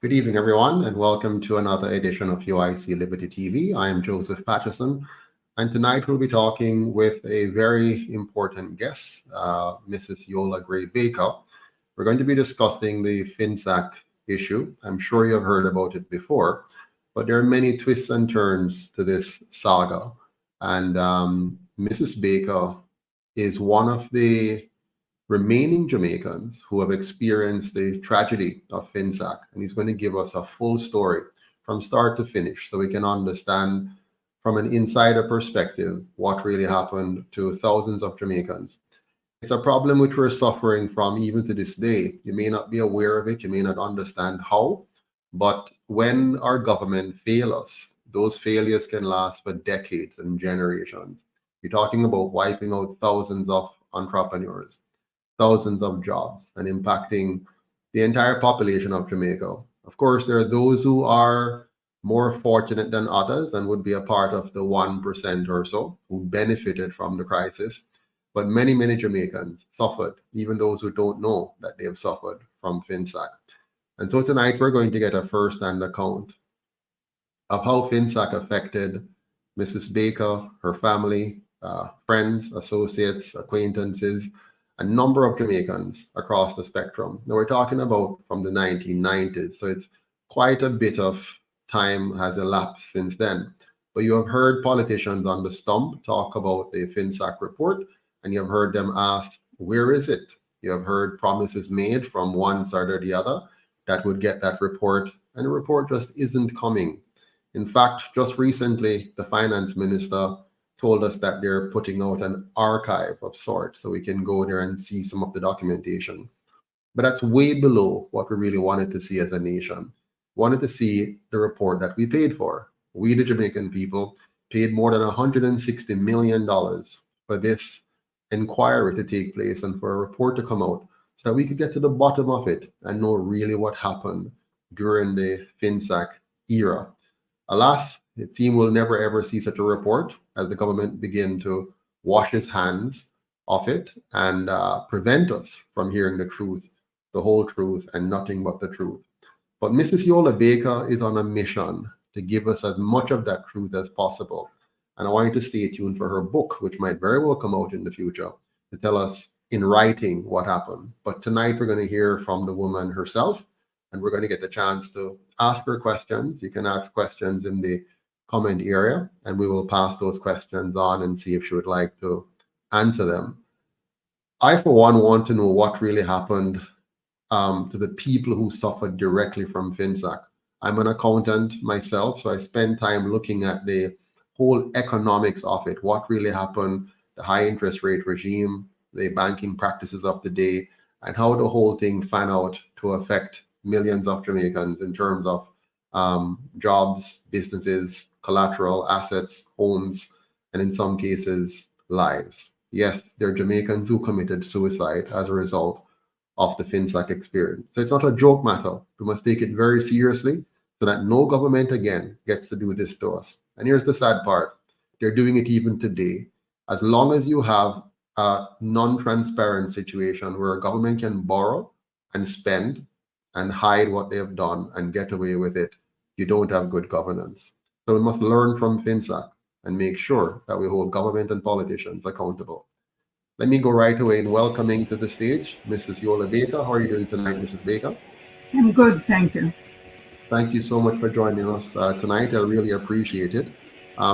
Good evening, everyone, and welcome to another edition of UIC Liberty TV. I am Joseph Patterson, and tonight we'll be talking with a very important guest, Mrs. Yola Gray-Baker. We're going to be discussing the FINSAC issue. I'm sure you've heard about it before, but there are many twists and turns to this saga. And Mrs. Baker is one of the remaining Jamaicans who have experienced the tragedy of FINSAC, and he's going to give us a full story from start to finish so we can understand from an insider perspective what really happened to thousands of Jamaicans. It's a problem which we're suffering from even to this day. You may not be aware of it, you may not understand how, but when our government fails us, those failures can last for decades and generations. You're talking about wiping out thousands of entrepreneurs, thousands of jobs, and impacting the entire population of Jamaica. Of course, there are those who are more fortunate than others and would be a part of the 1% or so who benefited from the crisis. But many, many Jamaicans suffered, even those who don't know that they have suffered from FINSAC. And so tonight we're going to get a first-hand account of how FINSAC affected Mrs. Baker, her family, friends, associates, acquaintances, a number of Jamaicans across the spectrum. Now we're talking about from the 1990s, so it's quite a bit of time has elapsed since then. But you have heard politicians on the stump talk about the FINSAC report, and you have heard them ask, where is it? You have heard promises made from one side or the other that would get that report, and the report just isn't coming. In fact, just recently, the finance minister told us that they're putting out an archive of sorts so we can go there and see some of the documentation. But that's way below what we really wanted to see as a nation. Wanted to see the report that we paid for. We, the Jamaican people, paid more than $160 million for this inquiry to take place and for a report to come out so that we could get to the bottom of it and know really what happened during the FINSAC era. Alas, the team will never ever see such a report as the government begin to wash its hands of it and prevent us from hearing the truth, the whole truth, and nothing but the truth. But Mrs. Yola Baker is on a mission to give us as much of that truth as possible. And I want you to stay tuned for her book, which might very well come out in the future, to tell us in writing what happened. But tonight we're going to hear from the woman herself, and we're going to get the chance to ask her questions. You can ask questions in the comment area, and we will pass those questions on and see if she would like to answer them. I, for one, want to know what really happened to the people who suffered directly from FINSAC. I'm an accountant myself, so I spend time looking at the whole economics of it, what really happened, the high interest rate regime, the banking practices of the day, and how the whole thing fan out to affect millions of Jamaicans in terms of jobs, businesses, collateral, assets, homes, and in some cases, lives. Yes, there are Jamaicans who committed suicide as a result of the FINSAC experience. So it's not a joke matter. We must take it very seriously so that no government again gets to do this to us. And here's the sad part. They're doing it even today. As long as you have a non-transparent situation where a government can borrow and spend and hide what they have done and get away with it, you don't have good governance. So we must learn from FINSAC and make sure that we hold government and politicians accountable. Let me go right away in welcoming to the stage Mrs. Yola Baker. How are you doing tonight, Mrs. Baker? I'm good, thank you. Thank you so much for joining us tonight. I really appreciate it.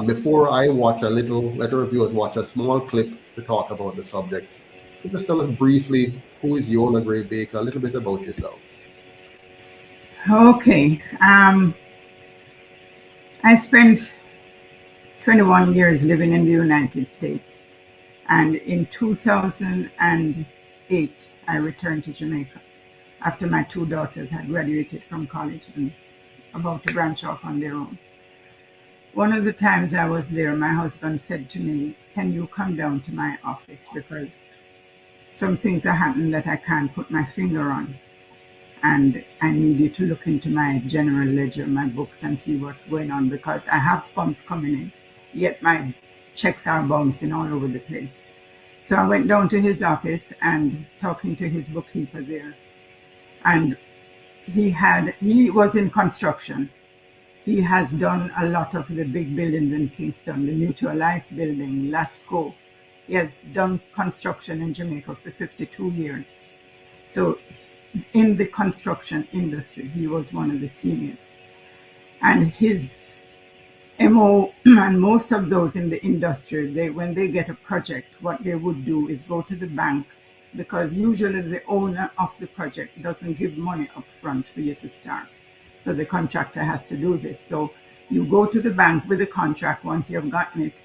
Before I watch a little, let our viewers watch a small clip to talk about the subject. Could you just tell us briefly who is Yola Gray-Baker, a little bit about yourself? Okay, I spent 21 years living in the United States, and in 2008 I returned to Jamaica after my two daughters had graduated from college and about to branch off on their own. One of the times I was there, my husband said to me, "Can you come down to my office, because some things are happening that I can't put my finger on, and I need you to look into my general ledger, my books, and see what's going on, because I have funds coming in, yet my checks are bouncing all over the place." So I went down to his office and talking to his bookkeeper there, and he was in construction. He has done a lot of the big buildings in Kingston, the Mutual Life building, Lasco. He has done construction in Jamaica for 52 years. So in the construction industry, he was one of the seniors. And his MO, and most of those in the industry, when they get a project, what they would do is go to the bank, because usually the owner of the project doesn't give money up front for you to start. So the contractor has to do this. So you go to the bank with the contract. Once you've gotten it,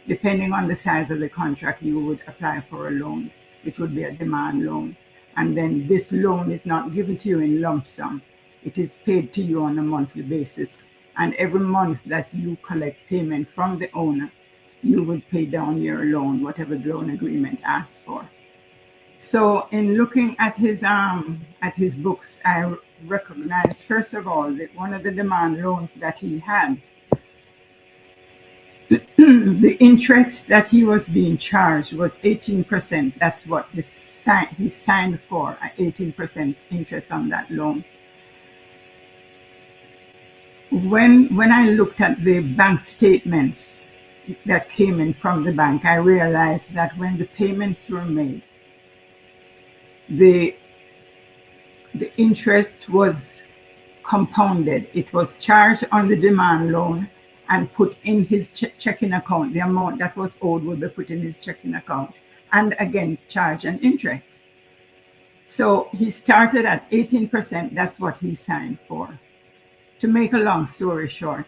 depending on the size of the contract, you would apply for a loan, which would be a demand loan. And then this loan is not given to you in lump sum. It is paid to you on a monthly basis. And every month that you collect payment from the owner, you would pay down your loan, whatever the loan agreement asks for. So in looking at his books, I recognized, first of all, that one of the demand loans that he had, the interest that he was being charged was 18%. That's what he signed for, 18% interest on that loan. When I looked at the bank statements that came in from the bank, I realized that when the payments were made, the interest was compounded. It was charged on the demand loan and put in his checking account. The amount that was owed would be put in his checking account, and again charge and interest. So he started at 18%. That's what he signed for. To make a long story short,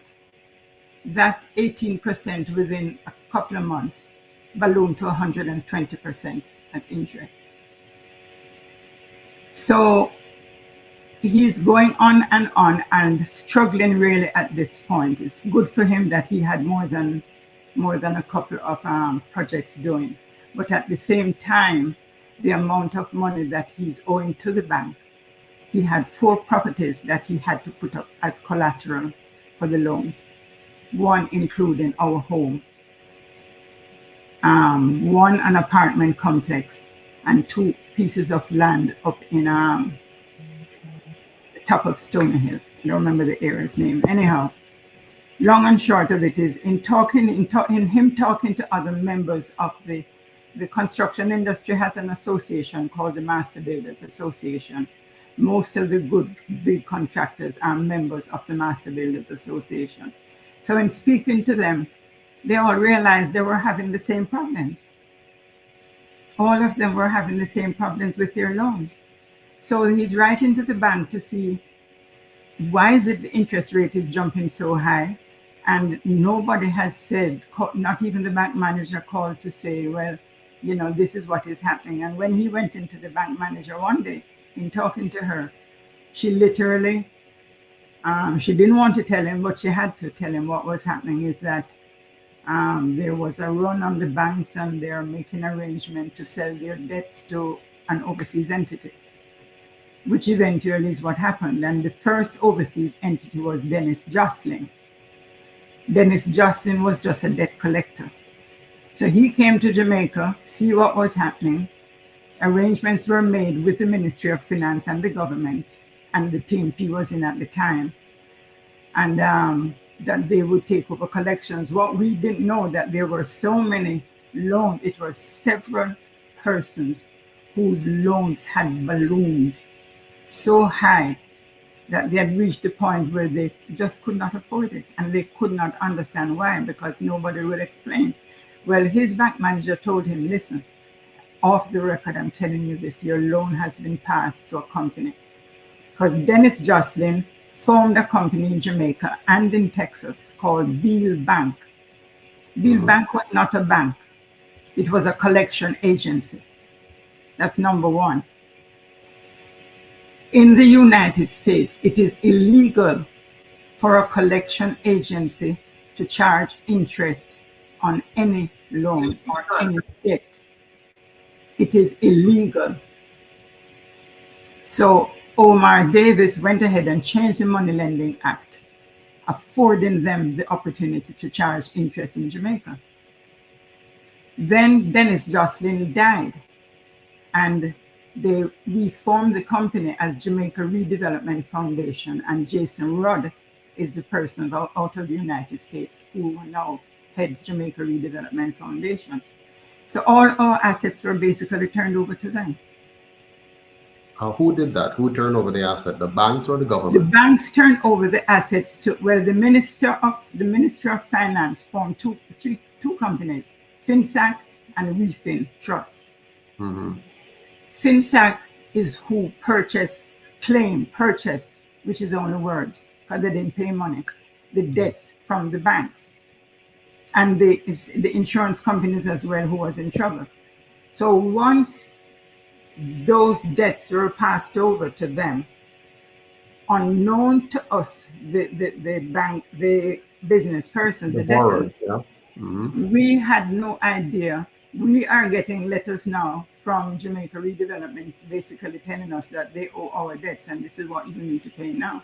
that 18% within a couple of months ballooned to 120% as interest. So he's going on and struggling really at this point. It's good for him that he had more than a couple of projects doing. But at the same time, the amount of money that he's owing to the bank, he had 4 properties that he had to put up as collateral for the loans. 1 including our home, 1 an apartment complex, and 2 pieces of land up in the top of Stony Hill. I don't remember the area's name. Anyhow, long and short of it is, in him talking to other members of the construction industry has an association called the Master Builders Association. Most of the good big contractors are members of the Master Builders Association. So in speaking to them, they all realized they were having the same problems. All of them were having the same problems with their loans. So he's writing to the bank to see why is it the interest rate is jumping so high, and nobody has said, not even the bank manager called to say, well, you know, this is what is happening. And when he went into the bank manager one day, in talking to her, she literally, she didn't want to tell him, but she had to tell him what was happening is that there was a run on the banks and they're making arrangement to sell their debts to an overseas entity, which eventually is what happened. And the first overseas entity was Dennis Jocelyn. Dennis Jocelyn was just a debt collector. So he came to Jamaica, see what was happening. Arrangements were made with the Ministry of Finance and the government, and the PNP was in at the time, and that they would take over collections. What we didn't know, that there were so many loans. It was several persons whose loans had ballooned so high that they had reached the point where they just could not afford it, and they could not understand why, because nobody would explain. Well, his bank manager told him, listen, off the record, I'm telling you this, your loan has been passed to a company. Because Dennis Jocelyn formed a company in Jamaica and in Texas called Beal Bank. Beal Bank was not a bank. It was a collection agency. That's number one. In the United States, it is illegal for a collection agency to charge interest on any loan or any debt. It is illegal. So Omar Davis went ahead and changed the Money Lending Act, affording them the opportunity to charge interest in Jamaica. Then Dennis Jocelyn died, and we formed the company as Jamaica Redevelopment Foundation, and Jason Rudd is the person out of the United States who now heads Jamaica Redevelopment Foundation. So all our assets were basically turned over to them. Who did that? Who turned over the asset? The banks or the The government? banks turned over the assets to, well, the Minister of Finance formed two companies, FINSAC and WeFin Trust. Mm-hmm. FINSAC is who purchase, which is only words, because they didn't pay money, the debts from the banks. And the insurance companies as well who was in trouble. So once those debts were passed over to them, unknown to us, the bank, the business person, the debtors, yeah. Mm-hmm. we had no idea. We are getting letters now from Jamaica Redevelopment basically telling us that they owe our debts and this is what you need to pay now.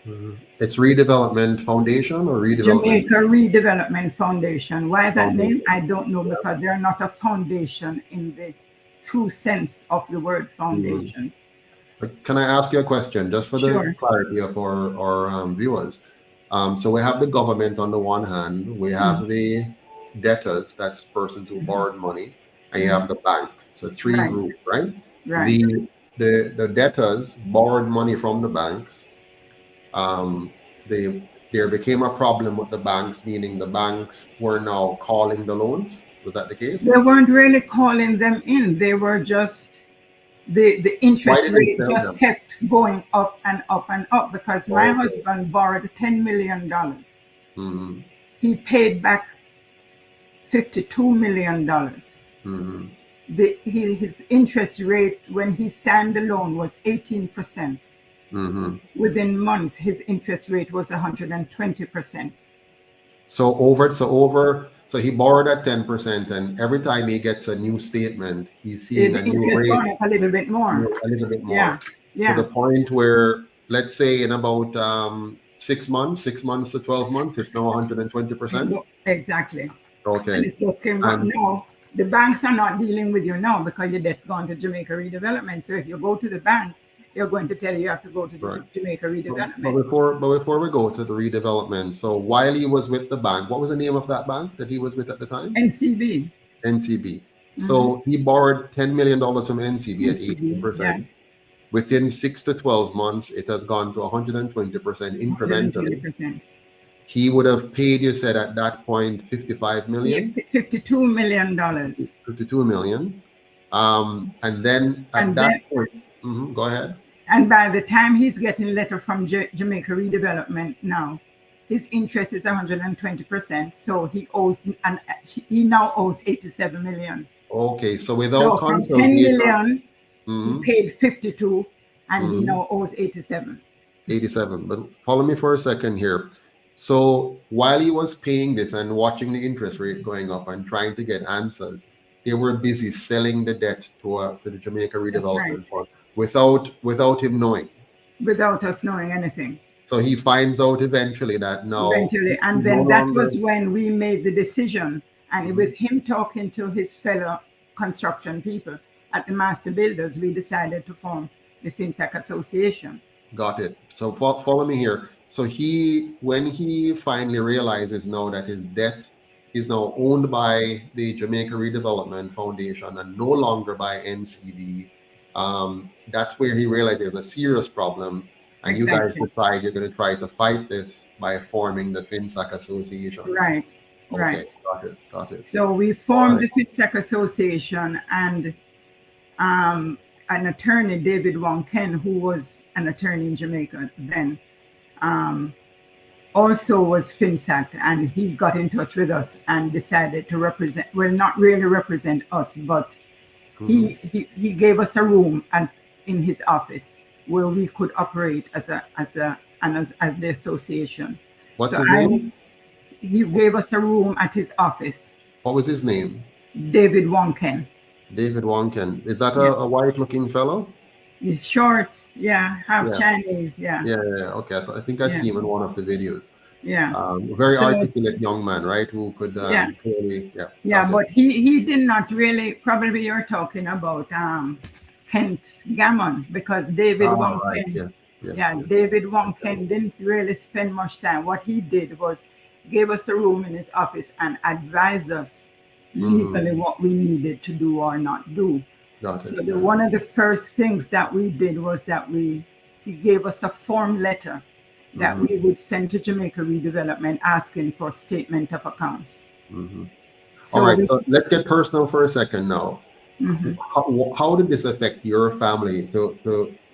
Mm-hmm. It's Redevelopment Foundation or Redevelopment? Jamaica Redevelopment Foundation. Why that name? I don't know, because they're not a foundation in the true sense of the word foundation. Can I ask you a question just for Sure. the clarity of our viewers? So we have the government on the one hand, we have the debtors, that's persons who borrowed money, and you have the bank. So three Right. groups, right? Right. The debtors borrowed money from the banks. There became a problem with the banks, meaning the banks were now calling the loans. Was that the case? They weren't really calling them in. They were just, the interest rate just kept going up and up and up, because my husband borrowed $10 million. Mm-hmm. He paid back $52 million. Mm-hmm. His interest rate when he signed the loan was 18%. Mm-hmm. Within months, his interest rate was 120%. So he borrowed at 10%, and every time he gets a new statement, he's seeing a new rate, a little bit more. Yeah. To the point where, let's say, in about 6 months to 12 months, it's now 120%. Exactly. Okay. And it just came back. Now the banks are not dealing with you now because your debt's gone to Jamaica Redevelopment. So if you go to the bank, they're going to tell you have to go to the Jamaica Redevelopment. But before we go to the redevelopment, so while he was with the bank, what was the name of that bank that he was with at the time? NCB. So he borrowed $10 million from NCB at 18%. Yeah. Within 6 to 12 months, it has gone to 120% incrementally. 120%. He would have paid, you said at that point, $55 million? Yeah, $52 million. $52 million. And then at that point, go ahead. And by the time he's getting a letter from Jamaica Redevelopment now, his interest is 120%. So he now owes $87 million. Okay, so without from $10 million, he paid 52, and he now owes 87. 87. But follow me for a second here. So while he was paying this and watching the interest rate going up and trying to get answers, they were busy selling the debt to the Jamaica Redevelopment Fund without him knowing. Without us knowing anything. So he finds out eventually that now. Eventually, and then that was when we made the decision, and it was him talking to his fellow construction people at the Master Builders. We decided to form the FINSAC Association. Got it. So follow me here. So when he finally realizes now that his debt is now owned by the Jamaica Redevelopment Foundation and no longer by NCB, that's where he realized there's a serious problem. And you guys decide you're going to try to fight this by forming the FINSAC Association. Right. Okay, right. Got it. So we formed the FINSAC Association, and an attorney, David Wong-Ken, who was an attorney in Jamaica then, also was FINSAC, and he got in touch with us and decided to represent, well, not really represent us, but he gave us a room in his office where we could operate as the association. What's his name? He gave us a room at his office. What was his name? David Wong-Ken. David Wong-Ken. Is that a white-looking fellow? He's short, half Chinese, Yeah, okay. I think I see him in one of the videos. Yeah. Very articulate young man, right? Who could clearly, but he did not really, probably you're talking about Kent Gammon, because David Wong Right. Kent, Yes. Yes. yeah, Yes. David Wong Kent didn't really spend much time. What he did was gave us a room in his office and advised us legally what we needed to do or not do. Got So it. Yeah. one of the first things that we did was that he gave us a form letter that we would send to Jamaica Redevelopment asking for statement of accounts. All So right. So let's get personal for a second now. How did this affect your family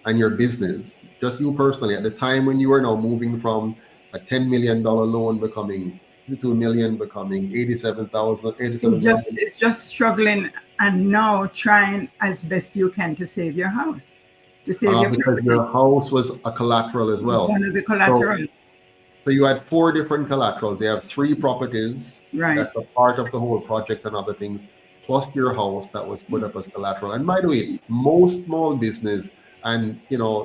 and your business, just you personally, at the time when you were now moving from a $10 million loan becoming 2 million, becoming 87,000, it's just struggling and now trying as best you can to save your house, to save your because property. your house was a collateral as well. One of the collateral. So you had 4 different collaterals. You have 3 properties. Right. That's a part of the whole project and other things, plus your house that was put up as collateral. And by the way, most small business and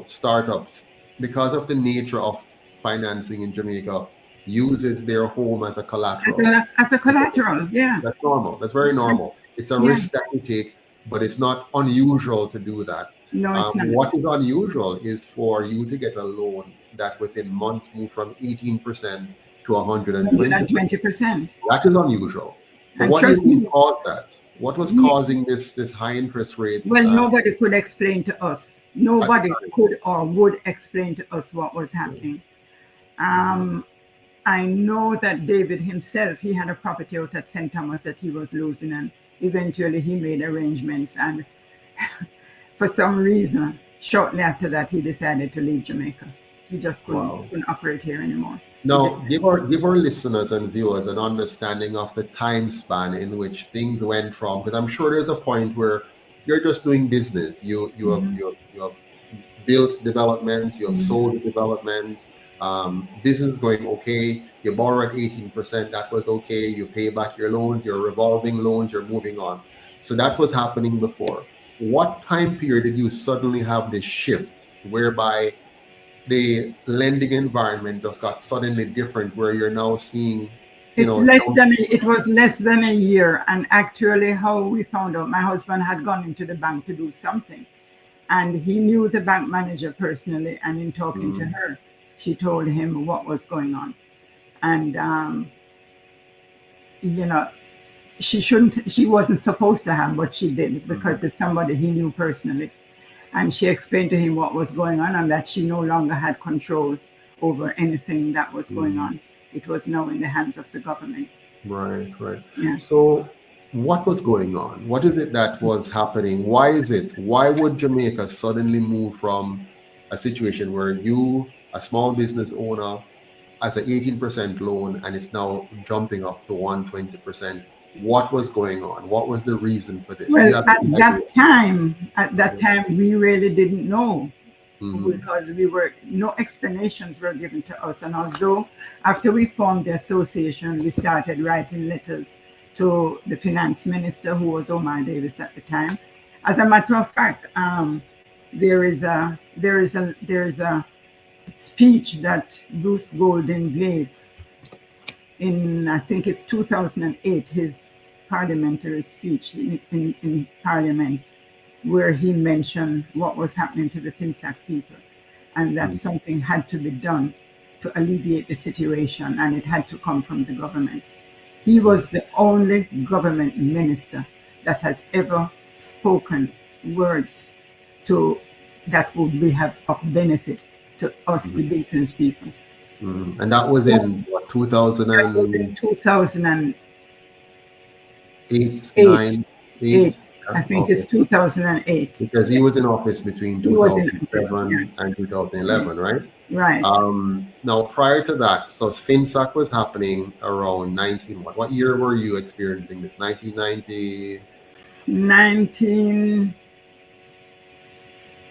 startups, because of the nature of financing in Jamaica, uses their home as a collateral. As a collateral, yeah. That's normal. That's very normal. It's a risk that you take, but it's not unusual to do that. No, it's not. What is unusual is for you to get a loan that within months moved from 18% to 120%. That is unusual. But what do you think caused that? What was causing this high interest rate? Well, nobody could explain to us. Nobody could or would explain to us what was happening. I know that David himself, he had a property out at St. Thomas that he was losing, and eventually he made arrangements. And for some reason, shortly after that, he decided to leave Jamaica. He just couldn't operate here anymore. Now, give our listeners and viewers an understanding of the time span in which things went from, because I'm sure there's a point where you're just doing business. You have built developments, you have sold developments, business is going okay, you borrow at 18%, that was okay, you pay back your loans, your revolving loans, you're moving on. So that was happening before. What time period did you suddenly have this shift whereby the lending environment just got suddenly different, where you're now seeing it was less than a year? And actually, how we found out, my husband had gone into the bank to do something, and he knew the bank manager personally, and in talking to her, she told him what was going on. And she wasn't supposed to have, but she did, because it's somebody he knew personally. And she explained to him what was going on, and that she no longer had control over anything that was going on. It was now in the hands of the government. Right. Yeah. So what was going on? What is it that was happening? Why would Jamaica suddenly move from a situation where you, a small business owner, as an 18% loan, and it's now jumping up to 120%? What was going on? What was the reason for this? Well, at that time, we really didn't know, because no explanations were given to us. And although after we formed the association, we started writing letters to the finance minister, who was Omar Davis at the time. As a matter of fact, there is a speech that Bruce Golden gave in, I think it's 2008, his parliamentary speech in Parliament, where he mentioned what was happening to the FINSAC people, and that something had to be done to alleviate the situation, and it had to come from the government. He was the only government minister that has ever spoken words that would have of benefit to us, the business people. And that was in what, 2008, 8? I think it's 2008. Because he was in office between 2007 and 2011, right? Right. Now, prior to that, so FINSAC was happening around 19. What year were you experiencing this? 1990?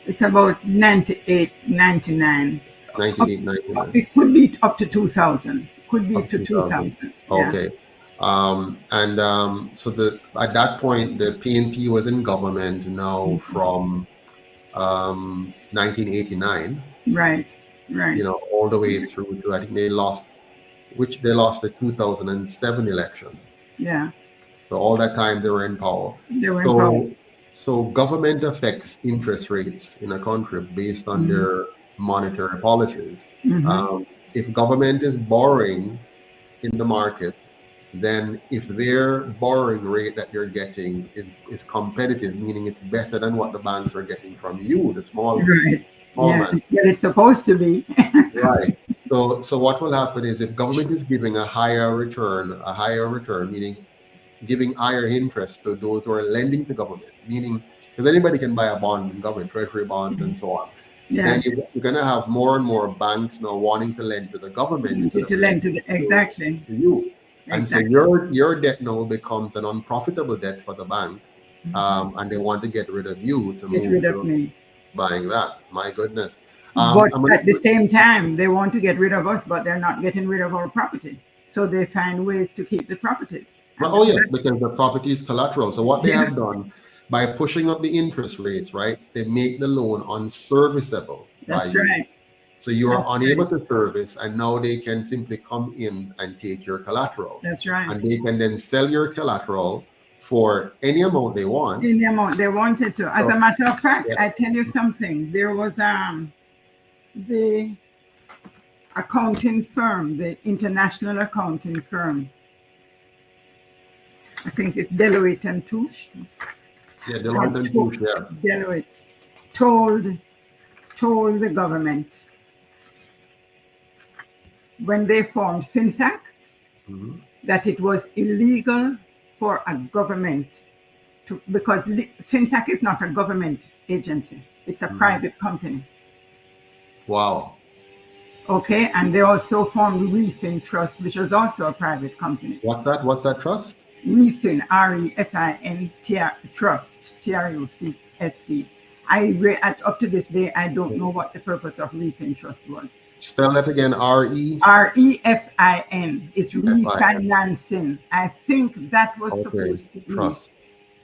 It's about 98, 99. 98, 99. It could be up to 2000. Could be up to 2000. Okay. So at that point, the PNP was in government now from 1989. Right. All the way through to, I think they lost the 2007 election. Yeah. So all that time they were in power. So government affects interest rates in a country based on Mhm. their monetary policies. Mhm. Um, if government is borrowing in the market, then if their borrowing rate that they're getting is competitive, meaning it's better than what the banks are getting from you, the Right. small Yeah. man, But it's supposed to be. right? So what will happen is if government is giving a higher return, meaning giving higher interest to those who are lending to government, meaning because anybody can buy a bond in government, treasury bonds, and so on. Yeah. Then you're going to have more and more banks now wanting to lend to the government instead of To lend to lending the to exactly. you. And so Exactly. your debt now becomes an unprofitable debt for the bank, and they want to get rid of you to Get move rid of to me. buying that. My goodness. But I'm gonna, at the same time, they want to get rid of us, but they're not getting rid of our property. So they find ways to keep the properties. well, And oh yes, because the property is collateral. So what they yeah, have done by pushing up the interest rates, right? They make the loan unserviceable by that's you. right. So you are That's unable right. to service, and now they can simply come in and take your collateral, That's right. and they can then sell your collateral for any amount they want. In the amount they wanted to. As a So matter of fact, yeah, I tell you something. There was the accounting firm, the international accounting firm. I think it's Deloitte and Touche. yeah, Had Deloitte and to, Touche, yeah. Deloitte told told the government when they formed FINSAC Mhm. that it was illegal for a government to, because FinSAC is not a government agency, it's a Mhm. private company. Wow. Okay, and they also formed Refin Trust, which was also a private company. What's that? What's that trust? Refin, REFIN Trust, TRUCST. Up to this day, I don't know what the purpose of Refin Trust was. Spell that again. RE. REFIN is FIN. refinancing. I think that was Okay. supposed to be Trust.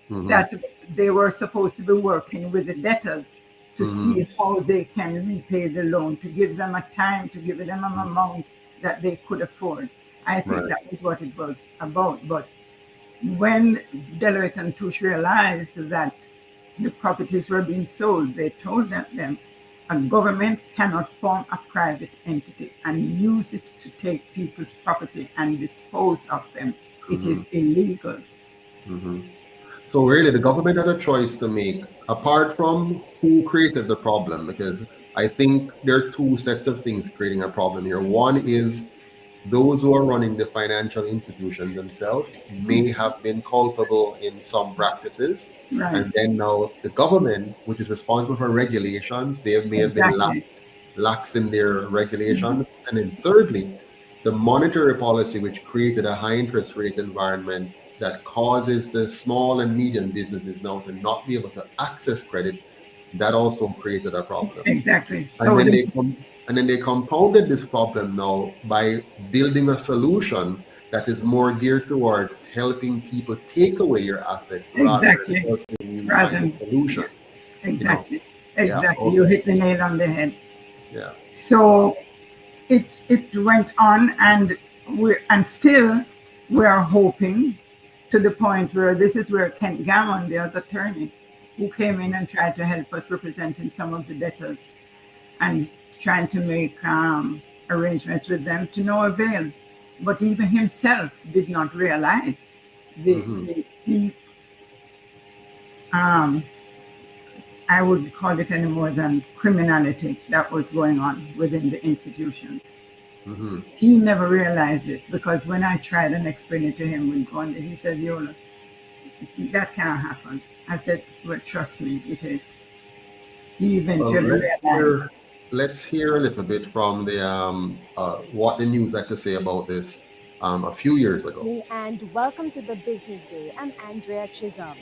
Hmm. that they were supposed to be working with the debtors to Hmm. see how they can repay the loan, to give them a time, to give them an amount that they could afford. I think Right. that was what it was about. But when Deloitte and Touche realized that the properties were being sold, they told them a government cannot form a private entity and use it to take people's property and dispose of them. It Hmm. is illegal. Hmm. So really, the government had a choice to make, apart from who created the problem, because I think there are two sets of things creating a problem here. One is those who are running the financial institutions themselves may have been culpable in some practices. Right. And then now the government, which is responsible for regulations, they may have been Exactly. lax in their regulations. And then thirdly, the monetary policy, which created a high interest rate environment that causes the small and medium businesses now to not be able to access credit, that also created a problem. Exactly. And So then the, they compounded this problem now by building a solution that is more geared towards helping people take away your assets rather than exactly. helping you Rather find a than solution. You know, exactly. yeah, Exactly. You okay, hit the nail on the head. yeah. So it went on and still we are hoping to the point where this is where Kent Gammon, the other attorney, who came in and tried to help us representing some of the debtors and trying to make arrangements with them to no avail. But even himself did not realize Hmm. the deep, um, I wouldn't call it any more than criminality that was going on within the institutions. Hmm. He never realized it because when I tried and explained it to him, he said, Yola, that can't happen. I said, well, trust me, it is. He Well, eventually realized. let's hear a little bit from the what the news had to say about this a few years ago. And welcome to the Business Day. I'm Andrea Chisholm.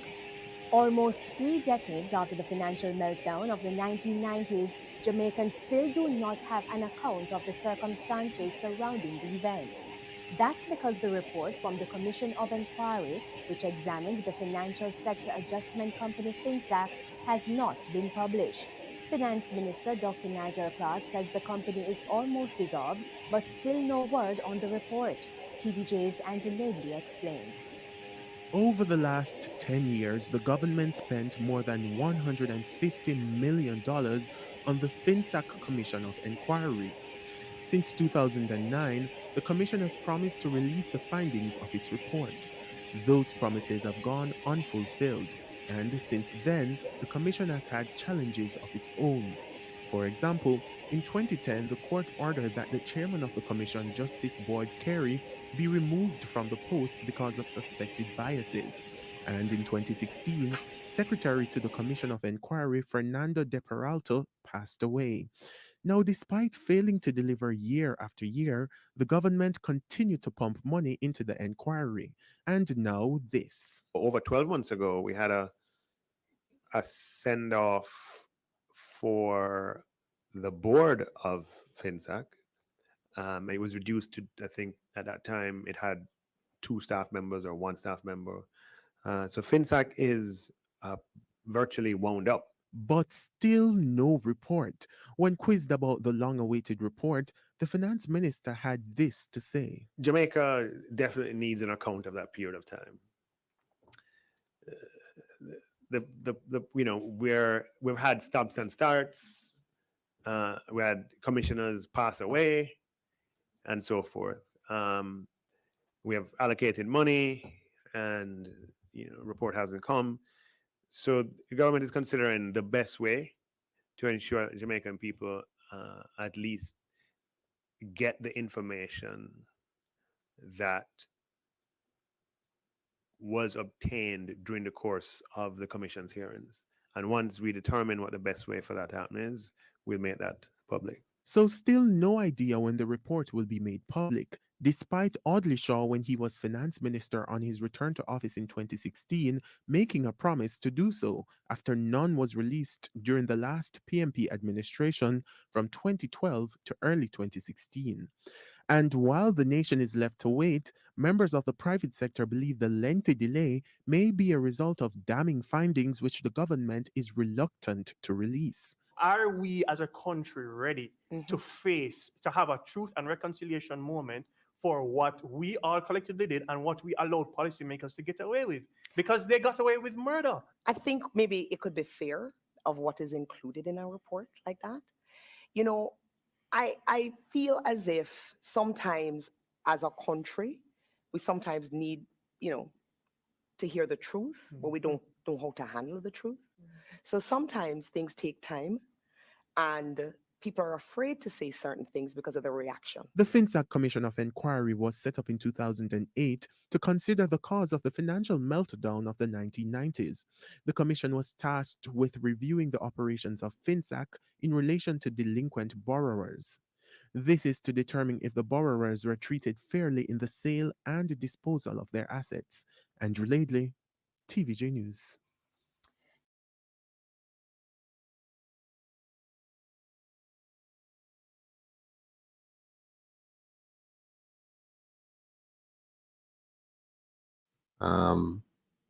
Almost 3 decades after the financial meltdown of the 1990s, Jamaicans still do not have an account of the circumstances surrounding the events. That's because the report from the Commission of Inquiry, which examined the Financial Sector Adjustment Company FINSAC, has not been published. Finance Minister Dr. Nigel Clark says the company is almost dissolved, but still no word on the report. TVJ's Andrew Medley explains. Over the last 10 years, the government spent more than $150 million on the FINSAC Commission of Inquiry. Since 2009, the Commission has promised to release the findings of its report. Those promises have gone unfulfilled, and since then, the Commission has had challenges of its own. For example, in 2010, the court ordered that the chairman of the Commission, Justice Boyd Carey, be removed from the post because of suspected biases. And in 2016, Secretary to the Commission of Inquiry, Fernando de Peralta, passed away. Now, despite failing to deliver year after year, the government continued to pump money into the inquiry. And now this. Over 12 months ago, we had a send off for the board of FINSAC. It was reduced to, I think at that time, it had 2 staff members or 1 staff member. So FINSAC is virtually wound up. But still no report. When quizzed about the long-awaited report, the finance minister had this to say. Jamaica definitely needs an account of that period of time. We've had stops and starts. We had commissioners pass away, and so forth. We have allocated money, and report hasn't come. So the government is considering the best way to ensure Jamaican people at least get the information that was obtained during the course of the commission's hearings. And once we determine what the best way for that to happen is, we'll make that public. So still no idea when the report will be made public, despite Audley Shaw, when he was finance minister on his return to office in 2016, making a promise to do so after none was released during the last PMP administration from 2012 to early 2016. And while the nation is left to wait, members of the private sector believe the lengthy delay may be a result of damning findings which the government is reluctant to release. Are we as a country ready to have a truth and reconciliation moment for what we all collectively did and what we allowed policymakers to get away with? Because they got away with murder. I think maybe it could be fair of what is included in a report like that. I feel as if sometimes as a country, we sometimes need, to hear the truth, but we don't know how to handle the truth. So sometimes things take time and people are afraid to say certain things because of the reaction. The FINSAC Commission of Inquiry was set up in 2008 to consider the cause of the financial meltdown of the 1990s. The commission was tasked with reviewing the operations of FINSAC in relation to delinquent borrowers. This is to determine if the borrowers were treated fairly in the sale and disposal of their assets. Andrew Laidley, TVJ News.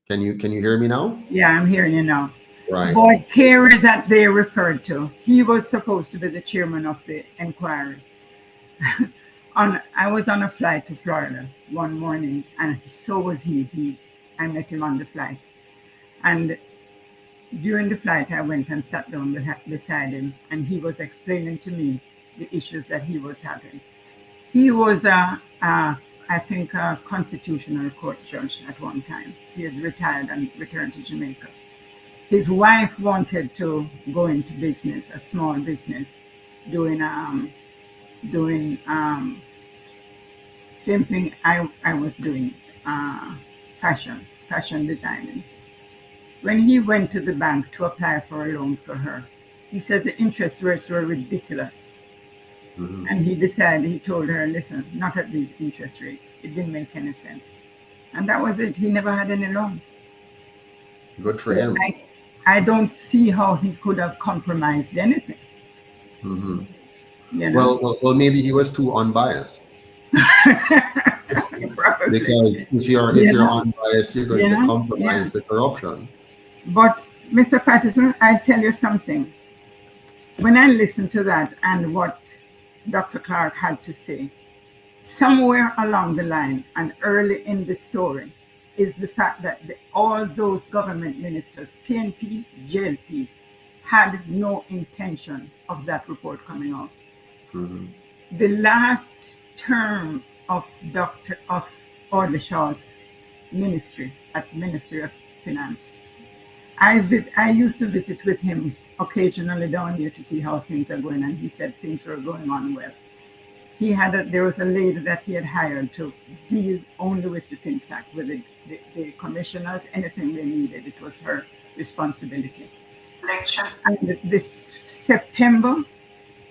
Can you hear me now? Yeah, I'm hearing you now. Right. Boyd Carey that they referred to, he was supposed to be the chairman of the inquiry. I was on a flight to Florida one morning, and so was he. I met him on the flight. And during the flight, I went and sat down beside him, and he was explaining to me the issues that he was having. He was I think a constitutional court judge at one time. He had retired and returned to Jamaica. His wife wanted to go into business, a small business, doing same thing I was doing, fashion designing. When he went to the bank to apply for a loan for her, he said the interest rates were ridiculous. And he told her, listen, not at these interest rates. It didn't make any sense. And that was it. He never had any loan. Good for him. I don't see how he could have compromised anything. Well, maybe he was too unbiased. Because if you're unbiased, you're going to compromise the corruption. But Mr. Patterson, I tell you something. When I listened to that and what Dr. Clark had to say, somewhere along the line and early in the story, is the fact that all those government ministers, PNP, JLP, had no intention of that report coming out. Mhm. The last term of Aldershaw's ministry at Ministry of Finance, I used to visit with him occasionally down there to see how things are going, and he said things were going on well. There was a lady that he had hired to deal only with the FINSAC, with the commissioners, anything they needed. It was her responsibility. And this September,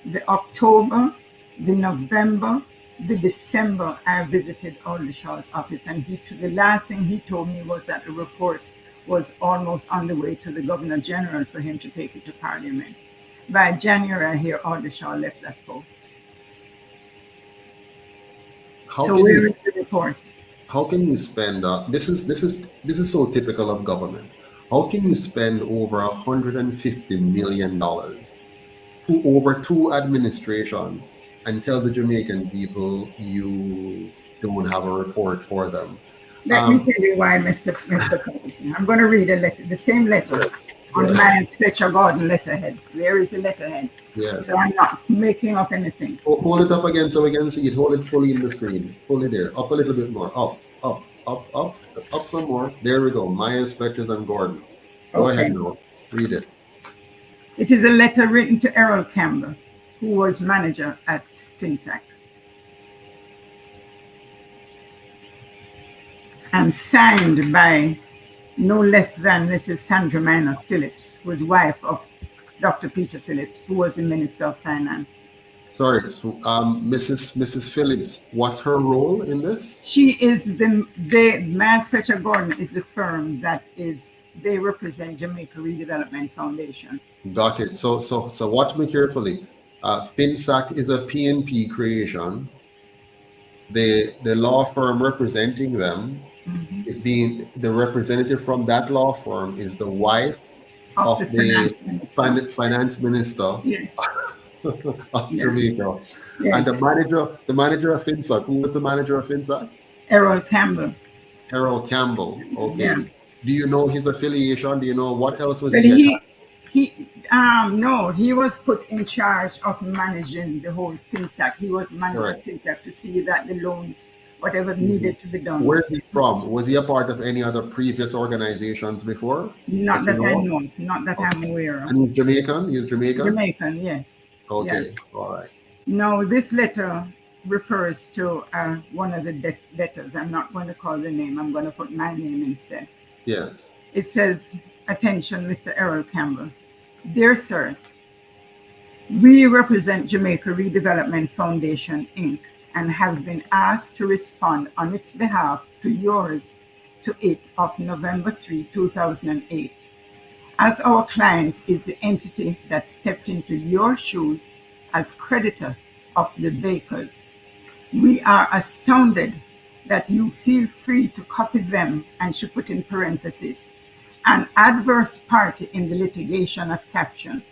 the October, the November, the December, I visited Aldershaw's office, and the last thing he told me was that the report was almost on the way to the Governor General for him to take it to Parliament. By January, I hear Aldershaw left that post. So where is the report? How can you spend? This is so typical of government. How can you spend over $150 million over 2 administrations and tell the Jamaican people you don't have a report for them? Let me tell you why, Mr. Patterson. I'm going to read a letter, the same letter on my Fletcher Garden letterhead. There is a letterhead. Yes. So I'm not making up anything. Hold it up again so we can see it. Hold it fully in the screen. Hold it there. Up a little bit more. Up some more. There we go. Myers, Fletcher, and Gordon. Go ahead now. Read it. It is a letter written to Errol Campbell, who was manager at FINSAC, and signed by no less than Mrs. Sandra Minot Phillips, who was wife of Dr. Peter Phillips, who was the Minister of Finance. Sorry, so Mrs. Phillips, what's her role in this? She is the Myers Fletcher Gordon is the firm that they represent Jamaica Redevelopment Foundation. Got it. So watch me carefully. FINSAC is a PNP creation. The law firm representing them is the representative from that law firm is the wife of the finance minister. Yes. of Jamaica. Yes. And the manager of FINSAC, who was the manager of FINSAC? Errol Campbell. Errol Campbell. Okay. Yeah. Do you know his affiliation? Do you know what else was no, he was put in charge of managing the whole FINSAC. He was managing FINSAC to see that the loans, whatever needed to be done. Where is he from? Was he a part of any other previous organizations before? Not that I know. Not that I'm aware of. And he's Jamaican? He's Jamaican? Jamaican, yes. Okay, yes. All right. Now, this letter refers to one of the debtors. I'm not going to call the name. I'm going to put my name instead. Yes. It says, attention, Mr. Errol Campbell. Dear sir, we represent Jamaica Redevelopment Foundation, Inc., and have been asked to respond on its behalf to yours to it of November 3, 2008. As our client is the entity that stepped into your shoes as creditor of the Bakers, we are astounded that you feel free to copy them, and should put in parentheses, an adverse party in the litigation at caption,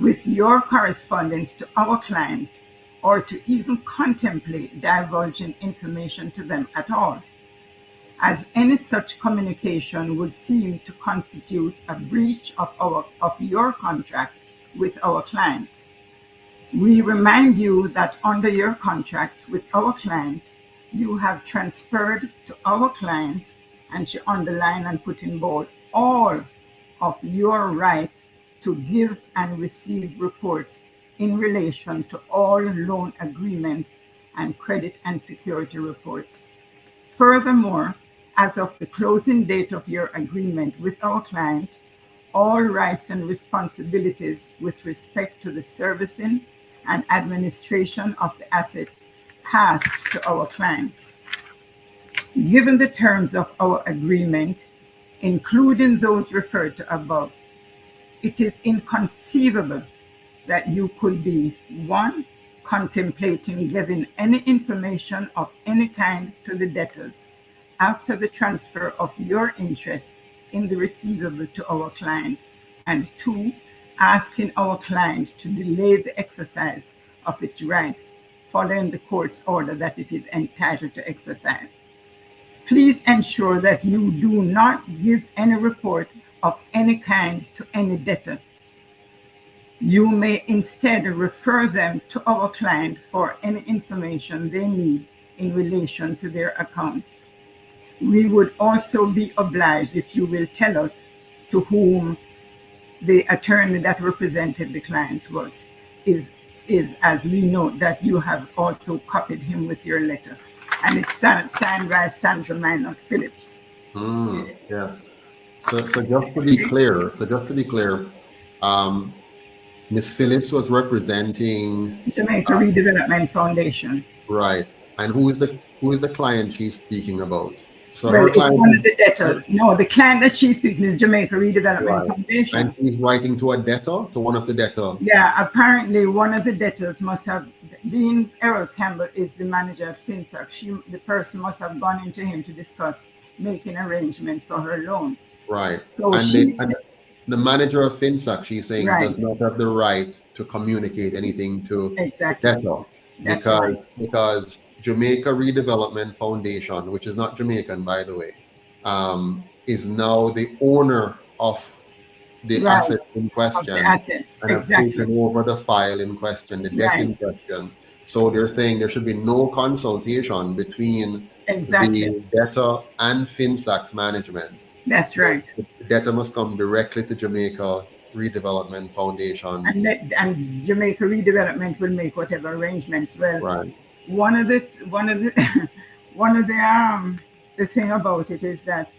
with your correspondence to our client, or to even contemplate divulging information to them at all, as any such communication would seem to constitute a breach of your contract with our client. We remind you that under your contract with our client, you have transferred to our client, and she underlined and put in bold, all of your rights to give and receive reports in relation to all loan agreements and credit and security reports. Furthermore, as of the closing date of your agreement with our client, all rights and responsibilities with respect to the servicing and administration of the assets passed to our client. Given the terms of our agreement, including those referred to above, it is inconceivable that you could be, 1, contemplating giving any information of any kind to the debtors after the transfer of your interest in the receivable to our client, and 2, asking our client to delay the exercise of its rights following the court's order that it is entitled to exercise. Please ensure that you do not give any report of any kind to any debtor. You may instead refer them to our client for any information they need in relation to their account. We would also be obliged if you will tell us to whom the attorney that represented the client is, as we note that you have also copied him with your letter. And it's signed by Sandra Minot Phillips. Yes. So just to be clear, Ms. Phillips was representing Jamaica Redevelopment Foundation. right. And who is the client she's speaking about? So Well, her it's client, one of the debtors. No, the client that she's speaking is Jamaica Redevelopment right. Foundation. And she's writing to a debtor, to one of the debtors. Yeah, apparently one of the debtors must have been Errol Campbell is the manager at FINSAC. The person must have gone into him to discuss making arrangements for her loan. Right. So And the manager of FINSAC, she's saying, Right. does not have the right to communicate anything to Exactly. debtor That's right. because Jamaica Redevelopment Foundation, which is not Jamaican, by the way, is now the owner of the Right. assets in Of question, the assets. and have Exactly. taken over the file in question, the debt in question. So they're saying there should be no consultation between Exactly. the debtor and FINSAC's management. That's right. The debtor must come directly to Jamaica Redevelopment Foundation. And Jamaica Redevelopment will make whatever arrangements. Well, Right. the thing about it is that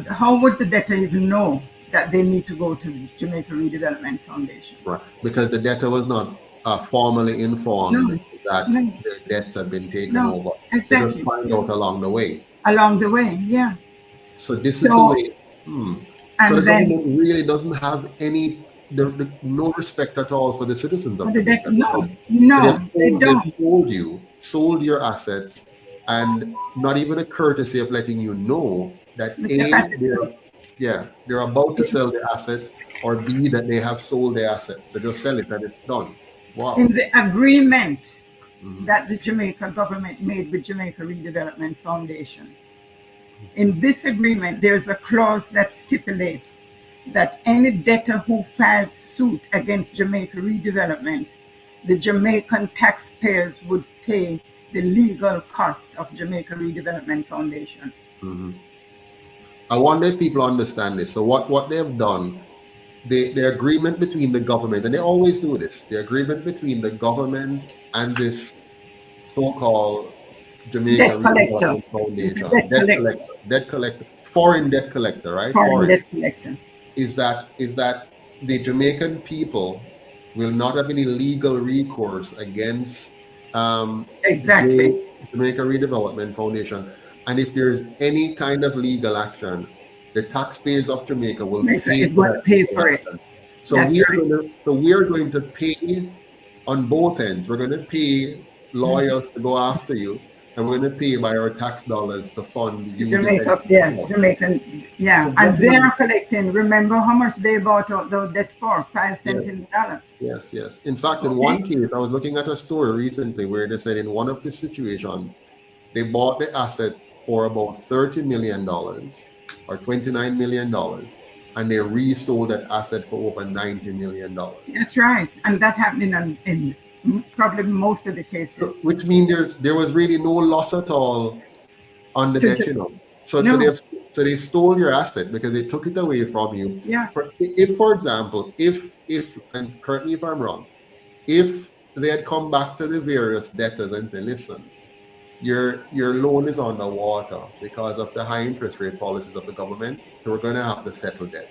how would the debtor even know that they need to go to the Jamaica Redevelopment Foundation? Right. Because the debtor was not formally informed that No. their debts had been taken No, over. exactly. They just find out along the way. Along the way, yeah. So this is the So- way. And So the then government really doesn't have no respect at all for the citizens of the Jamaica. no, So they don't. they've sold your assets, and not even a courtesy of letting you know that Mr. Patterson. they're about to sell the assets, or B, that they have sold the assets. So just sell it and it's done. Wow. In the agreement Mhm. that the Jamaica government made with Jamaica Redevelopment Foundation, in this agreement, there's a clause that stipulates that any debtor who files suit against Jamaica Redevelopment, the Jamaican taxpayers would pay the legal cost of Jamaica Redevelopment Foundation. Mhm. I wonder if people understand this. So what they've done, the agreement between the government, and they always do this, the agreement between the government and this so-called Jamaica Debt collector. Redevelopment Foundation, Debt collector. foreign debt collector, right? Foreign debt collector. Is that the Jamaican people will not have any legal recourse against Exactly. Jamaica Redevelopment Foundation. And if there's any kind of legal action, the taxpayers of Jamaica will Jamaica pay is going to pay for it. So That's we are right. going to pay on both ends. We're going to pay lawyers to go after you, and we're going to pay by our tax dollars to fund you. Jamaica, Jamaican, So and they are collecting. Remember how much they bought out the debt for? 5 cents in the dollar. Yes. In fact, in one case, I was looking at a story recently where they said in one of the situations, they bought the asset for about $30 million or $29 million, and they resold that asset for over $90 million. That's right, and that happened in probably most of the cases. Which means there was really no loss at all on the debt, So they stole your asset because they took it away from you. Yeah. If, for example, if and correct me if I'm wrong, if they had come back to the various debtors and said, listen, your loan is underwater because of the high interest rate policies of the government, so we're going to have to settle debt.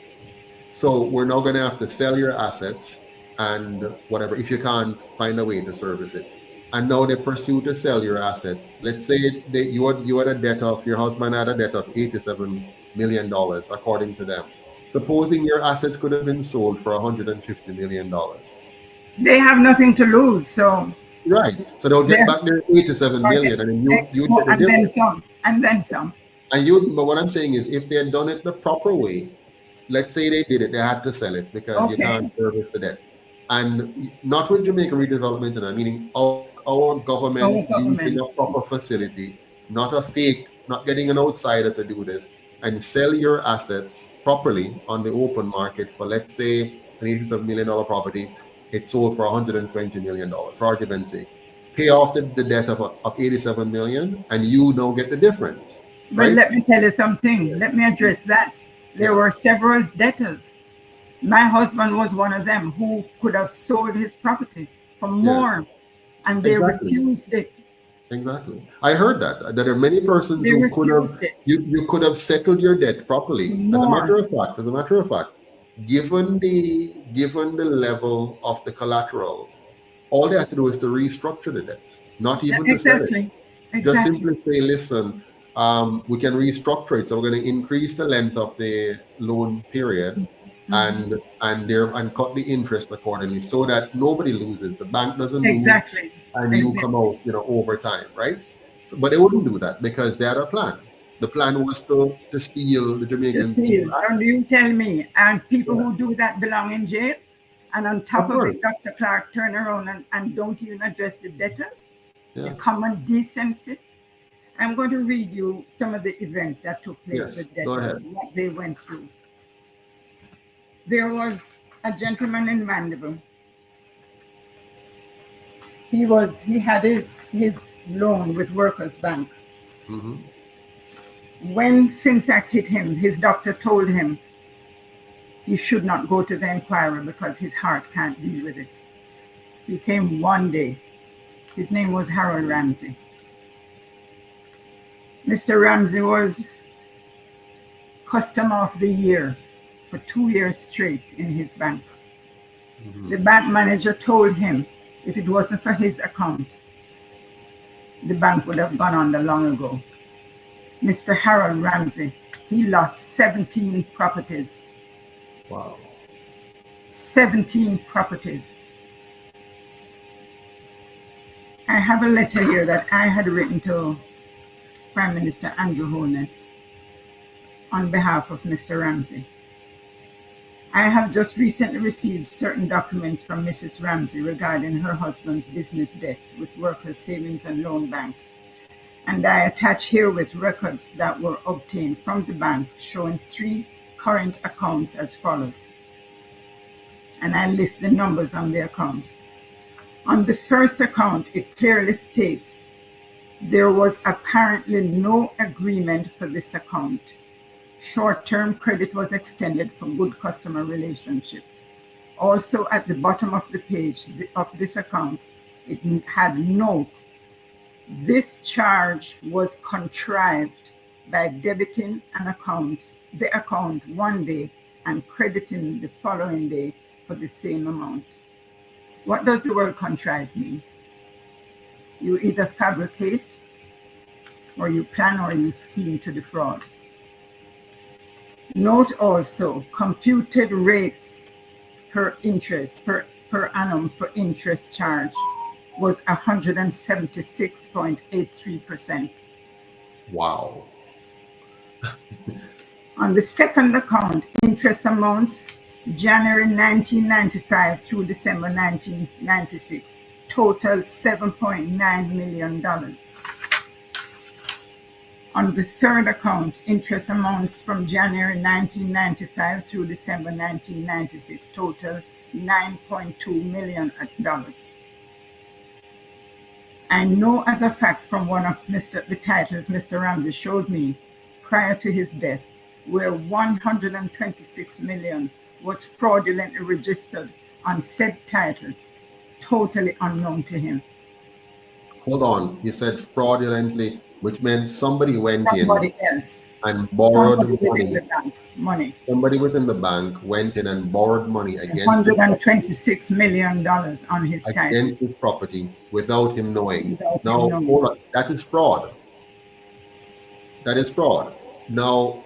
So we're now going to have to sell your assets and whatever, if you can't find a way to service it. And now they pursue to sell your assets. Let's say you had a debt of, your husband had a debt of $87 million, according to them. Supposing your assets could have been sold for $150 million. They have nothing to lose, so. Right. So they'll get back their $87 million, and then you get the difference. And then some. But what I'm saying is, if they had done it the proper way, let's say they did it, they had to sell it because you can't service the debt. And not with Jamaica Redevelopment, and I'm meaning our government Our using government. a proper facility, not a fake, not getting an outsider to do this, and sell your assets properly on the open market for, let's say, an $87 million property, it's sold for $120 million, for argument's sake. Pay off the debt of 87 million, and you don't get the difference. But Right? let me tell you something. Let me address that. There Yeah. were several debtors. My husband was one of them who could have sold his property for more, and they Exactly. refused it. Exactly. I heard that. There are many persons They who could have, refused it. you could have settled your debt properly. As a matter More. of fact, given the level of the collateral, all they have to do is to restructure the debt, not even to sell it. Exactly. Just Exactly. simply say, listen, we can restructure it. So we're going to increase the length of the loan period Mhm. and cut the interest accordingly, so that nobody loses. The bank doesn't lose, Exactly. and you come out, over time, right? So, but they wouldn't do that because they had a plan. The plan was to steal the Jamaicans. And you tell me, and people who do that belong in jail, and on top of it, Dr. Clark turn around and don't even address the debtors, the common decency. I'm going to read you some of the events that took place with debtors, what they went through. There was a gentleman in Mandeville. He had his loan with Workers Bank. Mm-hmm. When FINSAC hit him, his doctor told him he should not go to the inquiry because his heart can't deal with it. He came one day. His name was Harold Ramsey. Mr. Ramsey was customer of the year for 2 years straight in his bank. Mm-hmm. The bank manager told him if it wasn't for his account, the bank would have gone under long ago. Mr. Harold Ramsey, he lost 17 properties. Wow. 17 properties. I have a letter here that I had written to Prime Minister Andrew Holness on behalf of Mr. Ramsey. I have just recently received certain documents from Mrs. Ramsey regarding her husband's business debt with Workers Savings and Loan Bank, and I attach herewith records that were obtained from the bank showing 3 current accounts as follows. And I list the numbers on the accounts. On the first account, it clearly states there was apparently no agreement for this account. Short-term credit was extended for good customer relationship. Also, at the bottom of the page of this account, it had note, this charge was contrived by debiting the account one day and crediting the following day for the same amount. What does the word contrive mean? You either fabricate, or you plan, or you scheme to defraud. Note also, computed rates per annum for interest charge was 176.83%. Wow. On the second account, interest amounts January 1995 through December 1996, total $7.9 million. On the third account, interest amounts from January 1995 through December 1996, total $9.2 million. I know as a fact from one of the titles Mr. Ramsey showed me prior to his death, where $126 million was fraudulently registered on said title, totally unknown to him. Hold on, you said fraudulently, which meant somebody went Somebody in else. and borrowed money. Somebody within the bank went in and borrowed money against $126 million on his title. Against his property without him knowing. Hold on, that is fraud. That is fraud. Now,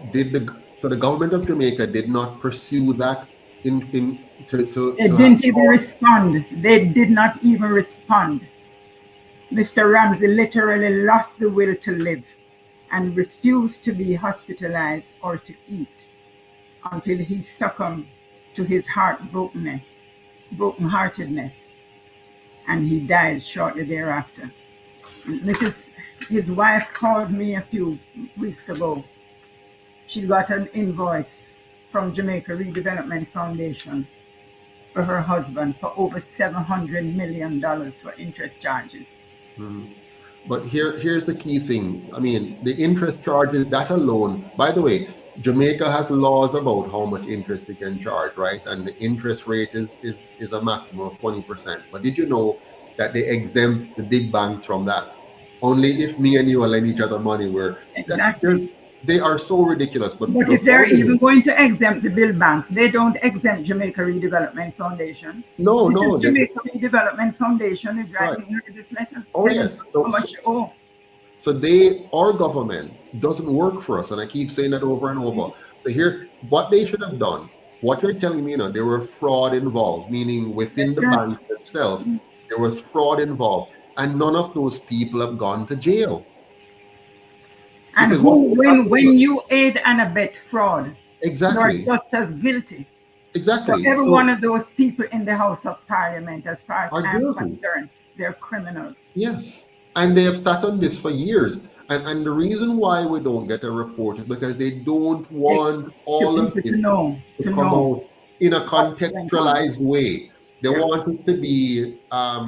so the government of Jamaica did not pursue that They didn't even respond. They did not even respond. Mr. Ramsey literally lost the will to live and refused to be hospitalized or to eat until he succumbed to his brokenheartedness. and he died shortly thereafter. His wife called me a few weeks ago. She got an invoice from Jamaica Redevelopment Foundation for her husband for over $700 million for interest charges. But here's the key thing. I mean, the interest charges, that alone, by the way, Jamaica has laws about how much interest we can charge, right? And the interest rate is a maximum of 20%. But did you know that they exempt the big banks from that? Only if me and you are lending each other money, they are so ridiculous. But if they're even going to exempt the bill banks, they don't exempt Jamaica Redevelopment Foundation. No. Jamaica Redevelopment Foundation is writing her this letter. Oh, yes. How much you owe. So our government doesn't work for us. And I keep saying that over and over. So here, what they should have done, what you're telling me, there were fraud involved, meaning within the bank itself, there was fraud involved. And none of those people have gone to jail. And when you aid and abet fraud, exactly, you're just as guilty. Exactly. So every one of those people in the House of Parliament, as far as I'm guilty. concerned, they're criminals. Yes. And they have sat on this for years. And the reason why we don't get a report is because they don't want all of it to come out in a contextualized way. They want it to be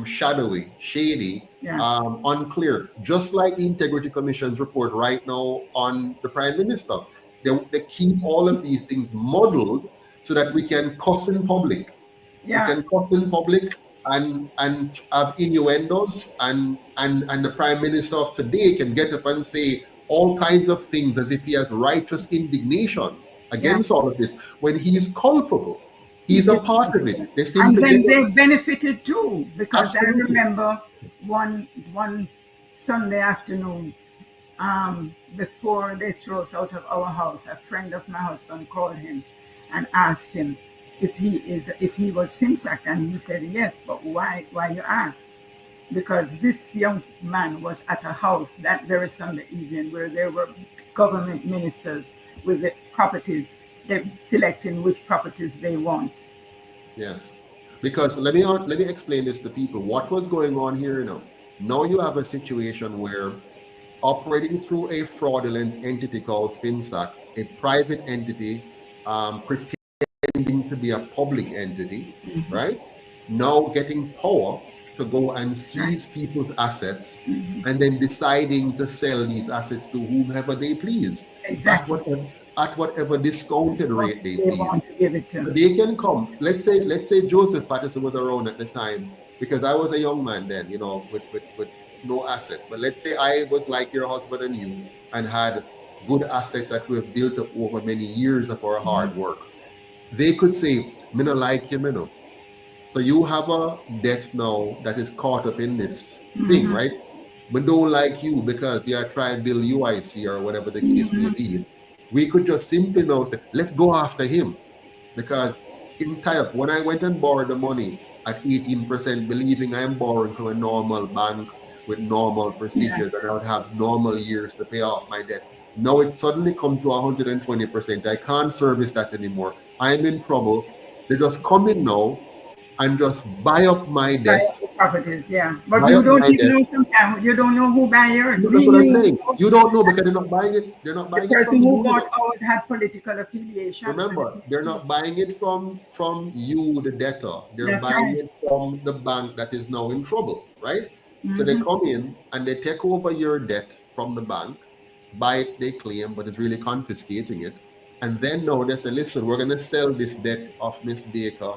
shadowy, shady, unclear. Just like the Integrity Commission's report right now on the Prime Minister. They keep all of these things muddled so that we can cuss in public. Yeah. We can cuss in public and have innuendos, and the Prime Minister of today can get up and say all kinds of things as if he has righteous indignation against all of this when he is culpable. He's a part of it. And then they benefited too, because absolutely. I remember one Sunday afternoon, before they threw us out of our house, a friend of my husband called him and asked him if he was FINSAC, and he said yes. But why you ask? Because this young man was at a house that very Sunday evening where there were government ministers with the properties. They're selecting which properties they want. Yes, because let me explain this to people. What was going on here now? Now you have a situation where operating through a fraudulent entity called FINSAC, a private entity pretending to be a public entity, right? Now getting power to go and seize people's assets and then deciding to sell these assets to whomever they please. Exactly. At whatever discounted rate they please. Want to give it to. They can come. Let's say Joseph Patterson was around at the time, because I was a young man then, with no assets. But let's say I was like your husband and you and had good assets that we have built up over many years of our hard work. They could say, "Me no like you, me no." So you have a debt now that is caught up in this thing, right? But don't like you because you are trying to build UIC or whatever the case may be. We could just simply now say, let's go after him, because in tie up, when I went and borrowed the money at 18%, believing I am borrowing from a normal bank with normal procedures and I would have normal years to pay off my debt. Now it suddenly come to 120%. I can't service that anymore. I'm in trouble. They just come in now and just buy up my debt. Properties, but you don't even know sometimes. You don't know who buy yours. That's what I'm saying. You don't know because they're not buying it. They're not buying it from person who bought ours had political affiliation. Remember, they're not buying it from you, the debtor. They're buying it from the bank that is now in trouble, right? So they come in and they take over your debt from the bank, buy it, they claim, but it's really confiscating it. And then now they say, listen, we're going to sell this debt of Miss Baker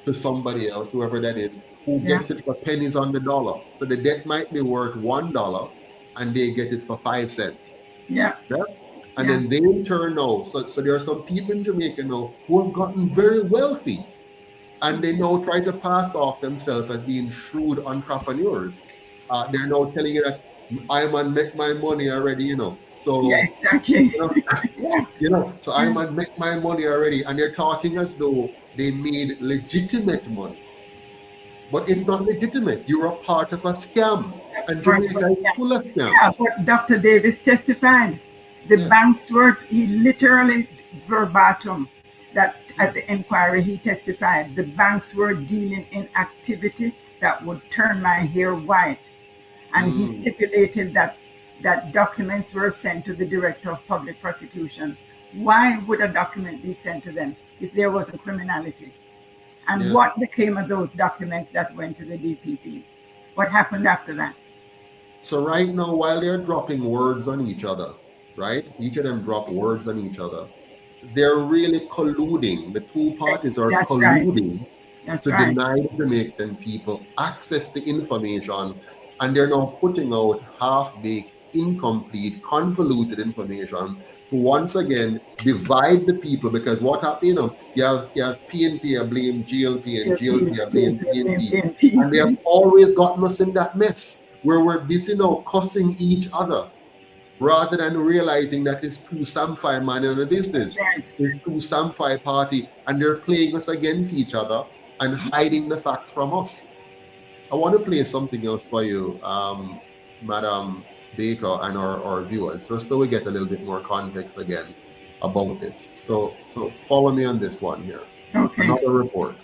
to somebody else, whoever that is, who gets it for pennies on the dollar. So the debt might be worth $1 and they get it for 5 cents. And then they in turn now, so there are some people in Jamaica now who have gotten very wealthy, and they now try to pass off themselves as being shrewd entrepreneurs. They're now telling you that I'm gonna make my money already, So exactly. So I'm gonna make my money already, and they're talking as though they made legitimate money. But it's not legitimate. You're a part of a scam. And Jamaica is full of scams. Yeah, but Dr. Davis testified. The banks were, he literally verbatim, that at the inquiry he testified, the banks were dealing in activity that would turn my hair white. And he stipulated that documents were sent to the Director of Public Prosecution. Why would a document be sent to them if there wasn't criminality? And what became of those documents that went to the DPP? What happened after that? So right now, while they're dropping words on each other, right? Each of them drop words on each other. They're really colluding. The two parties are That's colluding That's to right. deny the Jamaican people access to information, and they're now putting out half-baked, incomplete, convoluted information to once again divide the people. Because what happened, you have PNP blame GLP and GLP blame PNP, and they have always gotten us in that mess where we're busy now cussing each other, rather than realizing that it's two Samphire man in the business. It's two Samphire party, and they're playing us against each other and hiding the facts from us. I want to play something else for you, Madam Baker, and our viewers, just so we get a little bit more context again about this. So follow me on this one here. Okay. Another report.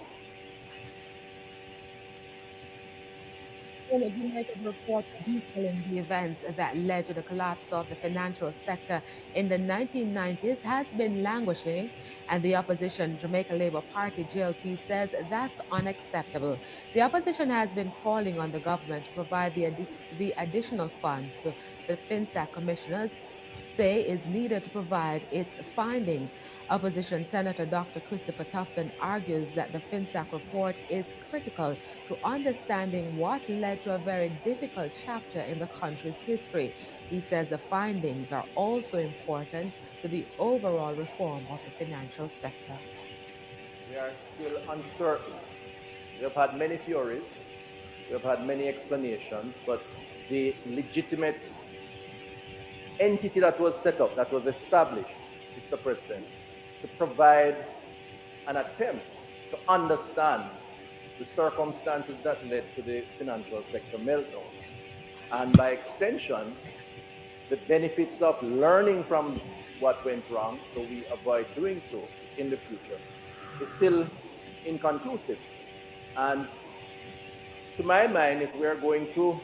Well, the Jamaica report detailing the events that led to the collapse of the financial sector in the 1990s has been languishing, and the opposition Jamaica Labour Party JLP says that's unacceptable. The opposition has been calling on the government to provide the additional funds the FINSAC commissioners say is needed to provide its findings. Opposition Senator Dr. Christopher Tufton argues that the FINSAC report is critical to understanding what led to a very difficult chapter in the country's history. He says the findings are also important to the overall reform of the financial sector. We are still uncertain. We have had many theories, we have had many explanations, but the legitimate entity that was set up, that was established, Mr. President, to provide an attempt to understand the circumstances that led to the financial sector meltdown, and by extension, the benefits of learning from what went wrong so we avoid doing so in the future, is still inconclusive. And to my mind, if we are going to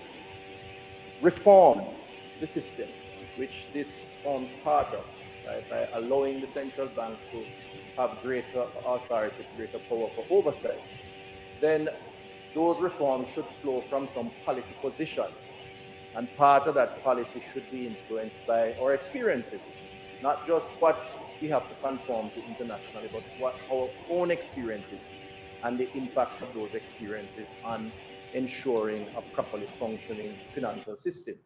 reform the system, which this forms part of, right, by allowing the central bank to have greater authority, greater power for oversight, then those reforms should flow from some policy position. And part of that policy should be influenced by our experiences, not just what we have to conform to internationally, but what our own experiences and the impact of those experiences on ensuring a properly functioning financial system.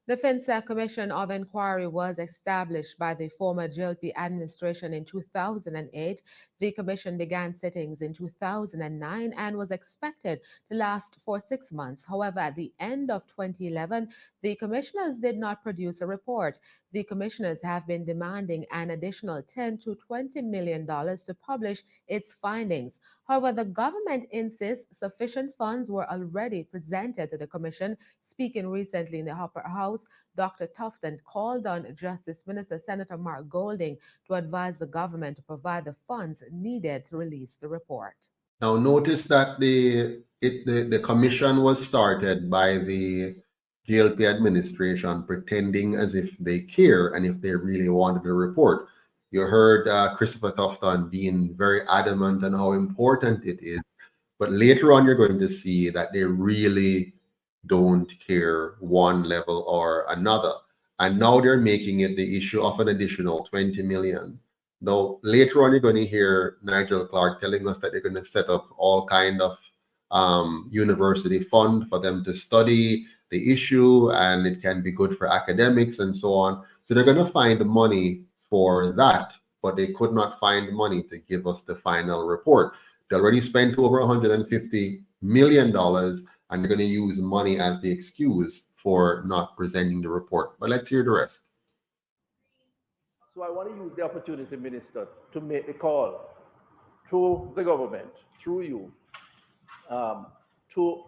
The FINSAC Commission of Inquiry was established by the former JLP administration in 2008. The commission began sittings in 2009 and was expected to last for 6 months. However, at the end of 2011, the commissioners did not produce a report. The commissioners have been demanding an additional $10 to $20 million to publish its findings. However, the government insists sufficient funds were already presented to the commission. Speaking recently in the Upper House, Dr. Tufton called on Justice Minister Senator Mark Golding to advise the government to provide the funds needed to release the report. Now, notice that the commission was started by the GLP administration pretending as if they care and if they really wanted a report. You heard Christopher Tufton being very adamant on how important it is, but later on you're going to see that they really don't care one level or another. And now they're making it the issue of an additional 20 million. Though later on, you're going to hear Nigel Clark telling us that they're going to set up all kind of university fund for them to study the issue, and it can be good for academics and so on. So they're going to find money for that, but they could not find money to give us the final report. They already spent over $150 million, and they're going to use money as the excuse for not presenting the report. But let's hear the rest. So I want to use the opportunity, Minister, to make a call to the government, through you, to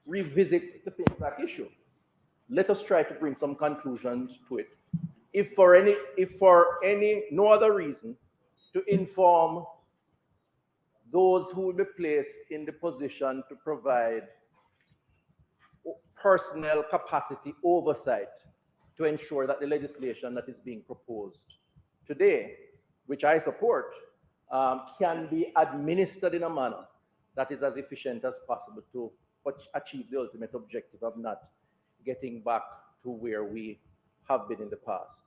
revisit the FINSAC issue. Let us try to bring some conclusions to it. If for any no other reason, to inform those who will be placed in the position to provide personnel capacity oversight to ensure that the legislation that is being proposed today, which I support, can be administered in a manner that is as efficient as possible to achieve the ultimate objective of not getting back to where we have been in the past.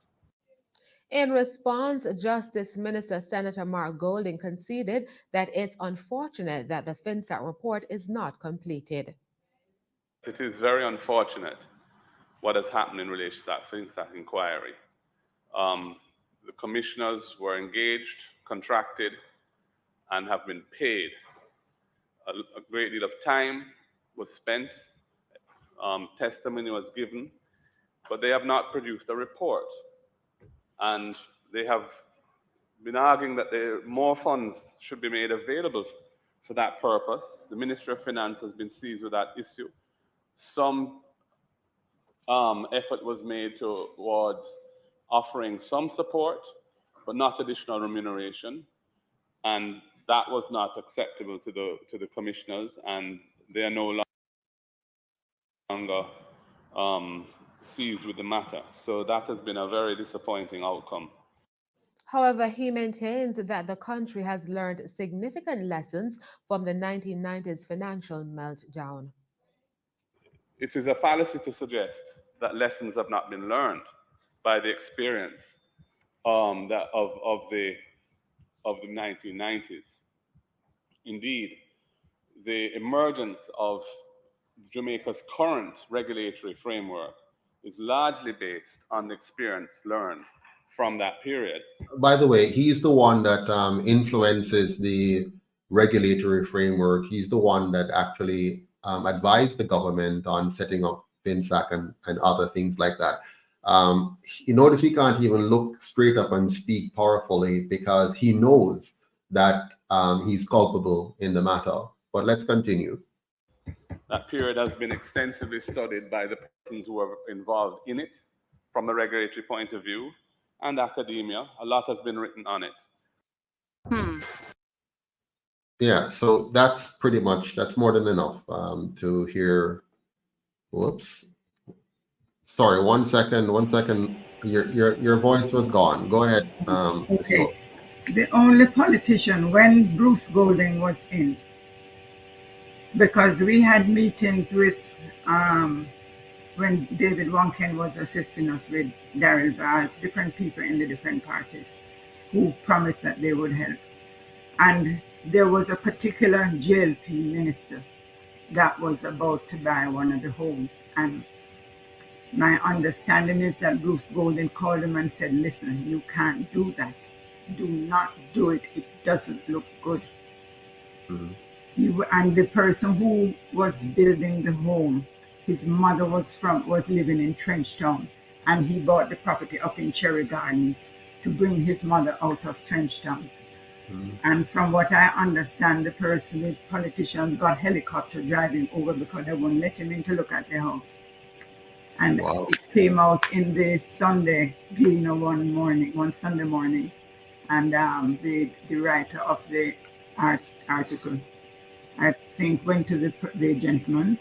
In response, Justice Minister Senator Mark Golding conceded that it's unfortunate that the FINSAC report is not completed. It is very unfortunate what has happened in relation to that FINSAC inquiry. The commissioners were engaged, contracted, and have been paid. A great deal of time was spent, testimony was given, but they have not produced a report. And they have been arguing that more funds should be made available for that purpose. The Ministry of Finance has been seized with that issue. Some effort was made towards offering some support, but not additional remuneration. And that was not acceptable to the commissioners, and they are no longer seized with the matter. So that has been a very disappointing outcome. However, he maintains that the country has learned significant lessons from the 1990s financial meltdown. It is a fallacy to suggest that lessons have not been learned by the experience of the 1990s. Indeed, the emergence of Jamaica's current regulatory framework is largely based on the experience learned from that period. By the way, he's the one that influences the regulatory framework. He's the one that actually advised the government on setting up FINSAC and other things like that. You notice he can't even look straight up and speak powerfully because he knows that he's culpable in the matter. But let's continue. That period has been extensively studied by the persons who are involved in it from a regulatory point of view and academia. A lot has been written on it. Yeah, so that's pretty much, that's more than enough to hear. Whoops. Sorry, one second. Your voice was gone. Go ahead. Okay. The only politician when Bruce Golding was in, because we had meetings with when David Wonken was assisting us with Daryl Vaz, different people in the different parties who promised that they would help. And there was a particular JLP minister that was about to buy one of the homes. And my understanding is that Bruce Golding called him and said, listen, you can't do that. Do not do it. It doesn't look good. Mm-hmm. And the person who was building the home, his mother was living in Trenchtown, and he bought the property up in Cherry Gardens to bring his mother out of Trenchtown. Mm-hmm. And from what I understand, the politicians got helicopter driving over because they wouldn't let him in to look at the house. And wow. It came out in the Sunday Gleaner one Sunday morning, and the writer of the article, I think, went to the gentleman,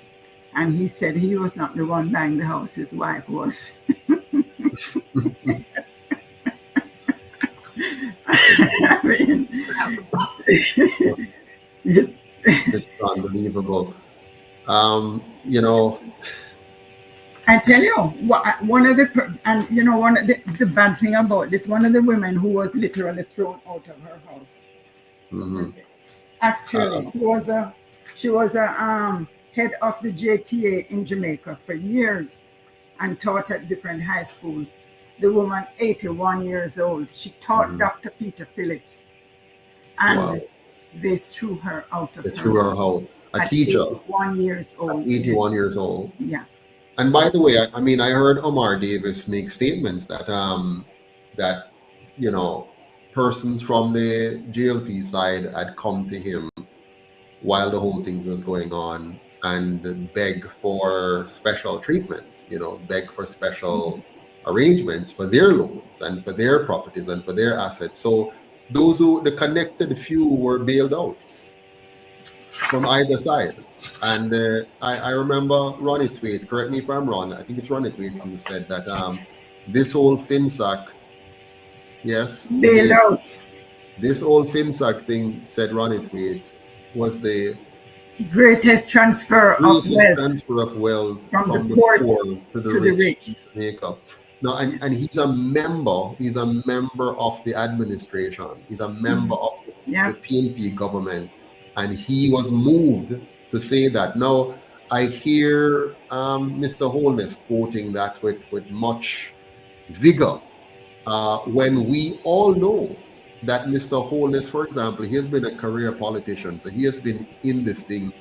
and he said he was not the one buying the house, his wife was. I mean, it's unbelievable. You know, I tell you, one of the bad thing about this, one of the women who was literally thrown out of her house. Mm-hmm. Actually, she was a head of the JTA in Jamaica for years and taught at different high schools. The woman, 81 years old, she taught Dr. Peter Phillips, and they threw her out of her house. A teacher, 81 years old. 81 years old. Yeah. And by the way, I mean, I heard Omar Davis make statements that that persons from the JLP side had come to him while the whole thing was going on and beg for special treatment, beg for special arrangements for their loans and for their properties and for their assets. So the connected few were bailed out from either side. And I remember Ronnie Thwaites, correct me if I'm wrong, I think it's Ronnie Thwaites who said that this whole FINSAC, yes, he did. Bailouts. This whole FINSAC thing, said Ronnie Thwaites, was the Greatest transfer of greatest wealth transfer of wealth from from the the poor poor to the to the rich rich. in Jamaica. No, and he's a member of the administration. He's a member of Yeah. the PNP government, and he was moved to say that. Now, I hear Mr. Holness quoting that with much vigor, when we all know that Mr. Holness, for example, he has been a career politician, so he has been in this thing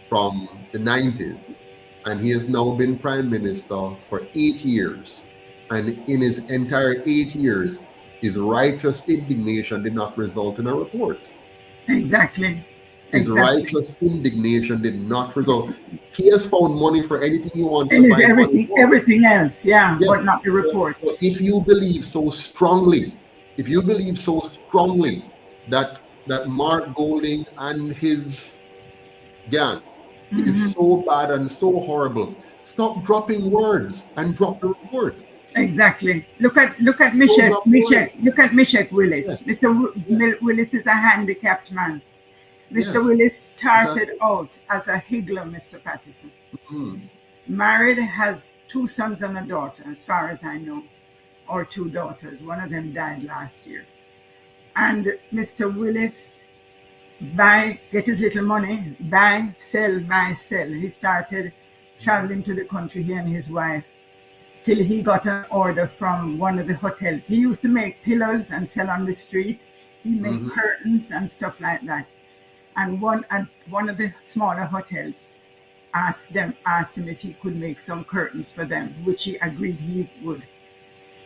from the 90s, and he has now been prime minister for 8 years. And in his entire 8 years, his righteous indignation did not result in a report. Exactly. His Exactly. righteous indignation did not result. He has found money for anything he wants And to it's find money everything, for. everything else, yeah, Yes. but not the report. So if you believe so strongly, that Mark Golding and his gang is so bad and so horrible, stop dropping words and drop the report. Exactly. Look at Michelle Willis. Yes. Mr. Willis is a handicapped man. Mr. Yes. Willis started out as a higgler, Mr. Patterson. Married, has 2 sons and a daughter, as far as I know, or 2 daughters. One of them died last year. And Mr. Willis, get his little money, buy, sell. He started traveling to the country, he and his wife, till he got an order from one of the hotels. He used to make pillows and sell on the street. He made curtains and stuff like that. And one of the smaller hotels asked him if he could make some curtains for them, which he agreed he would.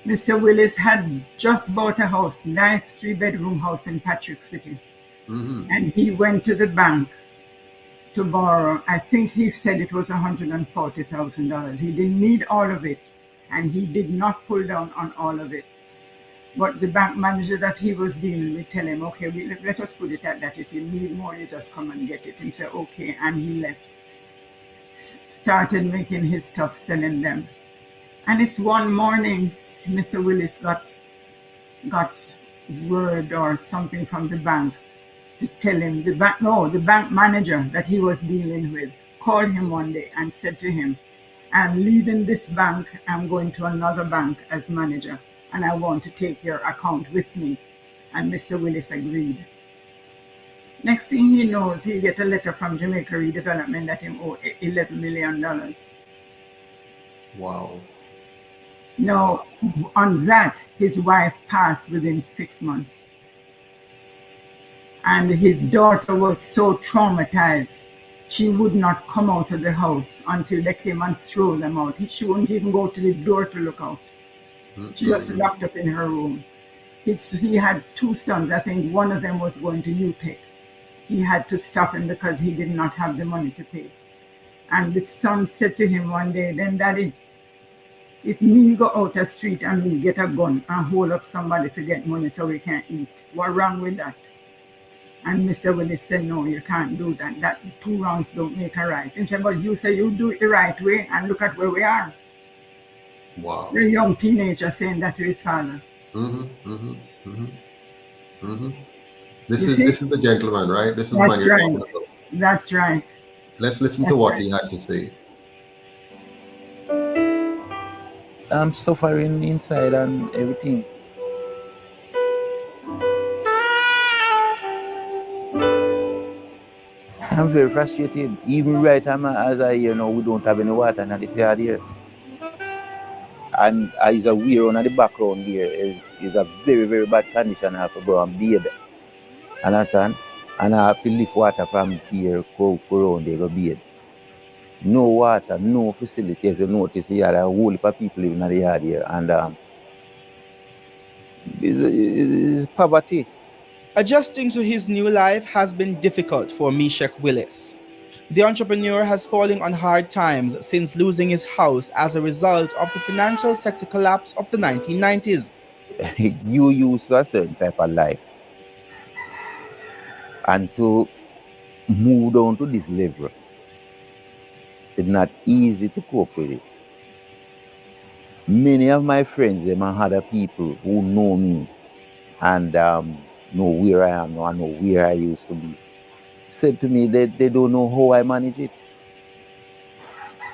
Mr. Willis had just bought a house, nice 3-bedroom house in Patrick City. And he went to the bank to borrow. I think he said it was $140,000. He didn't need all of it, and he did not pull down on all of it. But the bank manager that he was dealing with tell him, okay, let us put it at that. If you need more, you just come and get it. He said, okay, and he left. Started making his stuff, selling them. And it's one morning, Mr. Willis got word or something from the bank to tell him, the bank manager that he was dealing with called him one day and said to him, I'm leaving this bank, I'm going to another bank as manager, and I want to take your account with me. And Mr. Willis agreed. Next thing he knows, he get a letter from Jamaica Redevelopment that him owe $11 million. Wow. Now, on that, his wife passed within 6 months. And his daughter was so traumatized, she would not come out of the house until they came and threw them out. She wouldn't even go to the door to look out. She just locked up in her room. He had 2 sons. I think one of them was going to UTEC. He had to stop him because he did not have the money to pay. And the son said to him one day, then Daddy, if me go out the street and me get a gun and hold up somebody to get money so we can eat, what wrong with that? And Mr. Willis said, no, you can't do that. That 2 wrongs don't make a right. And he said, but you say you do it the right way, and look at where we are. Wow. The young teenager saying that to his father. This is the gentleman, right? This is the That's man you're right. talking about. That's right. Let's listen to That's what right. he had to say. I'm suffering inside and everything. I'm very frustrated. Even right now, as I hear now, we don't have any water and this yard here. And as a weir on the background here is a very, very bad condition. I have to go and bathe. Understand? And I have to lift water from here, go around there, go bathe. No water, no facility. If you notice here, a whole heap of people living in the yard here. And it's poverty. Adjusting to his new life has been difficult for Meshach Willis. The entrepreneur has fallen on hard times since losing his house as a result of the financial sector collapse of the 1990s. You use a certain type of life. And to move down to this level, It's not easy to cope with it. Many of my friends, them and other people who know me and know where I am now and know where I used to be, said to me that they don't know how I manage it.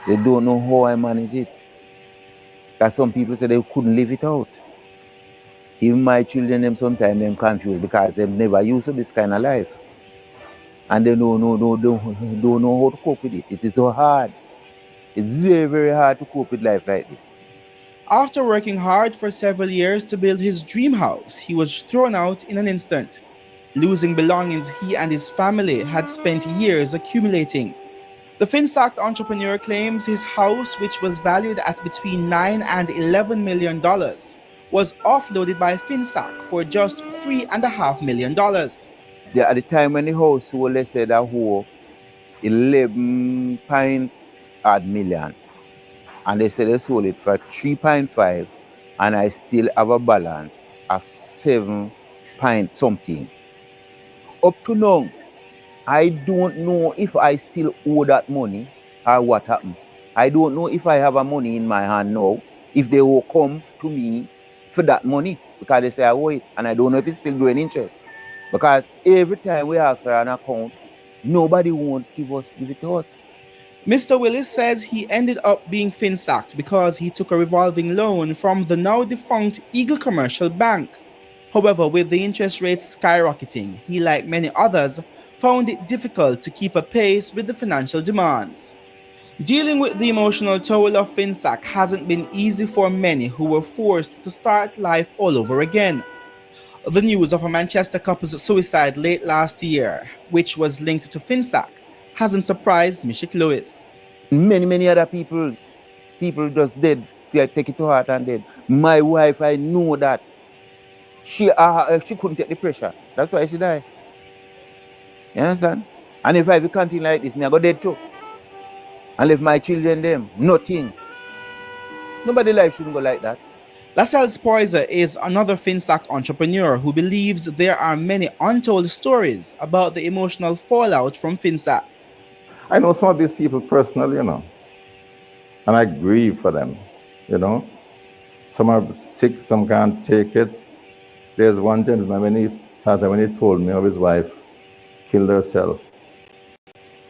They don't know how I manage it. Because some people say they couldn't live it out. Even my children, them sometimes them confused because they've never used to this kind of life. And they don't know how to cope with it. It is so hard. It's very, very hard to cope with life like this. After working hard for several years to build his dream house, he was thrown out in an instant, losing belongings he and his family had spent years accumulating. The FINSAC entrepreneur claims his house, which was valued at between $9 and $11 million, was offloaded by FINSAC for just $3.5 million. At the time when the house sold, they said that whole 11 odd million. And they said they sold it for 3.5, and I still have a balance of 7 point something. Up to now, I don't know if I still owe that money or what happened. I don't know if I have a money in my hand now, if they will come to me for that money, because they say I owe it, and I don't know if it's still growing interest. Because every time we ask for an account, nobody won't give it to us. Mr. Willis says he ended up being FINSAC'd because he took a revolving loan from the now defunct Eagle Commercial Bank. However, with the interest rates skyrocketing, he, like many others, found it difficult to keep a pace with the financial demands. Dealing with the emotional toll of FINSAC hasn't been easy for many who were forced to start life all over again. The news of a Manchester couple's suicide late last year, which was linked to FINSAC, hasn't surprised Mishik Lewis. Many other people just dead. They take it to heart and dead. My wife, I know that. She couldn't take the pressure. That's why she died. You understand? And if I continue like this, I go dead too. And leave my children them, nothing. Nobody's life shouldn't go like that. Lascelles Poyser is another FINSAC entrepreneur who believes there are many untold stories about the emotional fallout from FINSAC. I know some of these people personally, and I grieve for them, Some are sick, some can't take it. There's one gentleman, when he told me of his wife killed herself.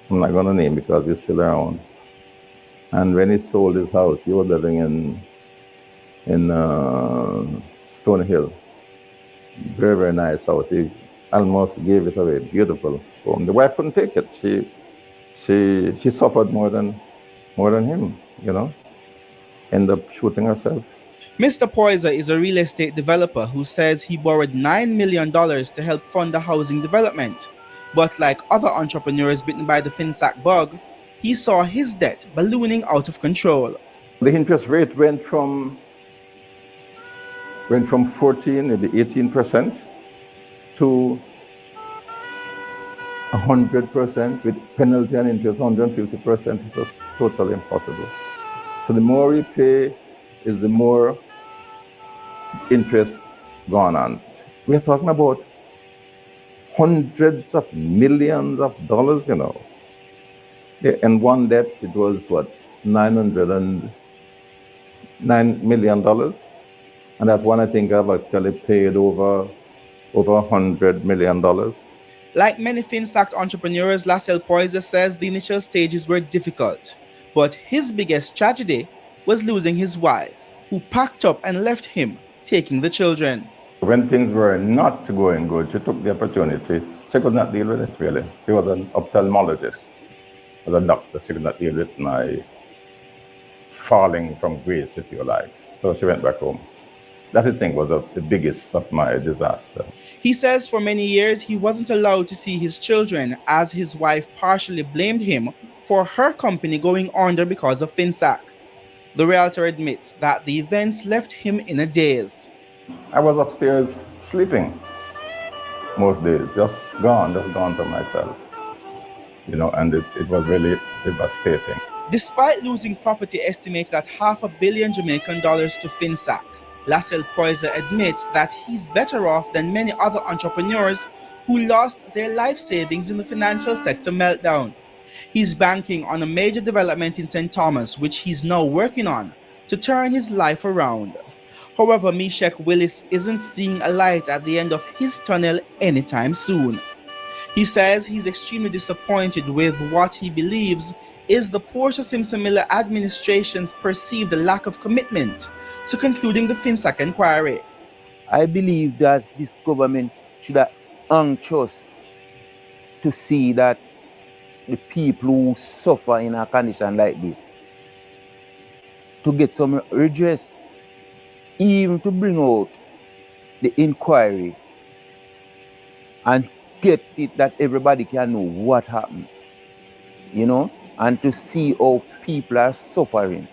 I'm not going to name because he's still around. And when he sold his house, he was living in Stone Hill. Very, very nice house. He almost gave it away. Beautiful home. The wife couldn't take it. She suffered more than him, Ended up shooting herself. Mr. Poyser is a real estate developer who says he borrowed $9 million to help fund the housing development. But like other entrepreneurs bitten by the FINSAC bug, he saw his debt ballooning out of control. The interest rate went from 14, maybe 18% to 100% with penalty and interest 150%. It was totally impossible. So the more we pay is the more interest gone on. We're talking about hundreds of millions of dollars, And one debt, it was $909 million. And that one I think I've actually paid over $100 million. Like many FINSAC entrepreneurs, Lascelles Poyser says the initial stages were difficult. But his biggest tragedy was losing his wife, who packed up and left him, taking the children. When things were not going good, she took the opportunity. She could not deal with it, really. She was an ophthalmologist. As a doctor, she could not deal with my falling from grace, if you like. So she went back home. That, I think, was the biggest of my disaster. He says for many years he wasn't allowed to see his children as his wife partially blamed him for her company going under because of FINSAC. The realtor admits that the events left him in a daze. I was upstairs sleeping most days, just gone to myself. And it was really devastating. Despite losing property estimated at $500 million Jamaican dollars to FINSAC, Lascelles Poyser admits that he's better off than many other entrepreneurs who lost their life savings in the financial sector meltdown. He's banking on a major development in St. Thomas, which he's now working on to turn his life around. However, Meshach Willis isn't seeing a light at the end of his tunnel anytime soon. He says he's extremely disappointed with what he believes is the Portia Simpson Miller administration's perceived lack of commitment to concluding the FINSAC inquiry. I believe that this government should have anxious to see that the people who suffer in a condition like this to get some redress, even to bring out the inquiry and get it that everybody can know what happened, you know, and to see how people are suffering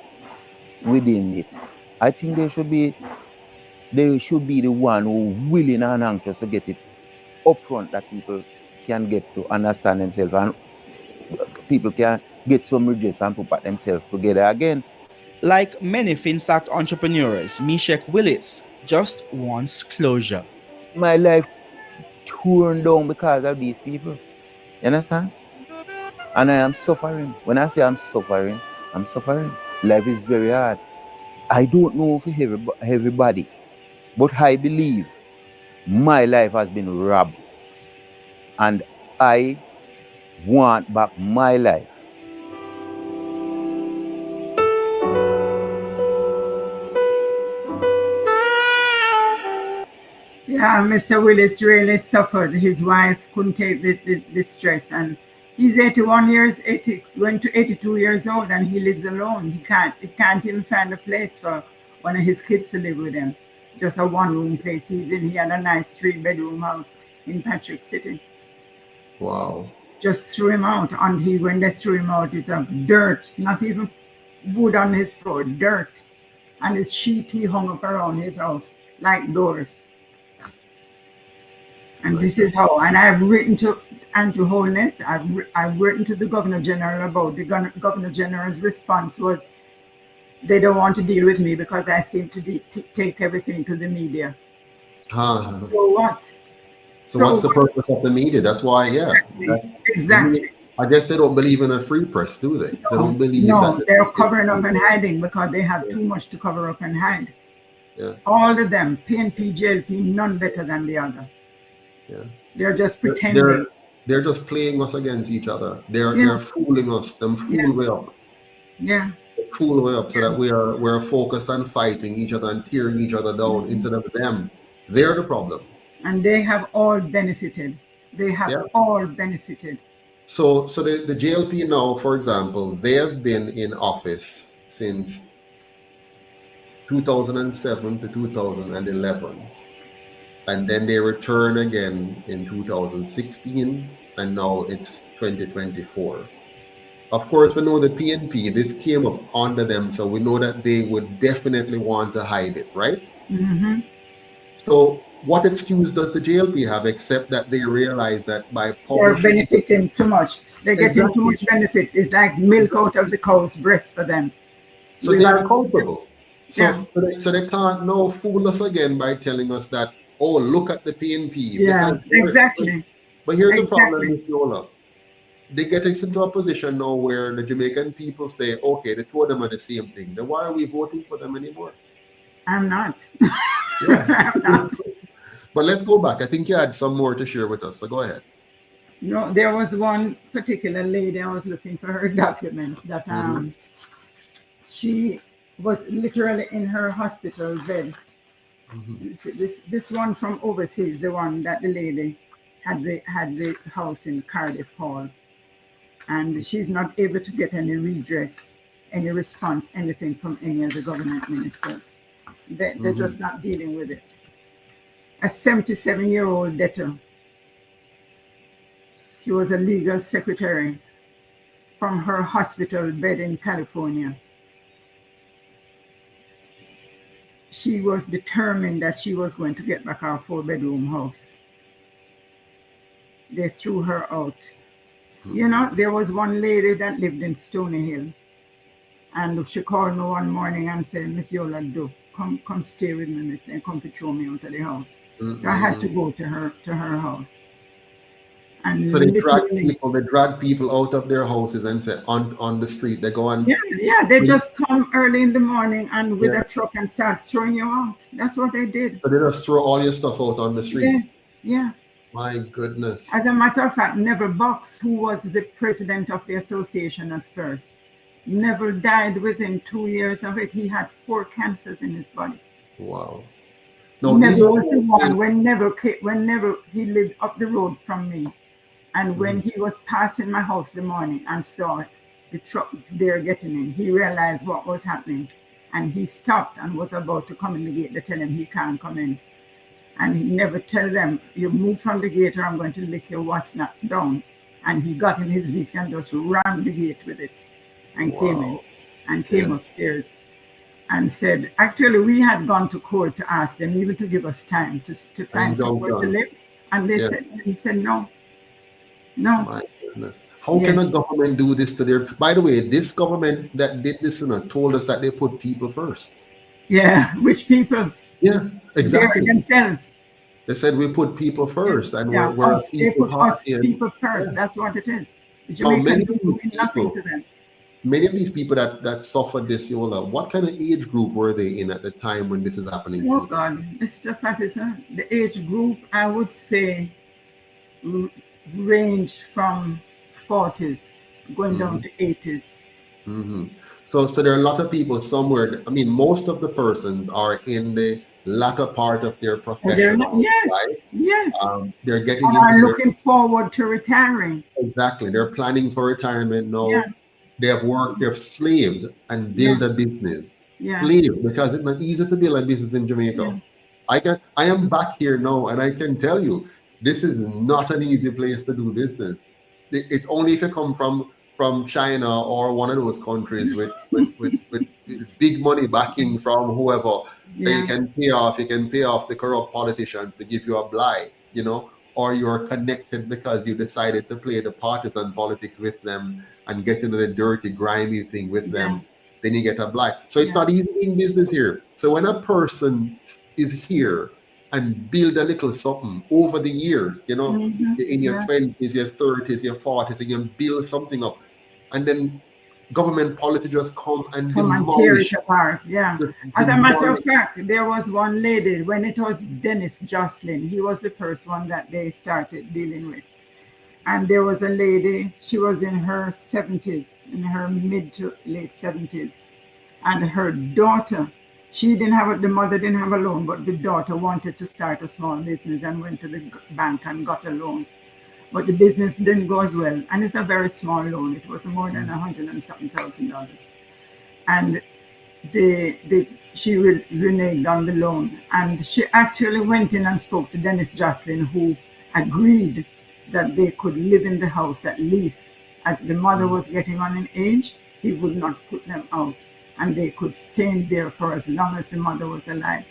within it. I think they should be the one who willing and anxious to get it upfront, that people can get to understand themselves and people can get some redress and put themselves together again. Like many FINSAC entrepreneurs, Meshach Willis just wants closure. My life torn down because of these people. You understand? And I am suffering. When I say I'm suffering, I'm suffering. Life is very hard. I don't know for everybody, but I believe my life has been robbed. And I want back my life. Yeah, Mr. Willis really suffered. His wife couldn't take the stress, and he's 81 years, going to 82 years old, and he lives alone. He can't even find a place for one of his kids to live with him. Just a one-room place he had a nice 3-bedroom house in Patrick City. Wow. Just threw him out, and when they threw him out, it's of dirt, not even wood on his floor, dirt. And his sheet he hung up around his house like doors. And this is how, and I've written to Andrew Holness, I've written to the Governor General about the Governor General's response was, they don't want to deal with me because I seem to take everything to the media. Huh. So what? So what's the purpose of the media? That's why, yeah. Exactly. I guess they don't believe in a free press, do they? They don't believe that they're covering up and hiding because they have too much to cover up and hide. Yeah. All of them, PNP, JLP, none better than the other. Yeah. They're just pretending. They're just playing us against each other. They're fooling us. Them fool way up. Yeah. Fool way up so that we're focused on fighting each other and tearing each other down instead of them. They're the problem. And they have all benefited. They have all benefited. So the JLP now, for example, they have been in office since 2007 to 2011. And then they return again in 2016, and now it's 2024. Of course, we know the PNP, this came up under them, so we know that they would definitely want to hide it, right? Mm-hmm. So what excuse does the JLP have except that they realize that by they're benefiting too much. They're getting too much benefit. It's like milk out of the cow's breast for them. So they are culpable. So they can't now fool us again by telling us that, oh, look at the PNP. Yeah, exactly. But here's the problem with Yola. They get us into a position now where the Jamaican people say, okay, the two of them are the same thing. Then why are we voting for them anymore? I'm not. I'm not. But let's go back. I think you had some more to share with us, so go ahead. No, there was one particular lady, I was looking for her documents that she was literally in her hospital bed. This one from overseas, the one that the lady had the house in Cardiff Hall, and she's not able to get any redress, any response, anything from any of the government ministers. They're just not dealing with it. A 77-year-old debtor. She was a legal secretary from her hospital bed in California. She was determined that she was going to get back our 4-bedroom house. They threw her out. You know, there was one lady that lived in Stony Hill, and she called me one morning and said, Miss Yola, come stay with me, miss, and come to throw me out of the house. So I had to go to her house. And So they literally, drag people out of their houses and say on the street. They go on. yeah, they just come early in the morning and with Yeah. a truck and start throwing you out. That's what they did. So they just throw all your stuff out on the street. Yes, yeah. My goodness. As a matter of fact, Neville Box, who was the president of the association at first, Neville died within 2 years of it. He had 4 cancers in his body. Wow. Neville was the one when Neville, he lived up the road from me. And when he was passing my house the morning and saw the truck there getting in, he realized what was happening. And he stopped and was about to come in the gate. They tell him he can't come in. And he never tell them, you move from the gate or I'm going to lick your what's not down. And he got in his vehicle and just rammed the gate with it and came in and came upstairs and said, actually, we had gone to court to ask them even to give us time to find somewhere to live. And they said, no. No. My goodness. How can a government do this to their... By the way, this government that did this told us that they put people first. Yeah, which people? Yeah, exactly. Themselves. They said we put people first. And they put us people first. That's what it is. The Jamaicans doing nothing to them. Many of these people that suffered this, Yola, what kind of age group were they in at the time when this is happening? Oh, God. Mr. Patterson, the age group, I would say, range from 40s going down to 80s. So there are a lot of people somewhere. I mean, most of the persons are in the latter part of their profession. Yes. They're getting looking forward to retiring. Exactly. They're planning for retirement now. Yeah. They have worked, they've slaved and built a business. Yeah. Slaved, because it's not easy to build a business in Jamaica. I am back here now and I can tell you, this is not an easy place to do business. It's only if you come from China or one of those countries with big money backing from whoever that you can pay off the corrupt politicians to give you a blight, or you're connected because you decided to play the partisan politics with them and get into the dirty, grimy thing with them. Then you get a blight. So it's not easy in business here. So when a person is here and build a little something over the years, in your 20s, your 30s, your 40s, and you build something up. And then government politicians come and tear it apart. Yeah. As a matter of fact, there was one lady, when it was Dennis Jocelyn, he was the first one that they started dealing with. And there was a lady, she was in her 70s, in her mid to late 70s. And her daughter, the mother didn't have a loan, but the daughter wanted to start a small business and went to the bank and got a loan. But the business didn't go as well. And it's a very small loan. It was more than $100,000 and something. And she reneged on the loan. And she actually went in and spoke to Dennis Jocelyn, who agreed that they could live in the house at least. As the mother was getting on in age, he would not put them out. And they could stay there for as long as the mother was alive.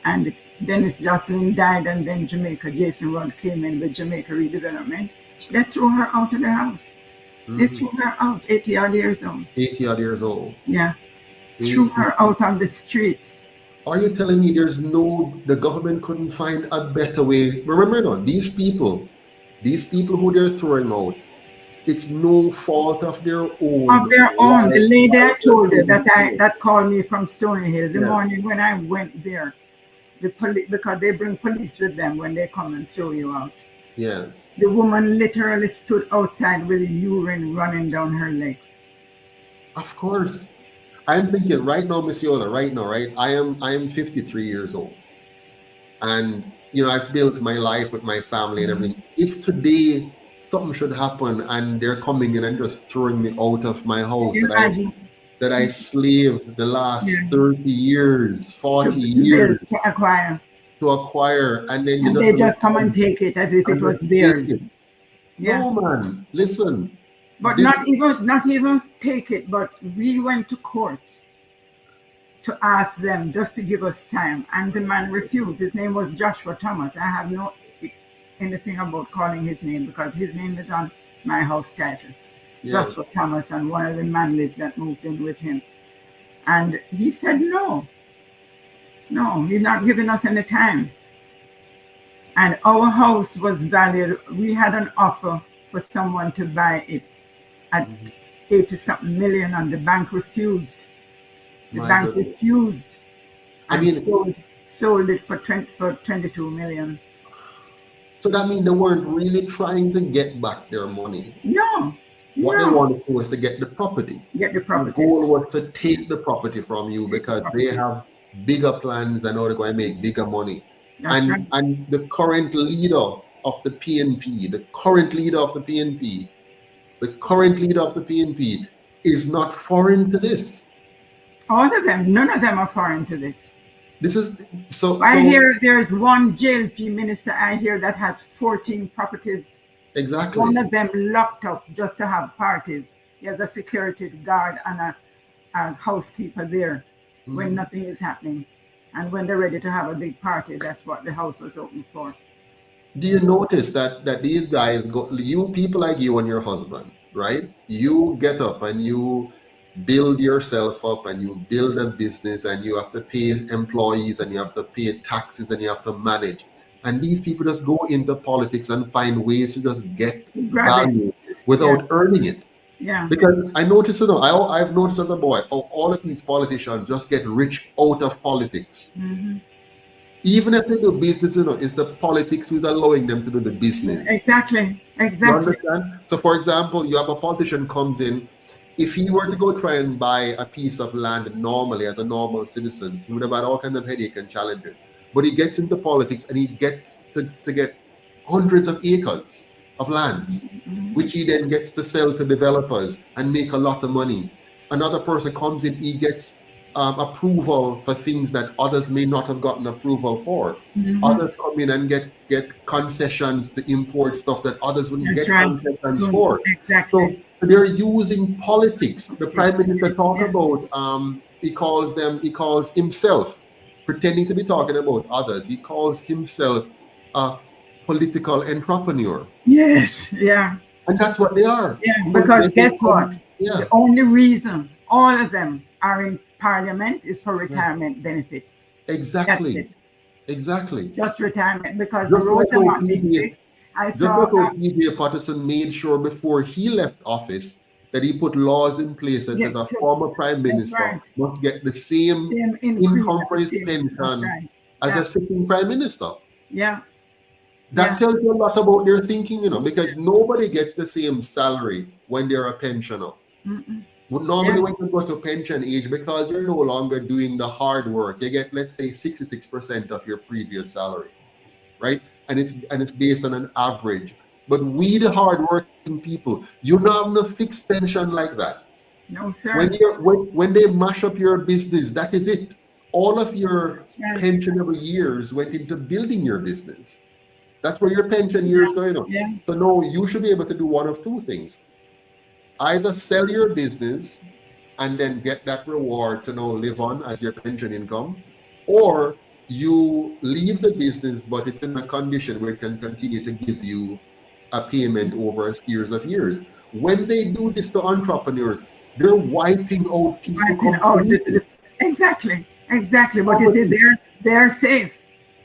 And Dennis Jocelyn died, and then Jason Rudd came in with Jamaica Redevelopment. They threw her out of the house. They threw her out, 80-odd years old. 80-odd years old. Yeah. Threw her out on the streets. Are you telling me the government couldn't find a better way? Remember, these people who they're throwing out, it's no fault of their own. Of their own. The lady I told you that called me from Stony Hill the morning when I went there, because they bring police with them when they come and throw you out. Yes. The woman literally stood outside with urine running down her legs. Of course. I'm thinking right now, Miss Yola, right? I am 53 years old. And I've built my life with my family and everything. If today something should happen and they're coming in and just throwing me out of my house that I slaved the last 30 years, 40 years to acquire, and then they just come and take it as if it was theirs. No, man, listen. But not even take it, but we went to court to ask them just to give us time, and the man refused. His name was Joshua Thomas. I have no anything about calling his name because his name is on my house title. Joshua Thomas and one of the Manleys that moved in with him. And he said no, he's not giving us any time. And our house was valued. We had an offer for someone to buy it at 80-something million, and the bank refused. The My bank goodness. refused I and mean, sold it for 22 million. so that means they weren't really trying to get back their money. No, What they no. wanted to was to get the property. Get the The properties. goal was to take the property from you Take the because properties. they have bigger plans and how they're going to make bigger money. That's right. And the current leader of the PNP, the current leader of the PNP is not foreign to this. All of them, none of them are foreign to this. This is so. I so hear there's one JLP minister I hear that has 14 properties. exactly. One of them locked up just to have parties. He has a security guard and a housekeeper there when nothing is happening. And when they're ready to have a big party, that's what the house was open for. Do you notice that these guys go, you people like you and your husband, right? You get up and you build yourself up and you build a business and you have to pay employees and you have to pay taxes and you have to manage. And these people just go into politics and find ways to just get value without earning it. Yeah. Because I noticed, I've noticed as a boy, all of these politicians just get rich out of politics. Even if they do business, it's the politics who's allowing them to do the business. Exactly. You Exactly. understand? So, for example, you have a politician comes in. If he were to go try and buy a piece of land normally as a normal citizen, he would have had all kinds of headache and challenges. But he gets into politics and he gets to get hundreds of acres of lands, which he then gets to sell to developers and make a lot of money. Another person comes in, he gets approval for things that others may not have gotten approval for. Others come in and get concessions to import stuff that others wouldn't That's get right. concessions for. Exactly. So they're using politics. The Prime Minister talk about he calls himself, pretending to be talking about others, he calls himself a political entrepreneur. Yes. Yeah. And that's what they are. Yeah. But Because they guess come- what? Yeah. The only reason all of them are in parliament is for retirement benefits. Exactly. That's it. Exactly. Just retirement because Just the roads like are how not being PJ fixed. I Just saw like how PJ Patterson made sure before he left office that he put laws in place that Yeah, says a true. former prime That's minister right. must get the same Same increase income at for the his same- pension That's right. as Yeah. a sitting prime minister. Yeah. That Yeah. tells you a lot about their thinking, because nobody gets the same salary when they're a pensioner. But normally when you go to pension age, because you're no longer doing the hard work, you get, let's say, 66% of your previous salary, right? And it's based on an average. But we, the hard-working people, you don't have no fixed pension like that. No, sir. When they mash up your business, that is it. All of your That's right. pensionable years went into building your business. That's where your pension years going on. Yeah. So no, you should be able to do one of two things. Either sell your business and then get that reward to now live on as your pension income, or you leave the business, but it's in a condition where it can continue to give you a payment over a series of years. When they do this to entrepreneurs, they're wiping out people. Wiping out completely. Exactly. But you see, they're safe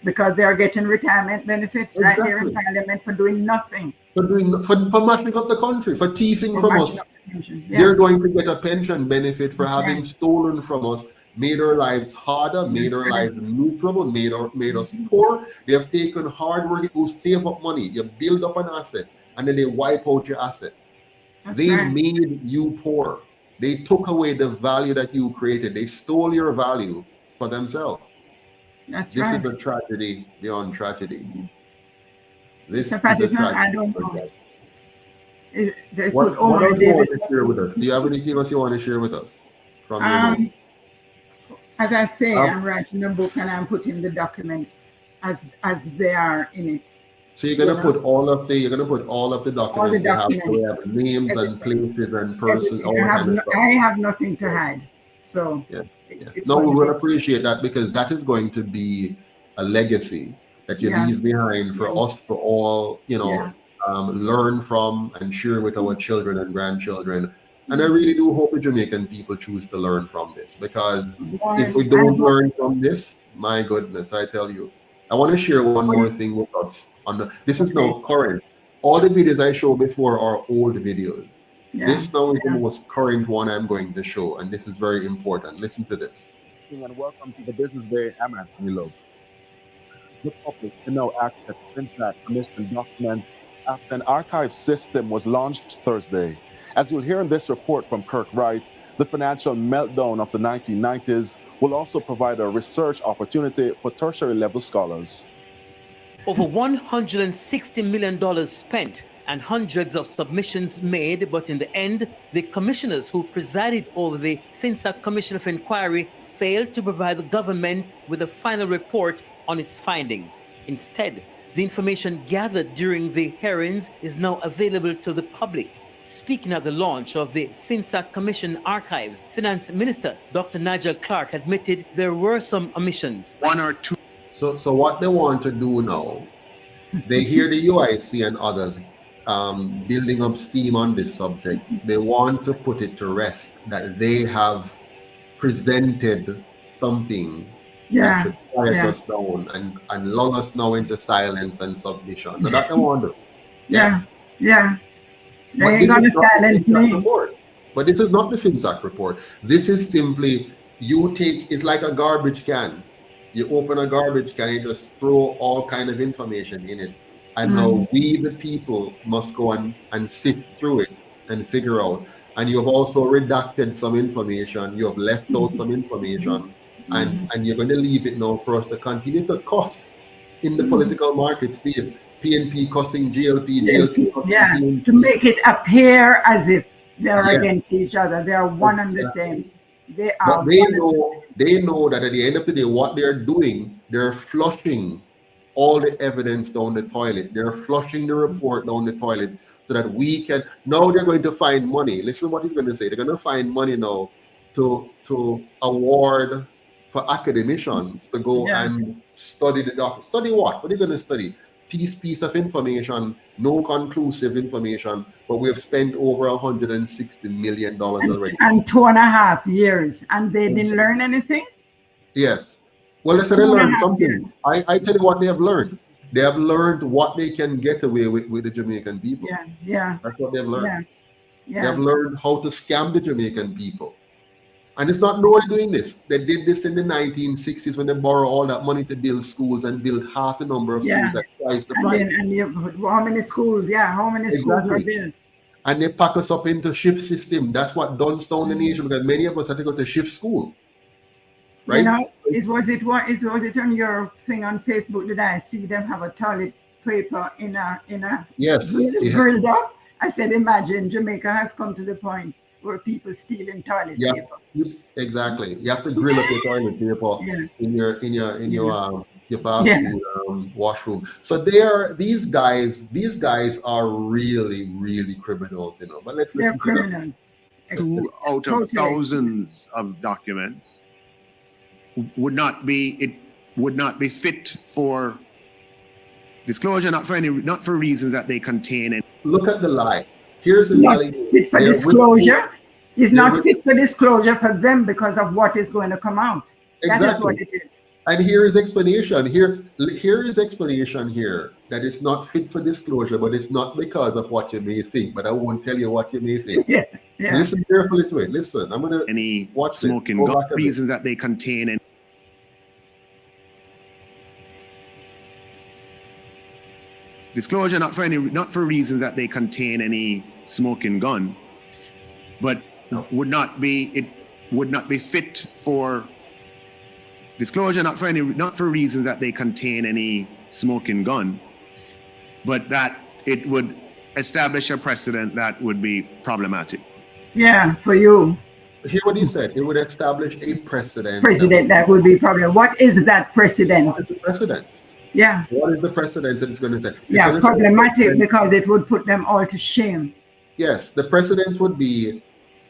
because they're getting retirement benefits right there in Exactly. Parliament for doing nothing. For mashing up the country, for thieving For from mashing us. up the pension. They're going to get a pension benefit for That's having right. stolen from us, made our lives harder, made our lives miserable, made us poor. They have taken hard work to save up money. You build up an asset, and then they wipe out your asset. That's They right. made you poor. They took away the value that you created. They stole your value for themselves. That's This right. is a tragedy beyond tragedy. This Mr. is a Patterson, I tragedy. don't know. They What put over else do you want Davis. to share with us? Do you have anything else you want to share with us from your mind? As I say, Um, I'm writing a book and I'm putting the documents as they are in it. So you're gonna Yeah. put all of the documents. You have to documents. have names and Everything. places and persons. Everything. All kind of stuff. I have nothing to hide. So Yeah. it's Yes. No, we going will to- appreciate that because that is going to be a legacy that you Yeah. leave behind for us to all, Yeah. learn from and share with our children and grandchildren. And I really do hope the Jamaican people choose to learn from this because if we don't learn from this, my goodness, I tell you, I want to share one more thing with us. This is now current. All the videos I showed before are old videos. Yeah. This now is the most current one I'm going to show, and this is very important. Listen to this. And welcome to the Business Day. I'm Anthony Loeb. The public can now access FINSAC commission documents after an archive system was launched Thursday. As you'll hear in this report from Kirk Wright, the financial meltdown of the 1990s will also provide a research opportunity for tertiary level scholars. Over $160 million spent and hundreds of submissions made, but in the end, the commissioners who presided over the FINSAC Commission of Inquiry failed to provide the government with a final report on its findings. Instead, the information gathered during the hearings is now available to the public. Speaking at the launch of the FINSAC Commission archives, Finance Minister Dr. Nigel Clark admitted there were some omissions. One or two. So what they want to do now, they hear the UIC and others building up steam on this subject. They want to put it to rest that they have presented something that should quiet us down and lull us now into silence and submission. Now that they want to do. They ain't gonna silence me. But this is not the FINSAC report. This is simply, it's like a garbage can. You open a garbage can and just throw all kind of information in it. And now we, the people, must go and sift through it and figure out. And you have also redacted some information. You have left out some information. And you're going to leave it now for us to continue to cuss in the political market space. PNP cussing GLP cussing PNP. To make it appear as if they're against each other. They are one and the same. They are. But they know that at the end of the day, what they're doing, they're flushing all the evidence down the toilet. They're flushing the report down the toilet so that we can. Now they're going to find money. Listen to what he's going to say. They're going to find money now to award for academicians to go and study the document. Study what? What are you going to study? Piece of information, no conclusive information, but we have spent over $160 million already. And 2.5 years, and they didn't learn anything? Yes. Well, they said they learned something. I tell you what they have learned. They have learned what they can get away with the Jamaican people. That's what they've learned. They have learned how to scam the Jamaican people. And it's not nobody doing this. They did this in the 1960s when they borrowed all that money to build schools and build half the number of schools at twice the price. How many schools? How many schools were built? And they pack us up into shift system. That's what dumbs down the nation, because many of us had to go to shift school. Right? You know, was it on your thing on Facebook? Did I see them have a toilet paper in a grilled up? I said, imagine Jamaica has come to the point where people stealing toilet paper. Exactly. You have to grill up your toilet paper in your fast food washroom. So these guys are really, really criminals, you know. But let's listen to them. 2 out of thousands of documents would not be fit for disclosure, not for reasons that they contain. And look at the lie. Here's the lie. Fit for disclosure. It's not fit for disclosure for them because of what is going to come out. Exactly. That is what it is. And here is explanation. Here is explanation here that it's not fit for disclosure, but it's not because of what you may think. But I won't tell you what you may think. Listen carefully to it. Listen, I'm gonna watch smoking gun reasons that they contain. And disclosure, not for reasons that they contain any smoking gun, but would not be fit for disclosure, not for reasons that they contain any smoking gun, but that it would establish a precedent that would be problematic. Yeah, for you. Hear what he said. It would establish a precedent. That would be problem. What is that precedent? What is the precedent? Yeah. What is the precedent that it's going to say? It's problematic because it would put them all to shame. Yes, the precedent would be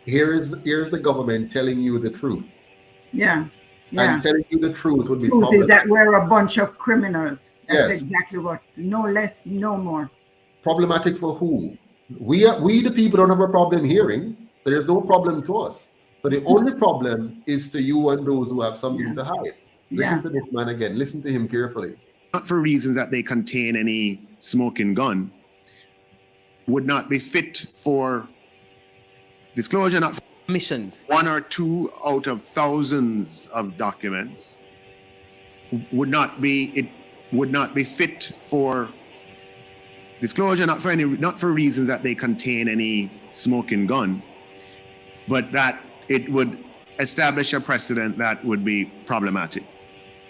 here's the government telling you the truth. And telling you the truth would be truth is that we're a bunch of criminals. That's exactly what. No less, no more. Problematic for who? We the people don't have a problem hearing. So there's no problem to us. So the only problem is to you and those who have something to hide. Listen to this man again. Listen to him carefully. not for reasons that they contain any smoking gun, would not be fit for disclosure, not for Missions. 1 or 2 out of thousands of documents, would not be fit for disclosure, not for reasons that they contain any smoking gun, but that it would establish a precedent that would be problematic.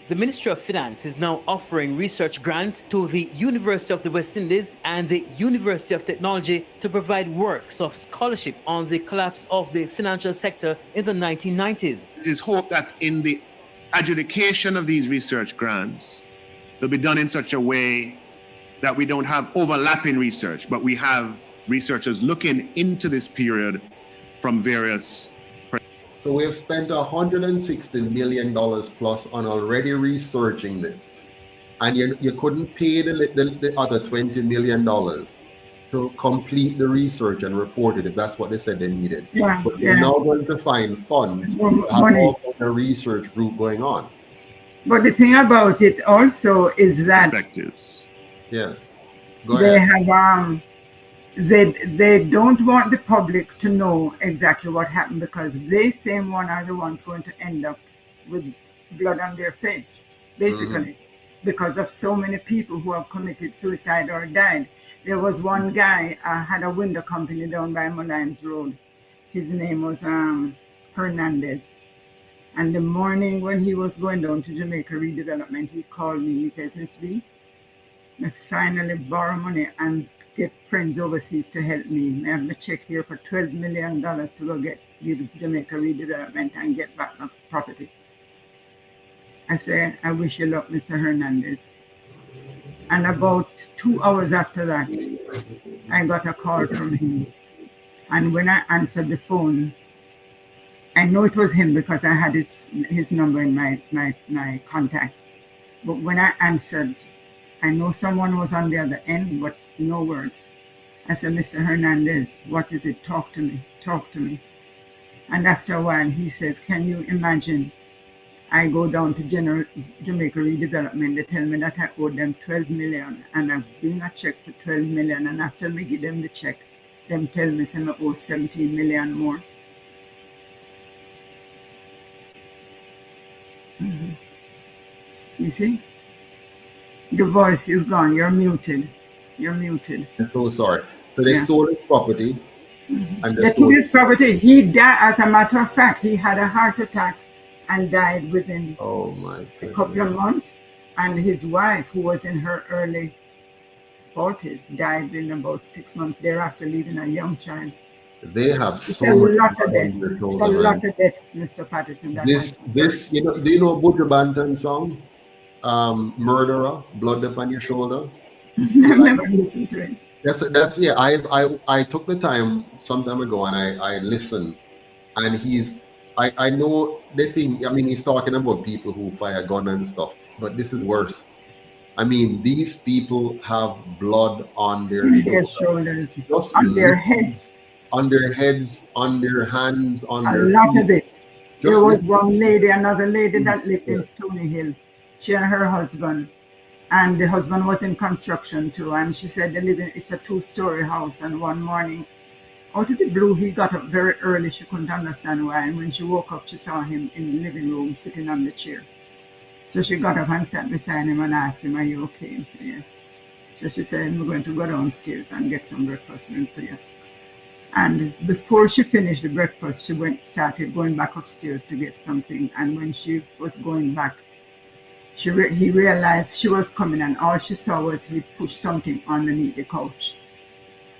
The Ministry of Finance is now offering research grants to the University of the West Indies and the University of Technology to provide works of scholarship on the collapse of the financial sector in the 1990s. It is hoped that in the adjudication of these research grants, they'll be done in such a way that we don't have overlapping research, but we have researchers looking into this period from various. So we have spent $160 million plus on already researching this, and you couldn't pay the other $20 million to complete the research and report it if that's what they said they needed. Yeah, but you're now going to find funds to have a research group going on. But the thing about it also is that perspectives. Yes. They have they don't want the public to know exactly what happened, because they same one are the ones going to end up with blood on their face, basically, because of so many people who have committed suicide or died. There was one guy had a window company down by Mullines Road. His name was Hernandez. And the morning when he was going down to Jamaica Redevelopment, he called me. He says, Miss B, I finally borrow money and get friends overseas to help me. I have a check here for $12 million to go give Jamaica Redevelopment and get back my property. I said, I wish you luck, Mr. Hernandez. And about 2 hours after that, I got a call from him. And when I answered the phone, I know it was him because I had his number in my contacts. But when I answered, I know someone was on the other end, but no words. I said, Mr. Hernandez, what is it? Talk to me, talk to me. And after a while, he says, can you imagine? I go down to Jamaica Redevelopment. They tell me that I owe them $12 million, and I bring a check for $12 million. And after me give them the check, them tell me I owe $17 million more. You see? The voice is gone. You're muted. You're muted. I'm so sorry. So they stole his property. And they took his property. He died. As a matter of fact, he had a heart attack and died within a couple of months. And his wife, who was in her early 40s, died in about 6 months thereafter, leaving a young child. They have It's a lot of deaths. It's a lot of deaths, Mr. Patterson. This, you know, do you know Buju Banton song? Murderer, blood upon your shoulder. I've never listened to it. That's yeah. I took the time some time ago and I listened, and I know the thing. I mean, he's talking about people who fire gun and stuff, but this is worse. I mean, these people have blood on their shoulders, on their heads, on their hands, on a their lot feet. of it. There was one lady, another lady that lived in Stony Hill. She and her husband, and the husband was in construction too. And she said it's a 2-story house. And one morning, out of the blue, he got up very early. She couldn't understand why. And when she woke up, she saw him in the living room sitting on the chair. So she got up and sat beside him and asked him, "Are you okay?" He said, "Yes." So she said, "We're going to go downstairs and get some breakfast for you." And before she finished the breakfast, she started going back upstairs to get something. And when she was going back, he realized she was coming, and all she saw was he pushed something underneath the couch.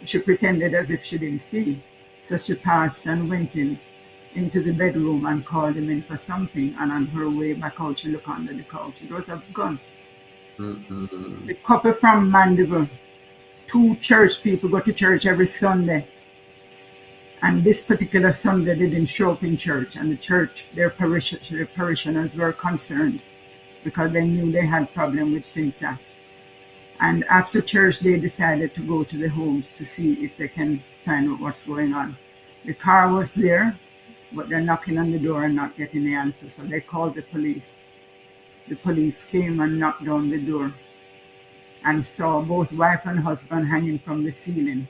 She pretended as if she didn't see. So she passed and went into the bedroom and called him in for something. And on her way back out, she looked under the couch. It was a gun. The couple from Mandeville, 2 church people go to church every Sunday. And this particular Sunday, they didn't show up in church. And the church, their parishioners were concerned, because they knew they had problem with FINSAC. And after church, they decided to go to the homes to see if they can find out what's going on. The car was there, but they're knocking on the door and not getting the answer. So they called the police. The police came and knocked down the door. and saw both wife and husband hanging from the ceiling,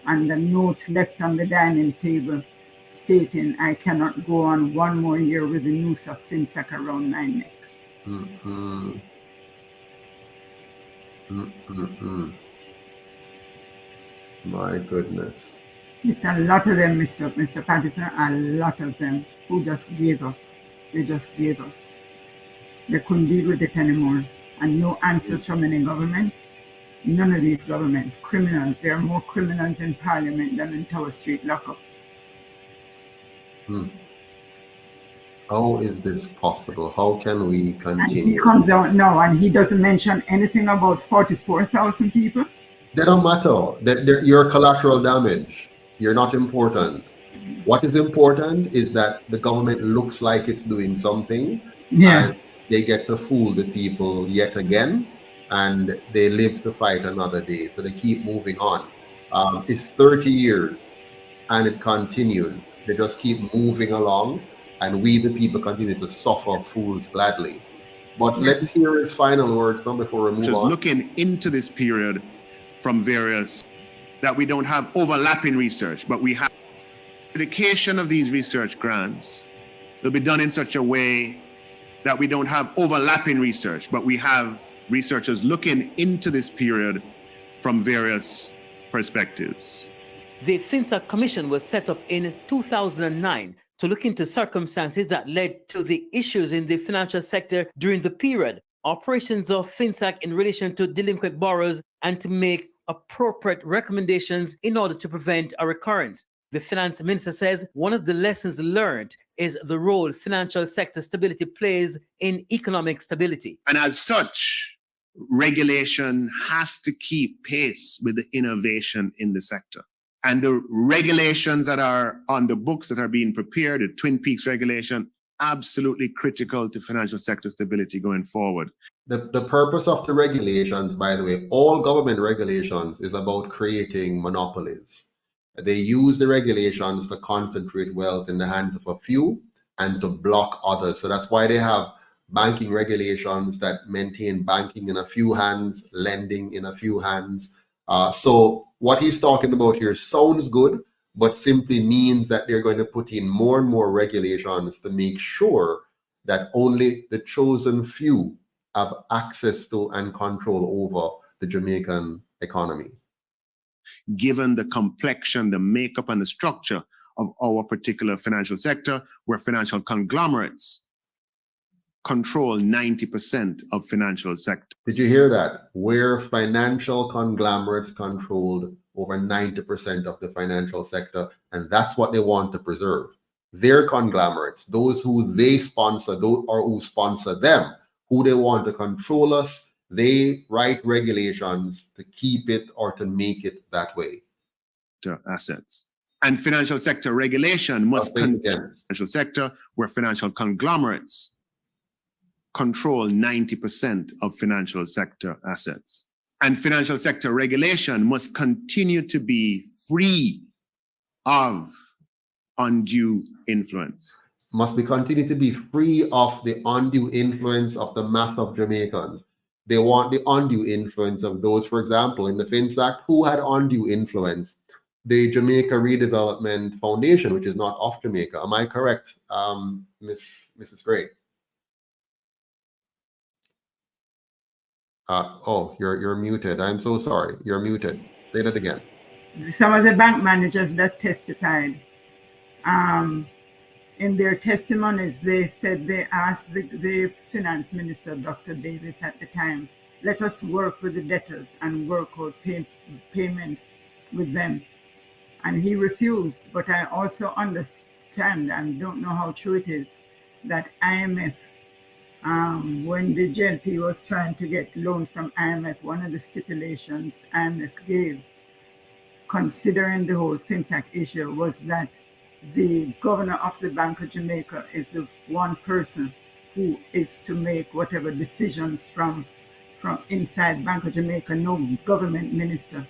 and the note left on the dining table stating, "I cannot go on one more year with the noose of FINSAC around my neck." Mm-mm. Mm-mm-mm. My goodness. It's a lot of them, Mr. Patterson, a lot of them who just gave up. They just gave up. They couldn't deal with it anymore. And no answers from any government. None of these government criminals. There are more criminals in Parliament than in Tower Street lockup. How is this possible? How can we And he continue? comes out now and he doesn't mention anything about 44,000 people. They don't matter. You're collateral damage. You're not important. What is important is that the government looks like it's doing something, and they get to fool the people yet again, and they live to fight another day. So they keep moving on. It's 30 years and it continues. They just keep moving along, and we, the people, continue to suffer fools gladly. But let's hear his final words now before we move Just on. looking into this period from various, that we don't have overlapping research, but we have dedication of these research grants. They'll be done in such a way that we don't have overlapping research, but we have researchers looking into this period from various perspectives. The FINSAC Commission was set up in 2009 to look into circumstances that led to the issues in the financial sector during the period, operations of FINSAC in relation to delinquent borrowers, and to make appropriate recommendations in order to prevent a recurrence. The finance minister says one of the lessons learned is the role financial sector stability plays in economic stability. And as such, regulation has to keep pace with the innovation in the sector. And the regulations that are on the books that are being prepared, the Twin Peaks regulation, absolutely critical to financial sector stability going forward. The purpose of the regulations, by the way, all government regulations is about creating monopolies. They use the regulations to concentrate wealth in the hands of a few and to block others. So that's why they have banking regulations that maintain banking in a few hands, lending in a few hands. So what he's talking about here sounds good, but simply means that they're going to put in more and more regulations to make sure that only the chosen few have access to and control over the Jamaican economy. Given the complexion, the makeup, and the structure of our particular financial sector, where financial conglomerates control 90% of financial sector. Did you hear that? Where financial conglomerates controlled over 90% of the financial sector, and that's what they want to preserve. Their conglomerates, those who they sponsor, those or who sponsor them, who they want to control us, they write regulations to keep it or to make it that way. Assets. And financial sector regulation must financial sector where financial conglomerates control 90% of financial sector assets. And financial sector regulation must continue to be free of undue influence. Must be continue to be free of the undue influence of the mass of Jamaicans. They want the undue influence of those, for example, in the FINSAC, who had undue influence. The Jamaica Redevelopment Foundation, which is not of Jamaica. Am I correct, Mrs. Gray? Oh, you're muted. I'm so sorry. You're muted. Say that again. Some of the bank managers that testified, in their testimonies, they said they asked the finance minister, Dr. Davis, at the time, let us work with the debtors and work out payments with them. And he refused. But I also understand and don't know how true it is that IMF, when the JLP was trying to get loan from IMF, one of the stipulations IMF gave, considering the whole FINSAC issue, was that the governor of the Bank of Jamaica is the one person who is to make whatever decisions from inside Bank of Jamaica. No government minister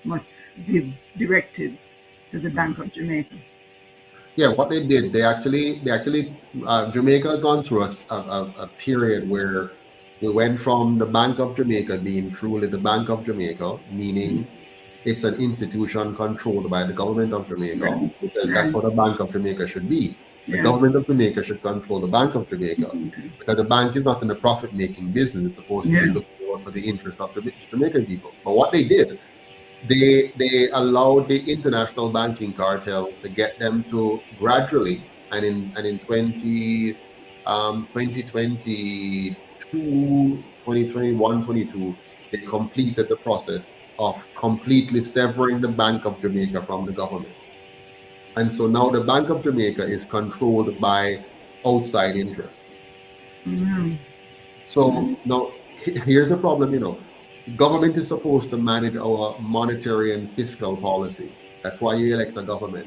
must give directives to the Bank of Jamaica. Yeah, what they did, they actually Jamaica has gone through a period where We went from the Bank of Jamaica being truly the Bank of Jamaica, meaning it's an institution controlled by the government of Jamaica, because that's what a Bank of Jamaica should be. The government of Jamaica should control the Bank of Jamaica, because the bank is not in a profit-making business. It's supposed to be looking out for the interest of the Jamaican people. But what they did, they allowed the international banking cartel to get them to gradually, and in 2022, 2021, 22, they completed the process of completely severing the Bank of Jamaica from the government. And so now the Bank of Jamaica is controlled by outside interests. So now here's the problem, government is supposed to manage our monetary and fiscal policy. That's why you elect a government.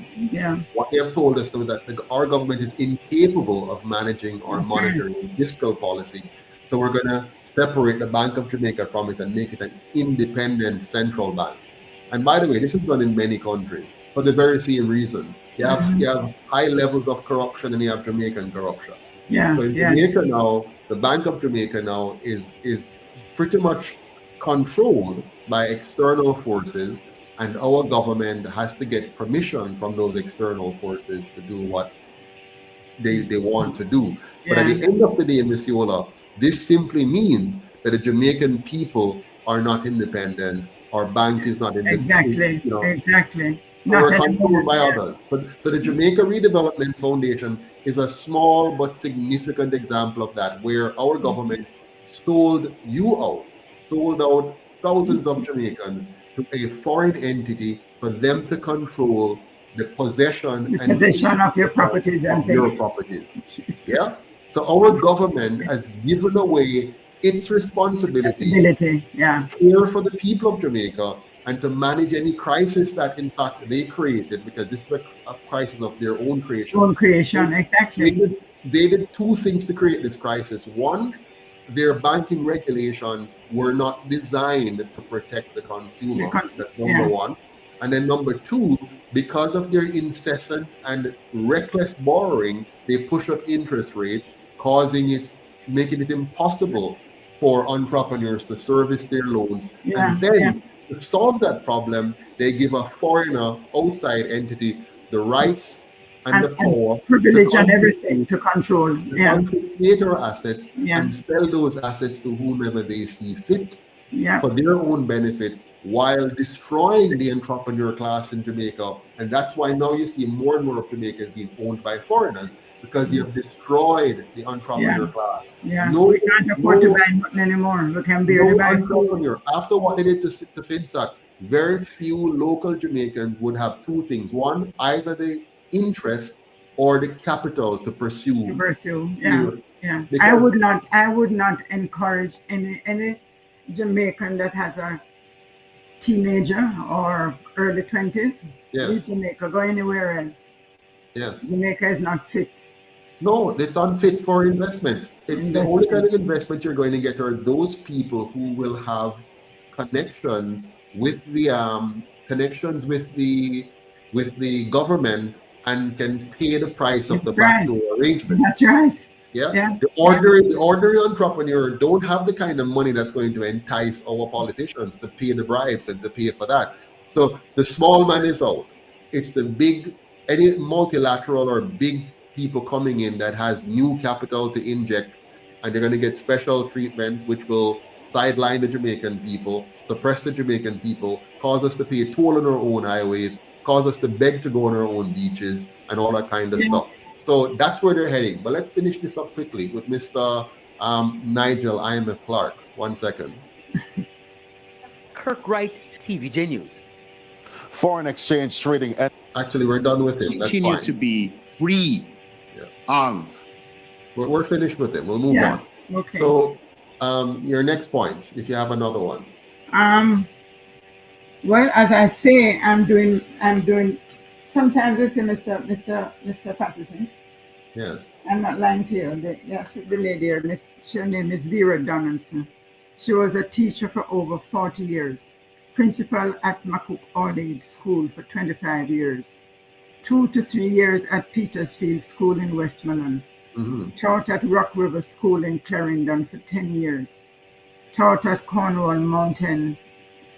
What they have told us though, that our government is incapable of managing our monetary and fiscal policy. So we're going to separate the Bank of Jamaica from it and make it an independent central bank. And by the way, this is done in many countries for the very same reason. You have high levels of corruption and you have Jamaican corruption. So in Jamaica now, the Bank of Jamaica now is pretty much controlled by external forces, and our government has to get permission from those external forces to do what they want to do. But at the end of the day, Ms. Yola, this simply means that the Jamaican people are not independent. Our bank is not independent. Exactly. We're controlled by others. So the Jamaica Redevelopment Foundation is a small but significant example of that, where our government sold out thousands of Jamaicans to a foreign entity for them to control the possession of your properties and your properties. So our government has given away its responsibility care for the people of Jamaica and to manage any crisis that in fact they created, because this is a crisis of their own creation. Exactly. They did two things to create this crisis. One, their banking regulations were not designed to protect the consumer. That's number one. And then number two, because of their incessant and reckless borrowing, they push up interest rates, making it impossible for entrepreneurs to service their loans. And then to solve that problem, they give a foreigner, outside entity, the rights and the power, privilege and everything to control. Confiscate our assets and sell those assets to whomever they see fit for their own benefit, while destroying the entrepreneur class in Jamaica. And that's why now you see more and more of Jamaica is being owned by foreigners, because you have destroyed the entrepreneur class. We can't afford to buy nothing anymore. We can barely buy food. After what they did to FINSAC, very few local Jamaicans would have two things. One, either the interest or the capital to pursue. I would not encourage any Jamaican that has a teenager or early 20s leave Jamaica, go anywhere else. Jamaica is not fit. No, it's unfit for investment. It's the only kind of investment you're going to get are those people who will have connections with the government and can pay the price of the backdoor arrangement. That's right. The ordinary entrepreneur don't have the kind of money that's going to entice our politicians to pay the bribes and to pay for that. So the small man is out. It's the big, any multilateral or big people coming in that has new capital to inject, and they're going to get special treatment, which will sideline the Jamaican people, suppress the Jamaican people, cause us to pay a toll on our own highways, cause us to beg to go on our own beaches, and all that kind of stuff. So that's where they're heading. But let's finish this up quickly with Mr. Nigel IMF Clark. 1 second. Kirk Wright, TVJ News. Foreign exchange trading. Actually, we're done with it. Continue to be free of. We're finished with it. We'll move on. Okay. So your next point, if you have another one. Well, as I say, I'm doing. Sometimes I say, Mr. Patterson. Yes. I'm not lying to you. The lady, her name is Vera Donaldson. She was a teacher for over 40 years, principal at Makuk All-Age School for 25 years, 2 to 3 years at Petersfield School in Westmoreland, Taught at Rock River School in Clarendon for 10 years. Taught at Cornwall Mountain,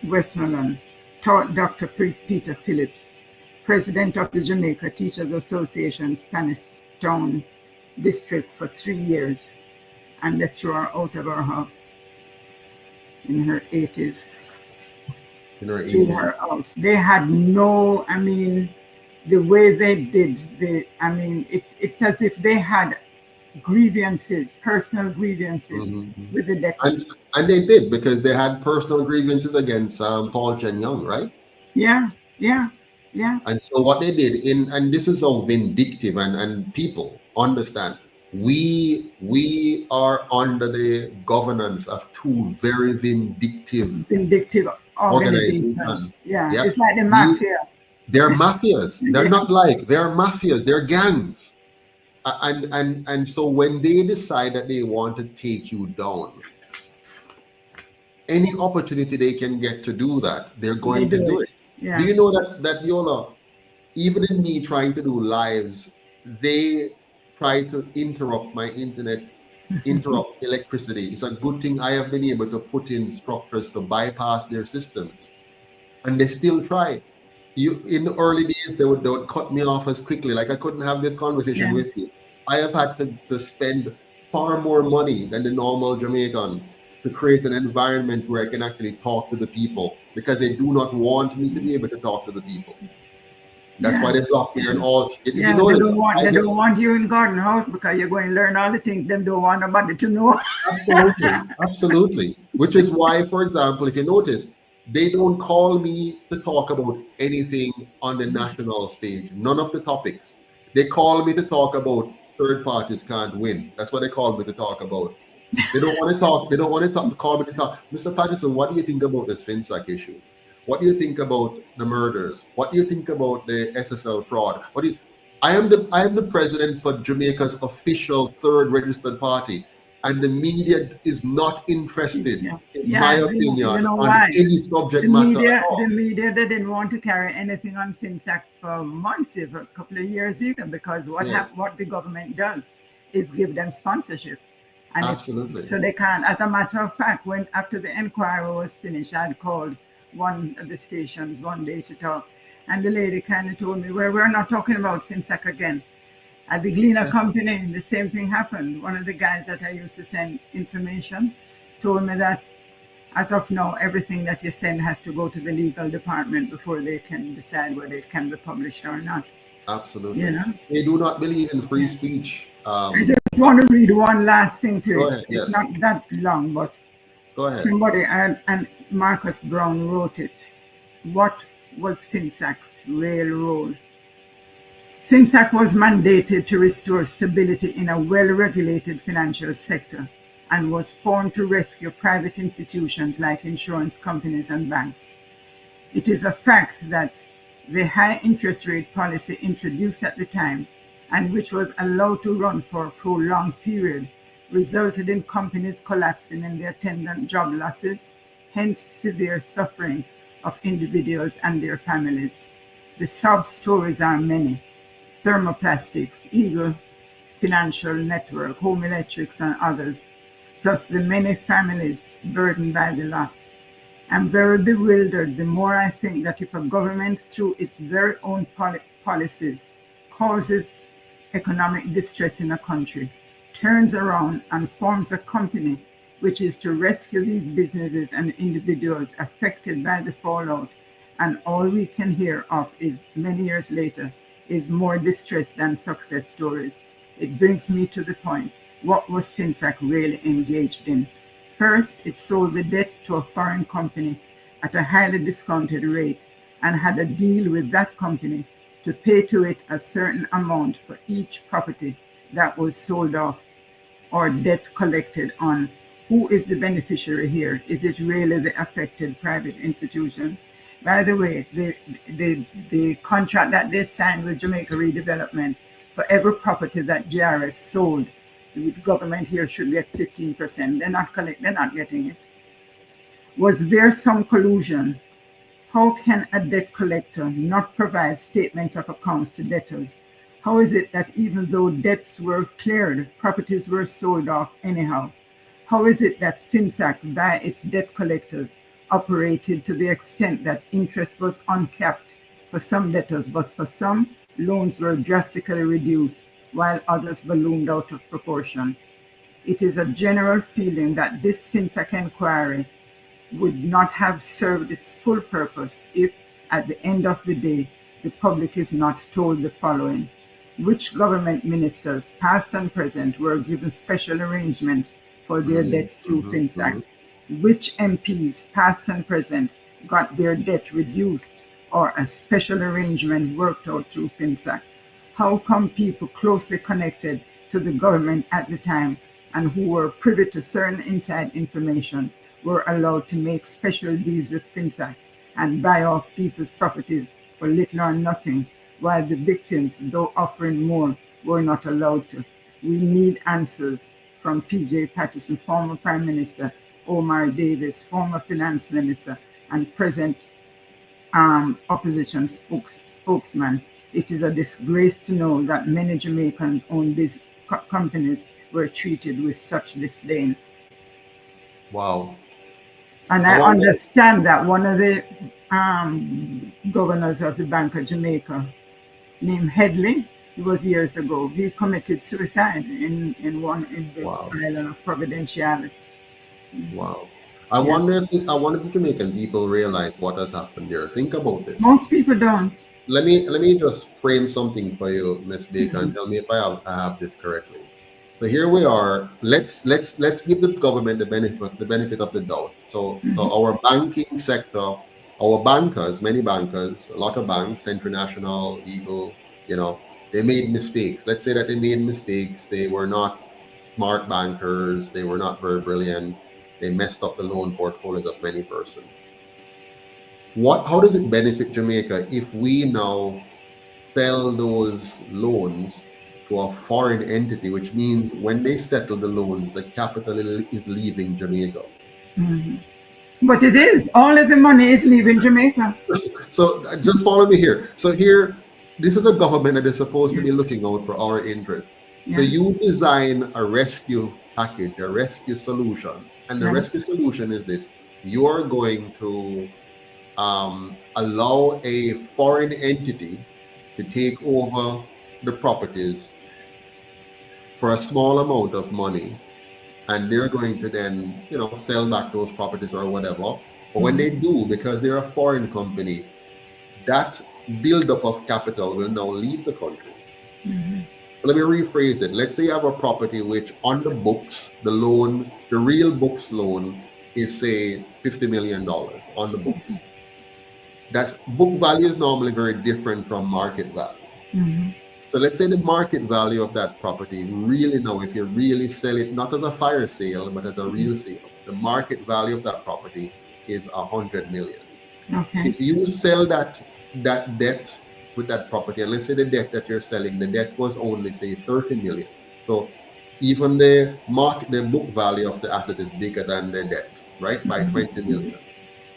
Westmoreland. Taught Dr. Peter Phillips, President of the Jamaica Teachers Association, Spanish Town District for 3 years. And they threw her out of our house in her 80s. Threw her out. They had no, I mean, the way they did, it's as if they had grievances, personal grievances with the debtors. And they did, because they had personal grievances against Paul Chen Young, right? Yeah. And so what they did, and this is so vindictive, and people understand, we are under the governance of two very vindictive organizations. Yeah, it's like the mafia. They're mafias. They're not like, they're mafias. They're gangs. And so when they decide that they want to take you down, any opportunity they can get to do that, they're going to do it. Yeah. Do you know that Yola, even in me trying to do lives, they try to interrupt my internet, interrupt electricity. It's a good thing I have been able to put in structures to bypass their systems. And they still try. In the early days, they would cut me off as quickly, like I couldn't have this conversation with you. I have had to spend far more money than the normal Jamaican to create an environment where I can actually talk to the people, because they do not want me to be able to talk to the people. That's why they block me and all. They don't want you in Garden House, because you're going to learn all the things them don't want nobody to know. Absolutely. Which is why, for example, if you notice, they don't call me to talk about anything on the national stage. None of the topics. They call me to talk about third parties can't win. That's what they call me to talk about. They don't want to talk. They don't want to call me to talk. Mr. Patterson, what do you think about this FINSAC issue? What do you think about the murders? What do you think about the SSL fraud? I am the president for Jamaica's official third registered party, and the media is not interested, in my opinion, on any subject matter at all. The media, they didn't want to carry anything on FINSAC for months, for a couple of years either, because what the government does is give them sponsorship. And absolutely. So they can't. As a matter of fact, after the inquiry was finished, I had called one of the stations one day to talk, and the lady kind of told me, well, we're not talking about FINSAC again. At the Gleaner Company, the same thing happened. One of the guys that I used to send information told me that as of now, everything that you send has to go to the legal department before they can decide whether it can be published or not. Absolutely. They do not believe in free speech. I just want to read one last thing to Go it. ahead, It's not that long, but go ahead. Somebody, and Marcus Brown wrote it. What was FINSAC's real role? FINSAC was mandated to restore stability in a well-regulated financial sector and was formed to rescue private institutions like insurance companies and banks. It is a fact that the high interest rate policy introduced at the time, and which was allowed to run for a prolonged period, resulted in companies collapsing and the attendant job losses, hence severe suffering of individuals and their families. The sub-stories are many. Thermoplastics, Eagle Financial Network, Home Electrics, and others, plus the many families burdened by the loss. I'm very bewildered the more I think that if a government, through its very own policies, causes economic distress in a country, turns around and forms a company which is to rescue these businesses and individuals affected by the fallout, and all we can hear of is many years later is more distress than success stories. It brings me to the point. What was FINSAC really engaged in? First, it sold the debts to a foreign company at a highly discounted rate and had a deal with that company to pay to it a certain amount for each property that was sold off or debt collected on. Who is the beneficiary here? Is it really the affected private institution? By the way, the contract that they signed with Jamaica Redevelopment, for every property that JRF sold, the government here should get 15%. They're not getting it. Was there some collusion? How can a debt collector not provide statement of accounts to debtors? How is it that even though debts were cleared, properties were sold off anyhow? How is it that FINSAC, by its debt collectors, operated to the extent that interest was uncapped for some debtors, but for some, loans were drastically reduced, while others ballooned out of proportion? It is a general feeling that this FINSAC inquiry would not have served its full purpose if, at the end of the day, the public is not told the following. Which government ministers, past and present, were given special arrangements for their debts through FINSAC? Which MPs, past and present, got their debt reduced or a special arrangement worked out through FINSAC? How come people closely connected to the government at the time and who were privy to certain inside information were allowed to make special deals with FINSAC and buy off people's properties for little or nothing, while the victims, though offering more, were not allowed to? We need answers from P.J. Patterson, former Prime Minister, Omar Davis, former Finance Minister, and present opposition spokesman. It is a disgrace to know that many Jamaican-owned companies were treated with such disdain. Wow. And I understand that one of the governors of the Bank of Jamaica, named Headley, it was years ago, he committed suicide in the island of Providenciales. Wow. I wonder if the Jamaican people realize what has happened there. Think about this. Most people don't. Let me just frame something for you, Ms. Baker, and tell me if I have this correctly. So here we are. Let's give the government the benefit of the doubt. So our banking sector, our bankers, many bankers, a lot of banks, Central National, Eagle, they made mistakes. Let's say that they made mistakes. They were not smart bankers. They were not very brilliant. They messed up the loan portfolios of many persons. How does it benefit Jamaica if we now sell those loans to a foreign entity, which means when they settle the loans, the capital is leaving Jamaica? But it is. All of the money is leaving Jamaica. So just follow me here. So here, this is a government that is supposed to be looking out for our interests. So you design a rescue package, a rescue solution. And the rescue solution is this. You are going to allow a foreign entity to take over the properties for a small amount of money, and they're going to then, sell back those properties or whatever. But when they do, because they're a foreign company, that buildup of capital will now leave the country. Let me rephrase it. Let's say you have a property which on the books, the real books loan is say $50 million on the books. That book value is normally very different from market value. So let's say the market value of that property really now, if you really sell it, not as a fire sale, but as a real sale, the market value of that property is $100 million. If you sell that debt with that property, and let's say the debt that you're selling, the debt was only say 30 million. So even the book value of the asset is bigger than the debt, right? By 20 million.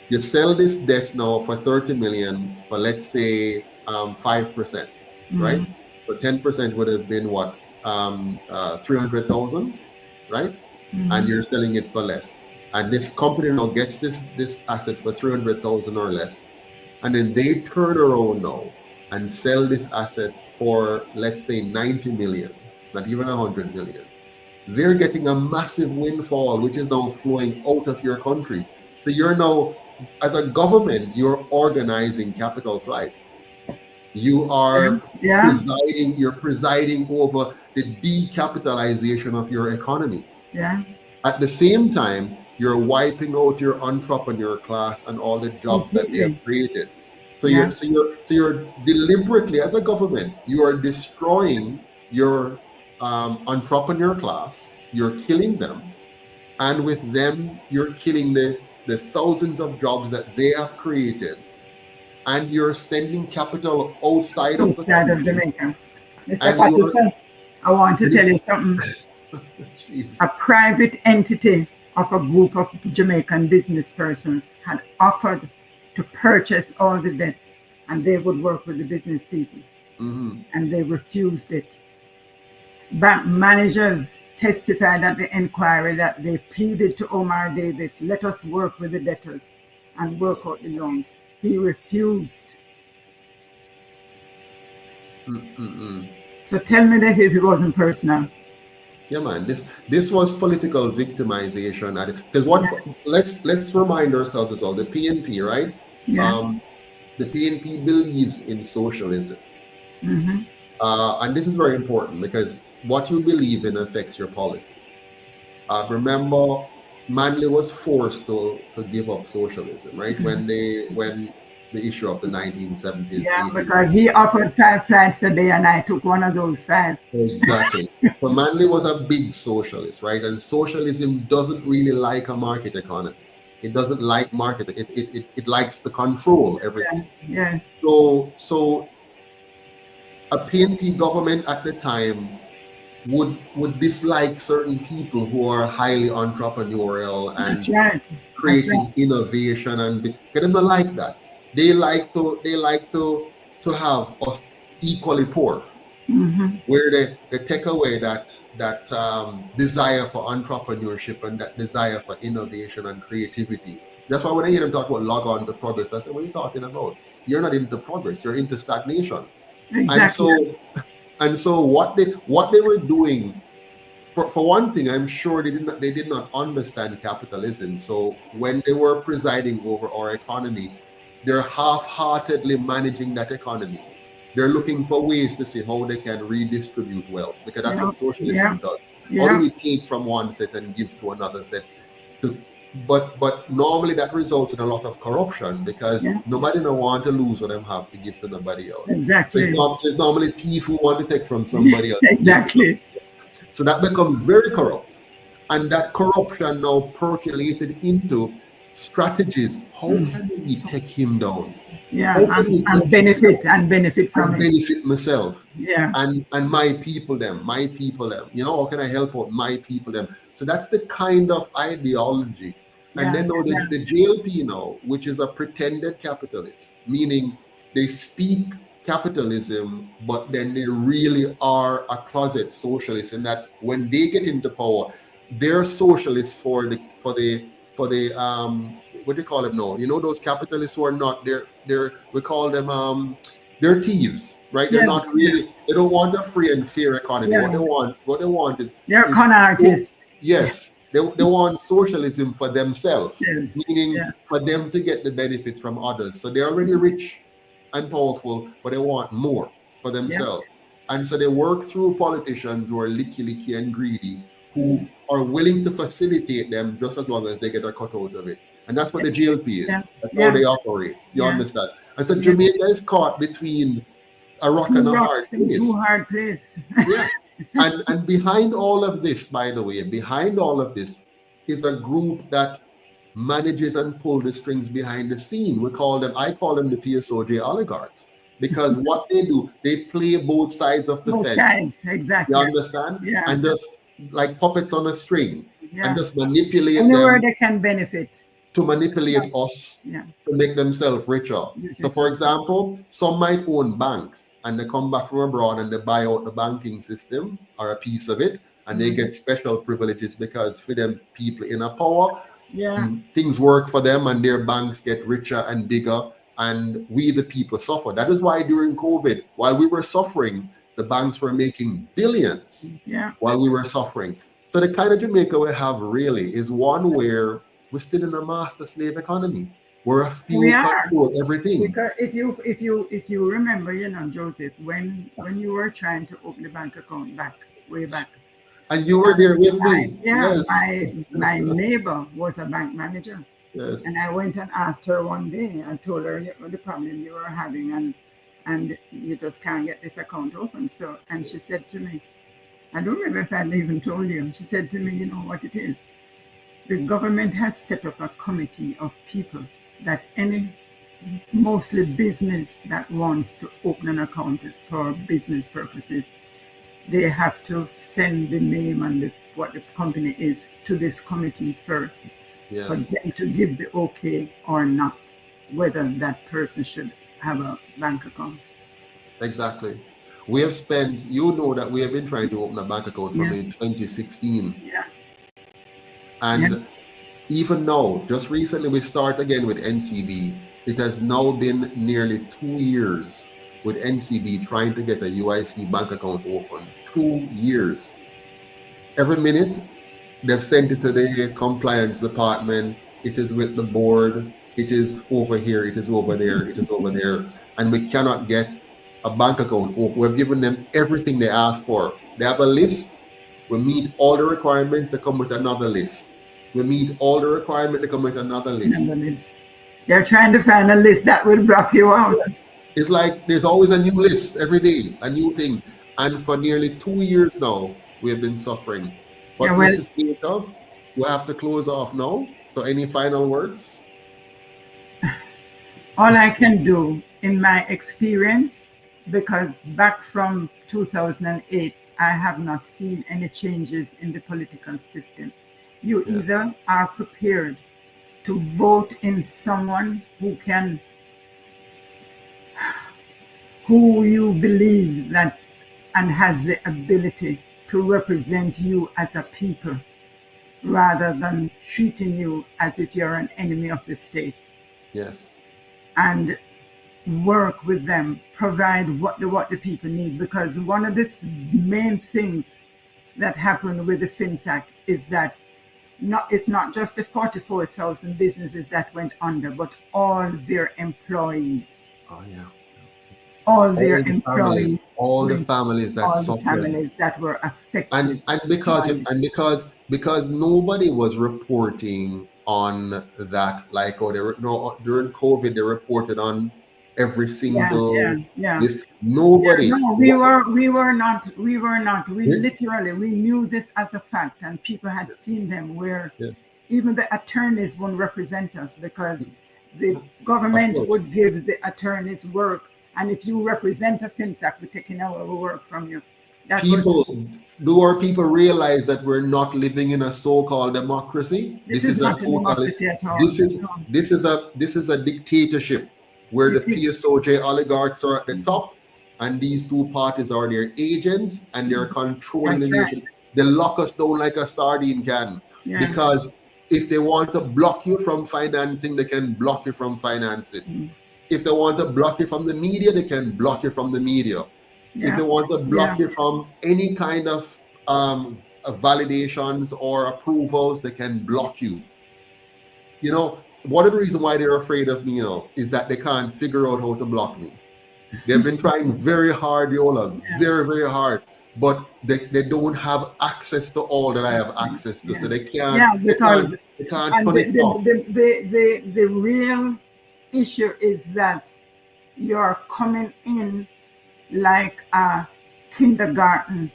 You sell this debt now for 30 million for, let's say, 5%, right? So 10% would have been what? 300,000, right? And you're selling it for less. And this company now gets this asset for 300,000 or less. And then they turn around now and sell this asset for, let's say, 90 million, not even 100 million. They're getting a massive windfall, which is now flowing out of your country. So you're now, as a government, you're organizing capital flight. You are presiding over the decapitalization of your economy. At the same time, you're wiping out your entrepreneur class and all the jobs that they have created. So you're deliberately, as a government, you are destroying your entrepreneur class. You're killing them, and with them, you're killing the thousands of jobs that they have created, and you're sending capital outside of Jamaica. Mr. Patterson, I want to tell you something. A private entity of a group of Jamaican business persons had offered to purchase all the debts, and they would work with the business people. and they refused it. Bank managers testified at the inquiry that they pleaded to Omar Davis, let us work with the debtors and work out the loans. He refused. So tell me that if it wasn't personal. Yeah, man. This was political victimization. Because let's remind ourselves as well. The PNP, right? Yeah. The PNP believes in socialism, Mm-hmm. and this is very important because what you believe in affects your policy. Remember, Manley was forced to give up socialism, right? When the issue of the 1970s. Yeah, because he offered 5 flights a day and I took one of those 5. Exactly. So Manley was a big socialist, right? And socialism doesn't really like a market economy. It doesn't like market. It likes to control everything. Yes. So a PNP government at the time would dislike certain people who are highly entrepreneurial and creating innovation, and they don't like that. They like to have us equally poor, where they take away that desire for entrepreneurship and that desire for innovation and creativity. That's why when I hear them talk about log on to progress, I say, what are you talking about? You're not into progress, you're into stagnation. Exactly. And so what they were doing, for one thing, I'm sure they did not understand capitalism. So when they were presiding over our economy, they're half-heartedly managing that economy. They're looking for ways to see how they can redistribute wealth, because that's what socialism does. How do we take from one set and give to another set? But normally that results in a lot of corruption, because nobody don't want to lose what they have to give to nobody else. Exactly. So it's normally thief who want to take from somebody else. Exactly. So that becomes very corrupt. And that corruption now percolated into strategies. How can we take him down? Yeah, and benefit from it. Benefit myself. Yeah. And my people them. You know, how can I help out my people them? So that's the kind of ideology. And then now the JLP now, which is a pretended capitalist, meaning they speak capitalism, but then they really are a closet socialist, in that when they get into power, they're socialists for the what do you call it now? You know, those capitalists who are not, we call them they're thieves, right? They're not really, they don't want a free and fair economy. What they want is they're con artists. Yes. They want socialism for themselves, meaning for them to get the benefit from others. So they're already rich and powerful, but they want more for themselves. And so they work through politicians who are licky and greedy, who are willing to facilitate them just as long as they get a cut out of it. And that's what the GLP is. That's how they operate. You understand? And so Jamaica is caught between a rock and a hard place. Too hard place. Yeah. And behind all of this, by the way, behind all of this is a group that manages and pulls the strings behind the scene. I call them the PSOJ oligarchs, because what they do, they play both sides of the fence. Both sides, exactly. You understand? Yeah. And just like puppets on a string, and just manipulate anywhere them they can benefit. To manipulate us to make themselves richer. So for example, some might own banks, and they come back from abroad and they buy out the banking system or a piece of it, and they get special privileges because for them people in a power, things work for them and their banks get richer and bigger, and we the people suffer. That is why during COVID, while we were suffering, the banks were making billions while we were suffering. So the kind of Jamaica we have really is one where we're still in a master slave economy. Where a few control everything. Because if you remember, you know, Joseph, when you were trying to open the bank account way back. And you were there with me. Yeah, my neighbor was a bank manager. Yes. And I went and asked her one day, I told her the problem you were having, and you just can't get this account open. So, and she said to me, I don't remember if I even told you, she said to me, you know what it is? The government has set up a committee of people that any mostly business that wants to open an account for business purposes, they have to send the name and what the company is to this committee first for them to give the okay or not, whether that person should have a bank account. Exactly. We have spent, you know, that we have been trying to open a bank account from in 2016. Yeah. And even now, just recently, we start again with NCB. It has now been nearly 2 years with NCB trying to get a UIC bank account open. 2 years. Every minute, they've sent it to the compliance department. It is with the board. It is over here. It is over there. It is over there. And we cannot get a bank account open. We've given them everything they asked for. They have a list. We meet all the requirements. They come with another list. We meet all the requirements. They come with another list. They're trying to find a list that will block you out. It's like there's always a new list every day, a new thing. And for nearly 2 years now, we have been suffering. But Mrs. Baker, we have to close off now. So any final words? All I can do in my experience, because back from 2008, I have not seen any changes in the political system. You either are prepared to vote in someone who you believe that and has the ability to represent you as a people, rather than treating you as if you're an enemy of the state. Yes. And work with them, provide what the people need. Because one of the main things that happened with the FINSAC is that it's not just the 44,000 businesses that went under, but all their employees. Oh yeah. All their employees, all the families that all suffered, the families that were affected, because nobody was reporting on that, like, oh, during COVID they reported on every single nobody. No, we were not. We literally, we knew this as a fact, and people had seen them where even the attorneys wouldn't represent us because the government would give the attorneys work. And if you represent a FINSAC, we're taking our work from you. Do our people realize that we're not living in a so-called democracy? This is not a democracy at all. This is a dictatorship where the PSOJ oligarchs are at the top, and these two parties are their agents, and they're controlling the nation. They lock us down like a sardine can, because if they want to block you from financing, they can block you from financing. If they want to block you from the media, they can block you from the media. If they want to block you from any kind of validations or approvals, they can block you. You know, one of the reasons why they're afraid of me now is that they can't figure out how to block me. They've been trying very hard, Yola, very, very hard. But they don't have access to all that I have access to. So they can't, they can't turn it off. The real issue is that you're coming in like a kindergarten,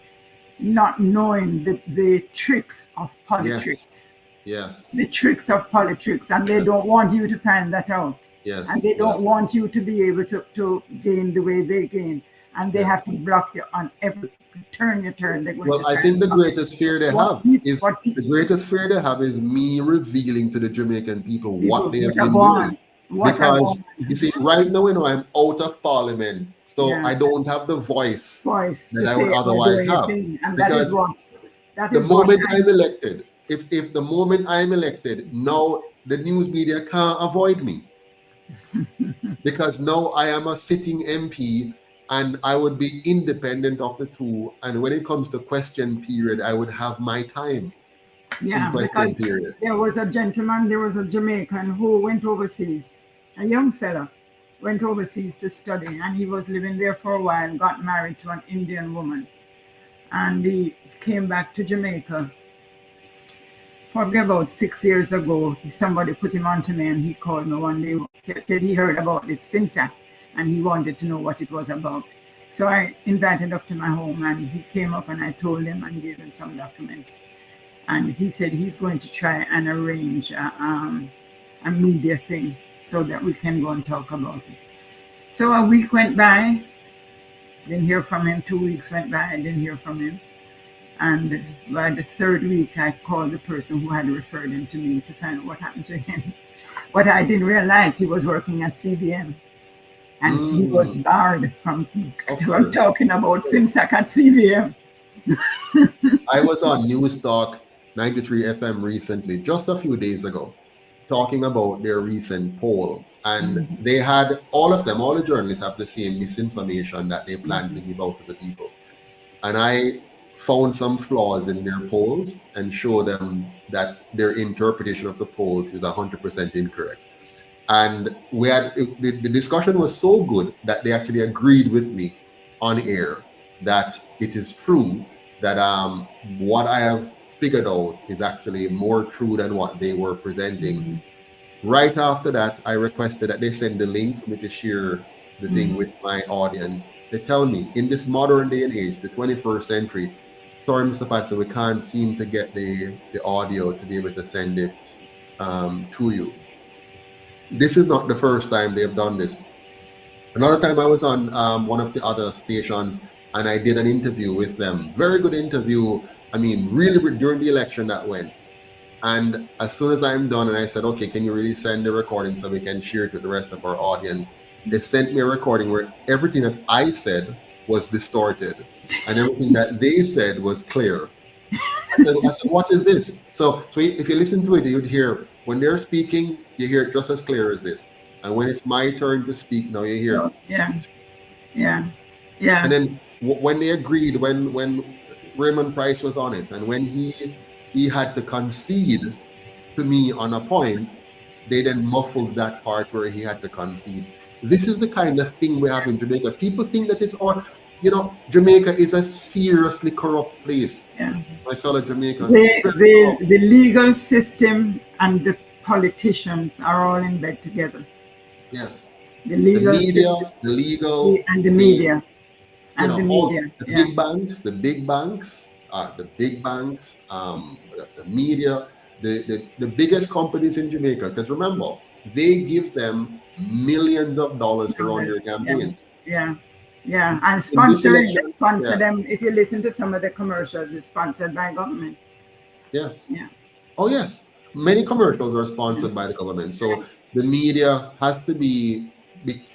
not knowing the tricks of politics. Yes. The tricks of politics, and they don't want you to find that out. Yes. And they don't want you to be able to gain the way they gain, and they have to block you on every turn you turn. Well, I think the greatest fear they have is me revealing to the Jamaican people what they have been doing. Because you see, right now, I'm out of parliament, so I don't have the voice that I would otherwise have. And because the moment I'm elected, if the moment I'm elected, now the news media can't avoid me. Because now I am a sitting MP and I would be independent of the two. And when it comes to question period, I would have my time. Yeah, because there was a Jamaican who went overseas. A young fella went overseas to study, and he was living there for a while, got married to an Indian woman. And he came back to Jamaica probably about 6 years ago. Somebody put him on to me, and he called me one day. He said he heard about this FINSAC, and he wanted to know what it was about. So I invited him up to my home, and he came up, and I told him and gave him some documents. And he said he's going to try and arrange a media thing so that we can go and talk about it. So a week went by, didn't hear from him. 2 weeks went by, I didn't hear from him. And by the third week, I called the person who had referred him to me to find out what happened to him. But I didn't realize he was working at CBM. and he was barred from talking about FINSAC at CVM. I was on News Talk 93 FM recently, just a few days ago, talking about their recent poll. And they had, all the journalists have the same misinformation that they plan to give out to the people. And I found some flaws in their polls and show them that their interpretation of the polls is 100% incorrect. And we had the discussion was so good that they actually agreed with me on air that it is true that what I have figured out is actually more true than what they were presenting. Right after that, I requested that they send the link for me to share the thing with my audience. They tell me, in this modern day and age, the 21st century, sorry, Mr. Patterson, we can't seem to get the audio to be able to send it to you. This is not the first time they have done this. Another time I was on one of the other stations and I did an interview with them. Very good interview. I mean, really during the election that went. And as soon as I'm done and I said, okay, can you really send the recording so we can share it with the rest of our audience? They sent me a recording where everything that I said was distorted and everything that they said was clear. I said, what is this? So if you listen to it, you'd hear, when they're speaking, you hear it just as clear as this. And when it's my turn to speak, now you hear. Yeah. And then when they agreed, when Raymond Price was on it, and when he had to concede to me on a point, they then muffled that part where he had to concede. This is the kind of thing we have in Jamaica. People think that it's all, Jamaica is a seriously corrupt place. Yeah. My fellow Jamaicans. The legal system and the politicians are all in bed together. Yes. The legal media, system, the legal, and the media. The big banks, the media, the biggest companies in Jamaica. Because remember, they give them millions of dollars to run their campaigns. Yeah. And sponsor them. If you listen to some of the commercials, it's sponsored by government. Yes. Yeah. Oh, yes. Many commercials are sponsored by the government. So the media has to be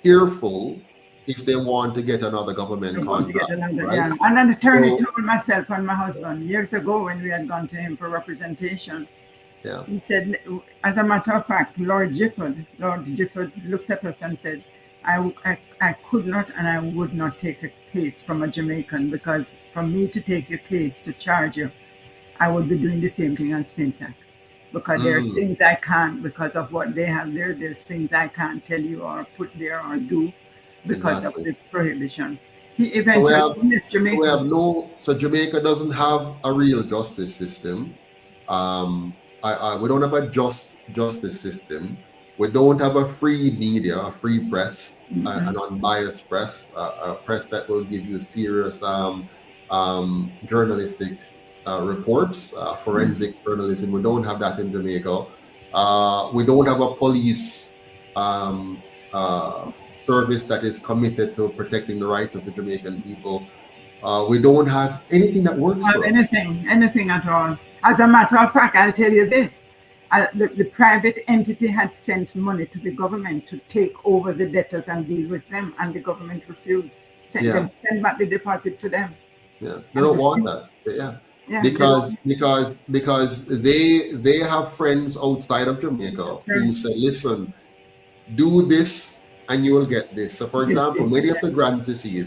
careful if they want to get another government contract. Right? And an attorney told myself and my husband years ago when we had gone to him for representation. Yeah. He said, as a matter of fact, Lord Gifford looked at us and said, I could not and I would not take a case from a Jamaican, because for me to take a case to charge you, I would be doing the same thing as FINSAC. Because there are things I can't, because of what they have there, there's things I can't tell you or put there or do because of the prohibition. He eventually left Jamaica. So Jamaica doesn't have a real justice system. We don't have a just justice system. We don't have a free media, a free press, an unbiased press, a press that will give you serious journalistic reports, forensic journalism. We don't have that in Jamaica. We don't have a police service that is committed to protecting the rights of the Jamaican people. We don't have anything that works for us. Anything at all. As a matter of fact, I'll tell you this. The private entity had sent money to the government to take over the debtors and deal with them, and the government refused. Send back the deposit to them. Yeah, they don't want that. Yeah, because they have friends outside of Jamaica who say, listen, do this and you will get this. So for example, many of the grants you see,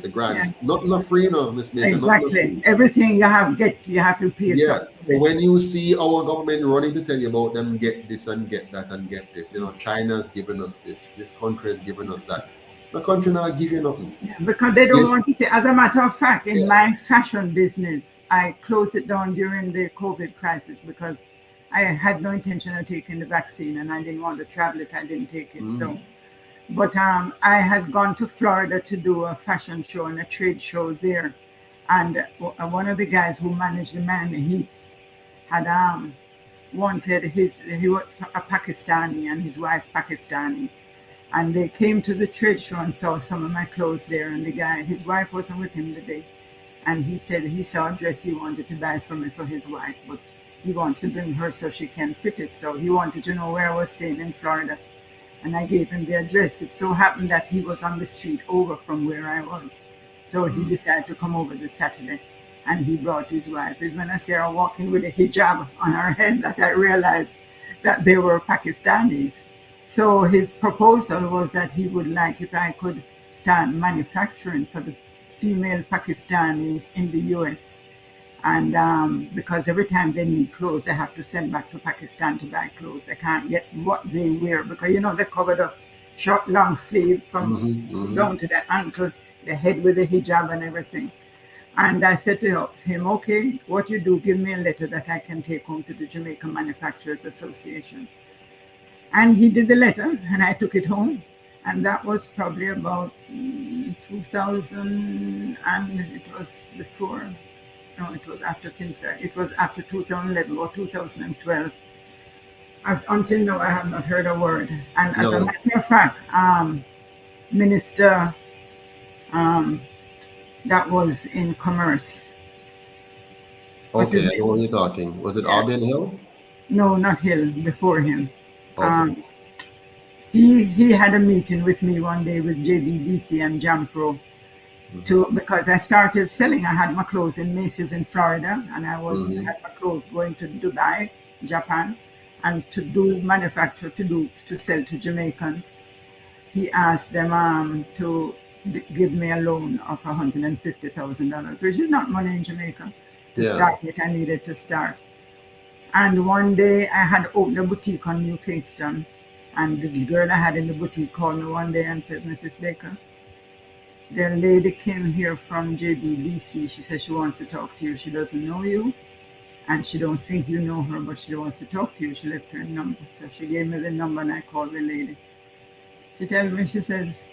not free, Miss Baker. Exactly. Everything you have to pay. Yeah. So when you see our government running to tell you about them, get this and get that and get this. China's given us this country has given us that. The country not give you nothing. Yeah, because they don't want to say. As a matter of fact, in my fashion business, I closed it down during the COVID crisis because I had no intention of taking the vaccine and I didn't want to travel if I didn't take it. So, but I had gone to Florida to do a fashion show and a trade show there, and one of the guys who managed the Miami Heats had wanted he was a Pakistani and his wife Pakistani. And they came to the trade show and saw some of my clothes there. And the guy, his wife wasn't with him today. And he said he saw a dress he wanted to buy for me for his wife, but he wants to bring her so she can fit it. So he wanted to know where I was staying in Florida. and I gave him the address. It so happened that he was on the street over from where I was. So he decided to come over this Saturday, and he brought his wife. It's when I see her walking with a hijab on her head that I realized that they were Pakistanis. So his proposal was that he would like if I could start manufacturing for the female Pakistanis in the US. And because every time they need clothes, they have to send back to Pakistan to buy clothes. They can't get what they wear because, you know, they cover the short, long sleeve from down to the ankle, the head with the hijab and everything. And I said to him, okay, what you do, give me a letter that I can take home to the Jamaica Manufacturers Association. And he did the letter, and I took it home. And that was probably about 2000, and it was before, no, it was after FINSAC. It was after 2011 or 2012. Until now, I have not heard a word. And as a matter of fact, Minister that was in Commerce. Okay, I know what you're talking. Was it Albion Hill? No, not Hill, before him. Okay. He had a meeting with me one day with JBDC and Jampro because I started selling. I had my clothes in Macy's in Florida, and I had my clothes going to Dubai, Japan, and to do manufacture to sell to Jamaicans. He asked them to give me a loan of $150,000, which is not money in Jamaica. To start it, I needed to start. And one day I had opened a boutique on New Kingston, and the girl I had in the boutique called me one day and said, Mrs. Baker, the lady came here from JBDC. She says she wants to talk to you. She doesn't know you, and she don't think you know her, but she wants to talk to you. She left her number. So she gave me the number, and I called the lady. She tells me, she says,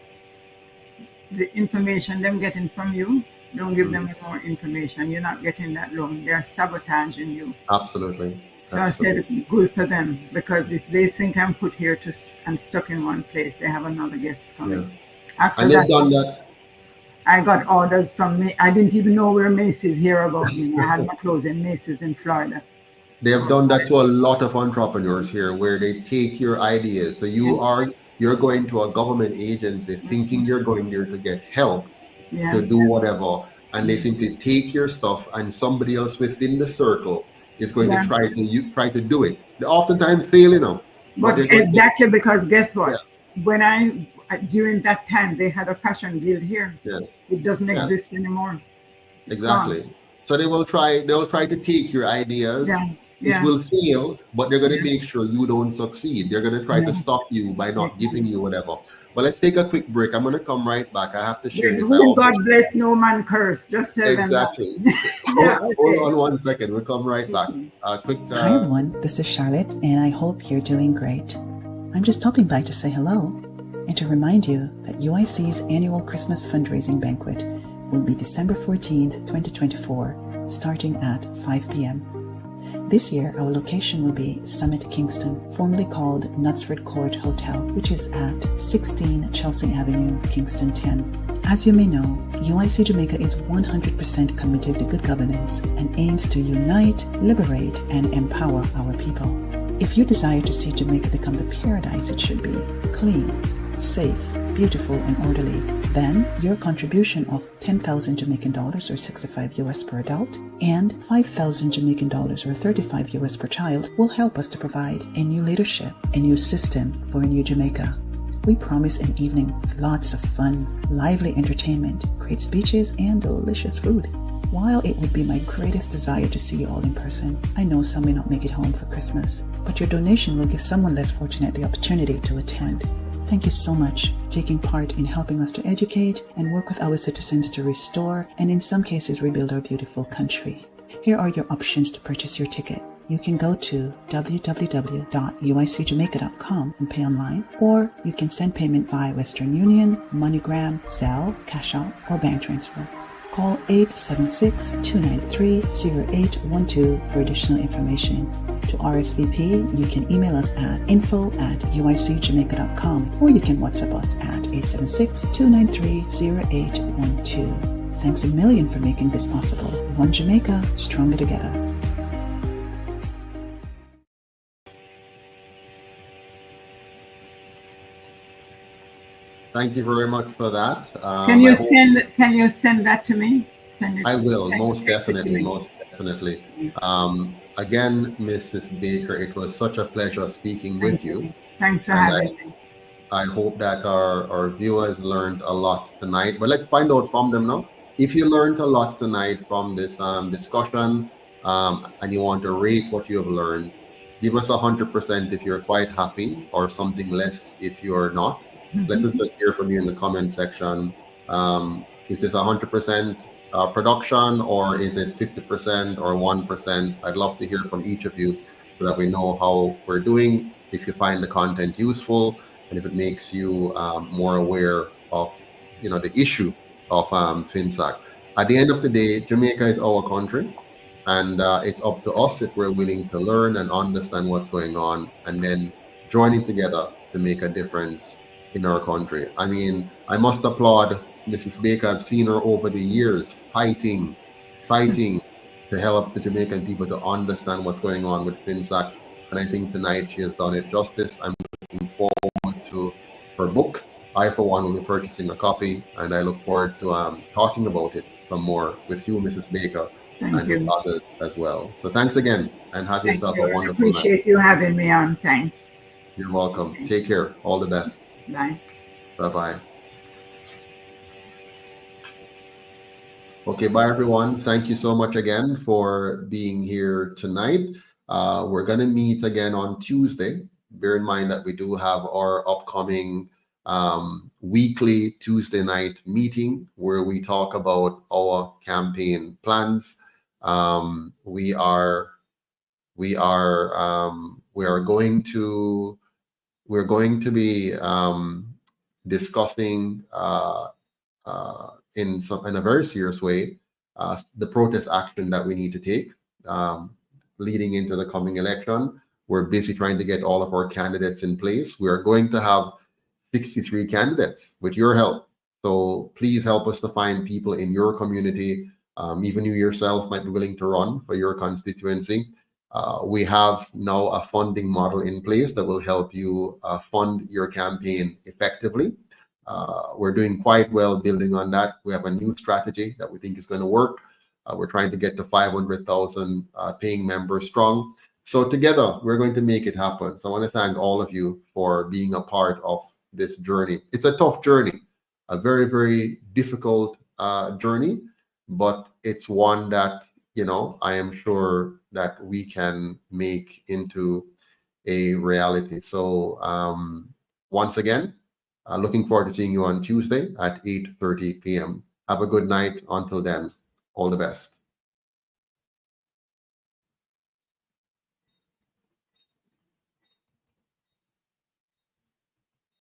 the information them getting from you, don't give them more information. You're not getting that loan. They're sabotaging you. Absolutely. So I said, good for them, because if they think I'm put here and stuck in one place, they have another guest coming. After and that, they've done that. I got orders from me. I didn't even know where Macy's hear about me. I had my clothes in Macy's in Florida. They have done that to a lot of entrepreneurs here, where they take your ideas. So you're going to a government agency thinking you're going there to get help to do whatever, and they simply take your stuff, and somebody else within the circle is going to try to do it. They oftentimes fail, you know. But exactly, because guess what? When during that time they had a fashion guild here. Yes. It doesn't exist anymore. It's exactly. gone. So they'll try to take your ideas. It will fail, but they're going to make sure you don't succeed. They're going to try to stop you by not giving you whatever. But let's take a quick break. I'm going to come right back. I have to share this. God bless, no man curse. Just tell them that. Hold on 1 second. We'll come right back. Quick. Hi everyone, this is Charlotte, and I hope you're doing great. I'm just stopping by to say hello and to remind you that UIC's annual Christmas fundraising banquet will be December 14th, 2024, starting at 5 p.m. This year, our location will be Summit Kingston, formerly called Knutsford Court Hotel, which is at 16 Chelsea Avenue, Kingston 10. As you may know, UIC Jamaica is 100% committed to good governance and aims to unite, liberate, and empower our people. If you desire to see Jamaica become the paradise it should be, clean, safe, beautiful, and orderly, then your contribution of 10,000 Jamaican dollars or 65 US per adult and 5,000 Jamaican dollars or 35 US per child will help us to provide a new leadership, a new system for a new Jamaica. We promise an evening with lots of fun, lively entertainment, great speeches, and delicious food. While it would be my greatest desire to see you all in person, I know some may not make it home for Christmas, but your donation will give someone less fortunate the opportunity to attend. Thank you so much for taking part in helping us to educate and work with our citizens to restore and in some cases rebuild our beautiful country. Here are your options to purchase your ticket. You can go to www.uicjamaica.com and pay online, or you can send payment via Western Union, MoneyGram, Zelle, Cash App, or bank transfer. Call 876-293-0812 for additional information. To RSVP, you can email us at info@uicjamaica.com, or you can WhatsApp us at 876-293-0812. Thanks a million for making this possible. One Jamaica, stronger together. Thank you very much for that. Can you send that to me? Send it. I will, most text it to definitely, me. most definitely. Again, Mrs. Baker, it was such a pleasure speaking with you. Thanks for And having me. I hope that our viewers learned a lot tonight. But let's find out from them now. If you learned a lot tonight from this discussion, and you want to rate what you have learned, give us 100% if you're quite happy, or something less if you're not. Let us just hear from you in the comment section. Is this 100% production, or is it 50% or 1%? I'd love to hear from each of you so that we know how we're doing, if you find the content useful, and if it makes you more aware of the issue of FINSAC. At the end of the day, Jamaica is our country, and it's up to us if we're willing to learn and understand what's going on, and then joining together to make a difference in our country. I mean, I must applaud Mrs. Baker. I've seen her over the years fighting to help the Jamaican people to understand what's going on with FINSAC. And I think tonight she has done it justice. I'm looking forward to her book. I, for one, will be purchasing a copy, and I look forward to talking about it some more with you, Mrs. Baker, and with others as well. So thanks again, and have yourself a wonderful night. Appreciate you having me on. Thanks. You're welcome. Take care. All the best. Bye. Bye-bye. Okay, bye everyone. Thank you so much again for being here tonight. We're going to meet again on Tuesday. Bear in mind that we do have our upcoming weekly Tuesday night meeting where we talk about our campaign plans. We are going to be discussing in a very serious way the protest action that we need to take leading into the coming election. We're busy trying to get all of our candidates in place. We are going to have 63 candidates with your help. So please help us to find people in your community. Even you yourself might be willing to run for your constituency. We have now a funding model in place that will help you fund your campaign effectively. We're doing quite well building on that. We have a new strategy that we think is going to work. We're trying to get to 500,000 paying members strong. So together, we're going to make it happen. So I want to thank all of you for being a part of this journey. It's a tough journey, a very, very difficult journey, but it's one that, I am sure that we can make into a reality. So once again, looking forward to seeing you on Tuesday at 8:30 p.m. Have a good night. Until then, all the best.